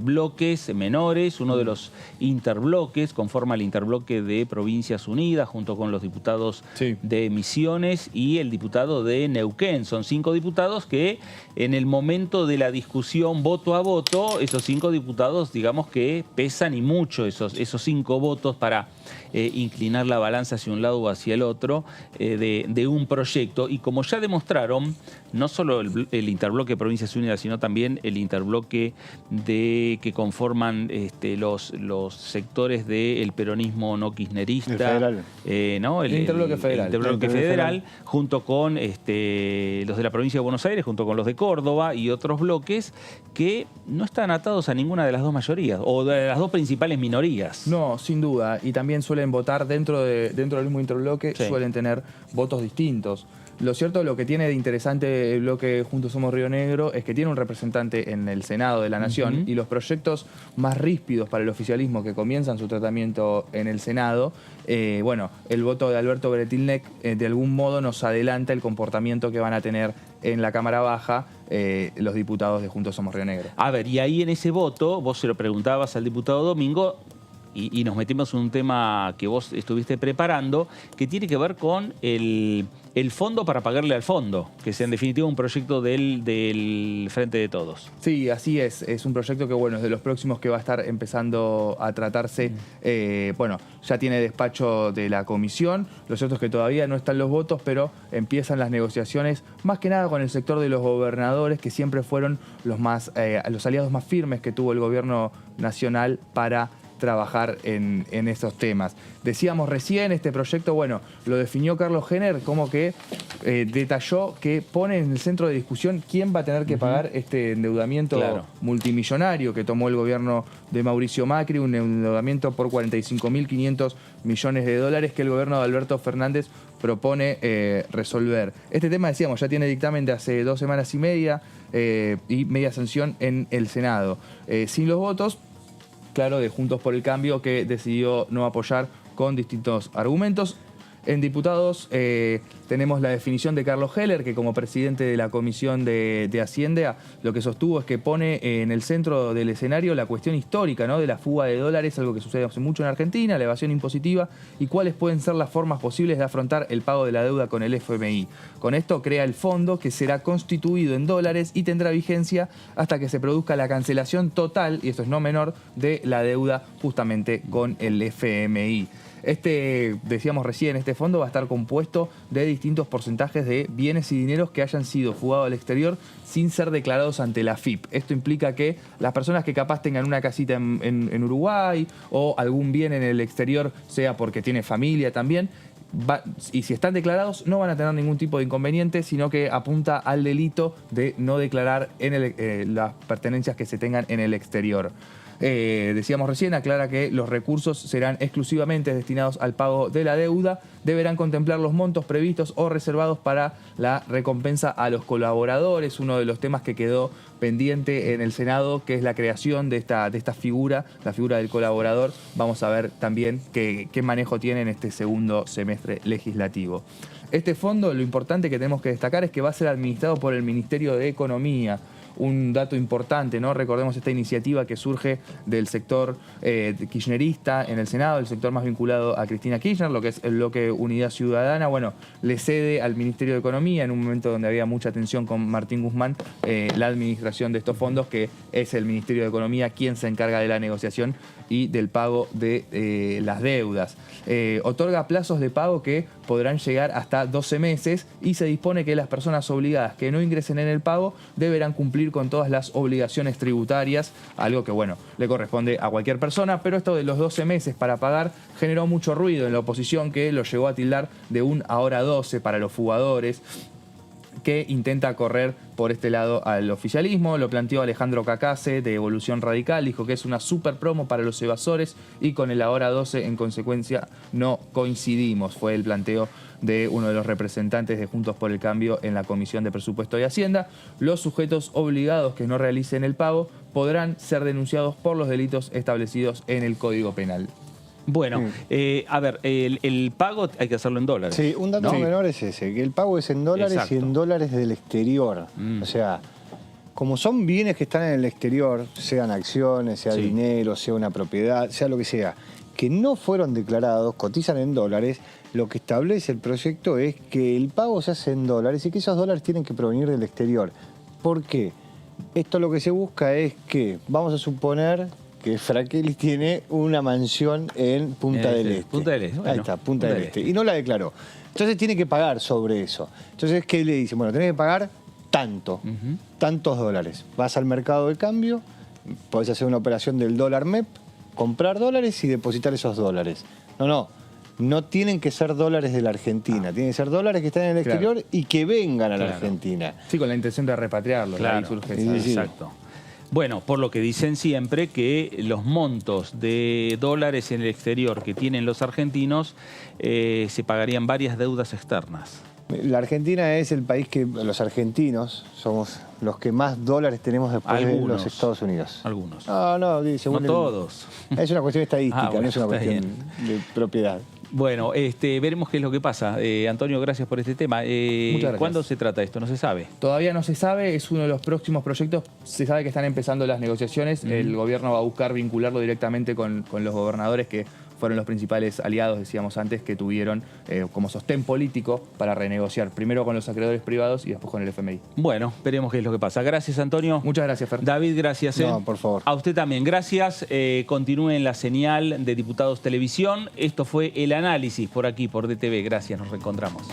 bloques menores, uno de los interbloques, conforma el interbloque de Provincias Unidas, junto con los diputados de Misiones y el diputado de Neuquén. Son 5 diputados que en el momento de la discusión voto a voto, esos 5 diputados, digamos que pesan y mucho esos 5 votos para inclinar la balanza hacia un lado o hacia el otro de un proyecto. Y como ya demostraron, no solo el interbloque de Provincias Unidas, sino también el interbloque que conforman los sectores del peronismo no kirchnerista. El federal. ¿No? El interbloque federal. El interbloque federal, junto con los de la provincia de Buenos Aires, junto con los de Córdoba y otros bloques que no están atados a ninguna de las dos mayorías o de las dos principales minorías. No, sin duda. Y también suelen votar dentro del mismo interbloque, suelen tener votos distintos. Lo cierto, lo que tiene de interesante el bloque Juntos Somos Río Negro es que tiene un representante en el Senado de la Nación y los proyectos más ríspidos para el oficialismo que comienzan su tratamiento en el Senado, bueno, el voto de Alberto Bretilnec de algún modo nos adelanta el comportamiento que van a tener en la Cámara Baja los diputados de Juntos Somos Río Negro. A ver, y ahí en ese voto, vos se lo preguntabas al diputado Domingo, y nos metimos en un tema que vos estuviste preparando, que tiene que ver con el fondo para pagarle al fondo, que es en definitiva un proyecto del Frente de Todos. Sí, así es. Es un proyecto que, bueno, es de los próximos que va a estar empezando a tratarse. Bueno, ya tiene despacho de la comisión. Lo cierto es que todavía no están los votos, pero empiezan las negociaciones, más que nada con el sector de los gobernadores, que siempre fueron los aliados más firmes que tuvo el gobierno nacional para trabajar en esos temas. Decíamos recién, este proyecto, bueno, lo definió Carlos Henner como que detalló que pone en el centro de discusión quién va a tener que pagar este endeudamiento multimillonario que tomó el gobierno de Mauricio Macri, un endeudamiento por 45.500 millones de dólares que el gobierno de Alberto Fernández propone resolver. Este tema, decíamos, ya tiene dictamen de hace 2 semanas y media sanción en el Senado. Sin los votos, claro, de Juntos por el Cambio, que decidió no apoyar con distintos argumentos. En diputados tenemos la definición de Carlos Heller, que como presidente de la Comisión de Hacienda lo que sostuvo es que pone en el centro del escenario la cuestión histórica, ¿no?, de la fuga de dólares, algo que sucede hace mucho en Argentina, la evasión impositiva y cuáles pueden ser las formas posibles de afrontar el pago de la deuda con el FMI. Con esto crea el fondo que será constituido en dólares y tendrá vigencia hasta que se produzca la cancelación total, y esto es no menor, de la deuda justamente con el FMI. Decíamos recién, este fondo va a estar compuesto de distintos porcentajes de bienes y dineros que hayan sido fugados al exterior sin ser declarados ante la AFIP. Esto implica que las personas que capaz tengan una casita en Uruguay o algún bien en el exterior, sea porque tiene familia también, y si están declarados no van a tener ningún tipo de inconveniente, sino que apunta al delito de no declarar las pertenencias que se tengan en el exterior. Decíamos recién, aclara que los recursos serán exclusivamente destinados al pago de la deuda, deberán contemplar los montos previstos o reservados para la recompensa a los colaboradores, uno de los temas que quedó pendiente en el Senado, que es la creación de esta figura, la figura del colaborador. Vamos a ver también qué manejo tiene en este segundo semestre legislativo. Este fondo, lo importante que tenemos que destacar es que va a ser administrado por el Ministerio de Economía. Un dato importante, ¿no? Recordemos esta iniciativa que surge del sector kirchnerista en el Senado, el sector más vinculado a Cristina Kirchner, lo que es el bloque Unidad Ciudadana. Bueno, le cede al Ministerio de Economía, en un momento donde había mucha tensión con Martín Guzmán, la administración de estos fondos, que es el Ministerio de Economía quien se encarga de la negociación y del pago de las deudas. Otorga plazos de pago que podrán llegar hasta 12 meses y se dispone que las personas obligadas que no ingresen en el pago deberán cumplir con todas las obligaciones tributarias, algo que, bueno, le corresponde a cualquier persona, pero esto de los 12 meses para pagar generó mucho ruido en la oposición, que lo llegó a tildar de un ahora 12 para los fugadores, que intenta correr por este lado al oficialismo. Lo planteó Alejandro Cacase de Evolución Radical, dijo que es una super promo para los evasores y con el ahora 12 en consecuencia no coincidimos. Fue el planteo de uno de los representantes de Juntos por el Cambio en la Comisión de Presupuesto y Hacienda. Los sujetos obligados que no realicen el pago podrán ser denunciados por los delitos establecidos en el Código Penal. Bueno, a ver, el pago hay que hacerlo en dólares. Sí, un dato menor es ese, que el pago es en dólares. Exacto. Y en dólares del exterior. O sea, como son bienes que están en el exterior, sean acciones, sea dinero, sea una propiedad, sea lo que sea, que no fueron declarados, cotizan en dólares, lo que establece el proyecto es que el pago se hace en dólares y que esos dólares tienen que provenir del exterior. ¿Por qué? Esto lo que se busca es que, vamos a suponer que Frakelli tiene una mansión en Punta del Este. Punta del Este. Bueno, ahí está, Punta del Este. Y no la declaró. Entonces tiene que pagar sobre eso. Entonces, ¿qué le dice? Bueno, tenés que pagar tanto, tantos dólares. Vas al mercado de cambio, podés hacer una operación del dólar MEP, comprar dólares y depositar esos dólares. No tienen que ser dólares de la Argentina, tienen que ser dólares que están en el exterior y que vengan a la Argentina. Sí, con la intención de repatriarlo. Claro, ahí surge esa. Exacto. Bueno, por lo que dicen siempre que los montos de dólares en el exterior que tienen los argentinos se pagarían varias deudas externas. La Argentina es el país que los argentinos somos los que más dólares tenemos después de los Estados Unidos. Algunos. No, según no todos. Es una cuestión estadística, bueno, no es una cuestión de propiedad. Bueno, veremos qué es lo que pasa. Antonio, gracias por este tema. Muchas gracias. ¿Cuándo se trata esto? ¿No se sabe? Todavía no se sabe, es uno de los próximos proyectos. Se sabe que están empezando las negociaciones. El gobierno va a buscar vincularlo directamente con los gobernadores que fueron los principales aliados, decíamos antes, que tuvieron como sostén político para renegociar, primero con los acreedores privados y después con el FMI. Bueno, veremos qué es lo que pasa. Gracias, Antonio. Muchas gracias, Fer. David, gracias. No, por favor. A usted también, gracias. Continúe en la señal de Diputados Televisión. Esto fue El Análisis por aquí, por DTV. Gracias, nos reencontramos.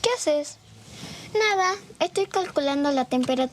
¿Qué haces? Nada, estoy calculando la temperatura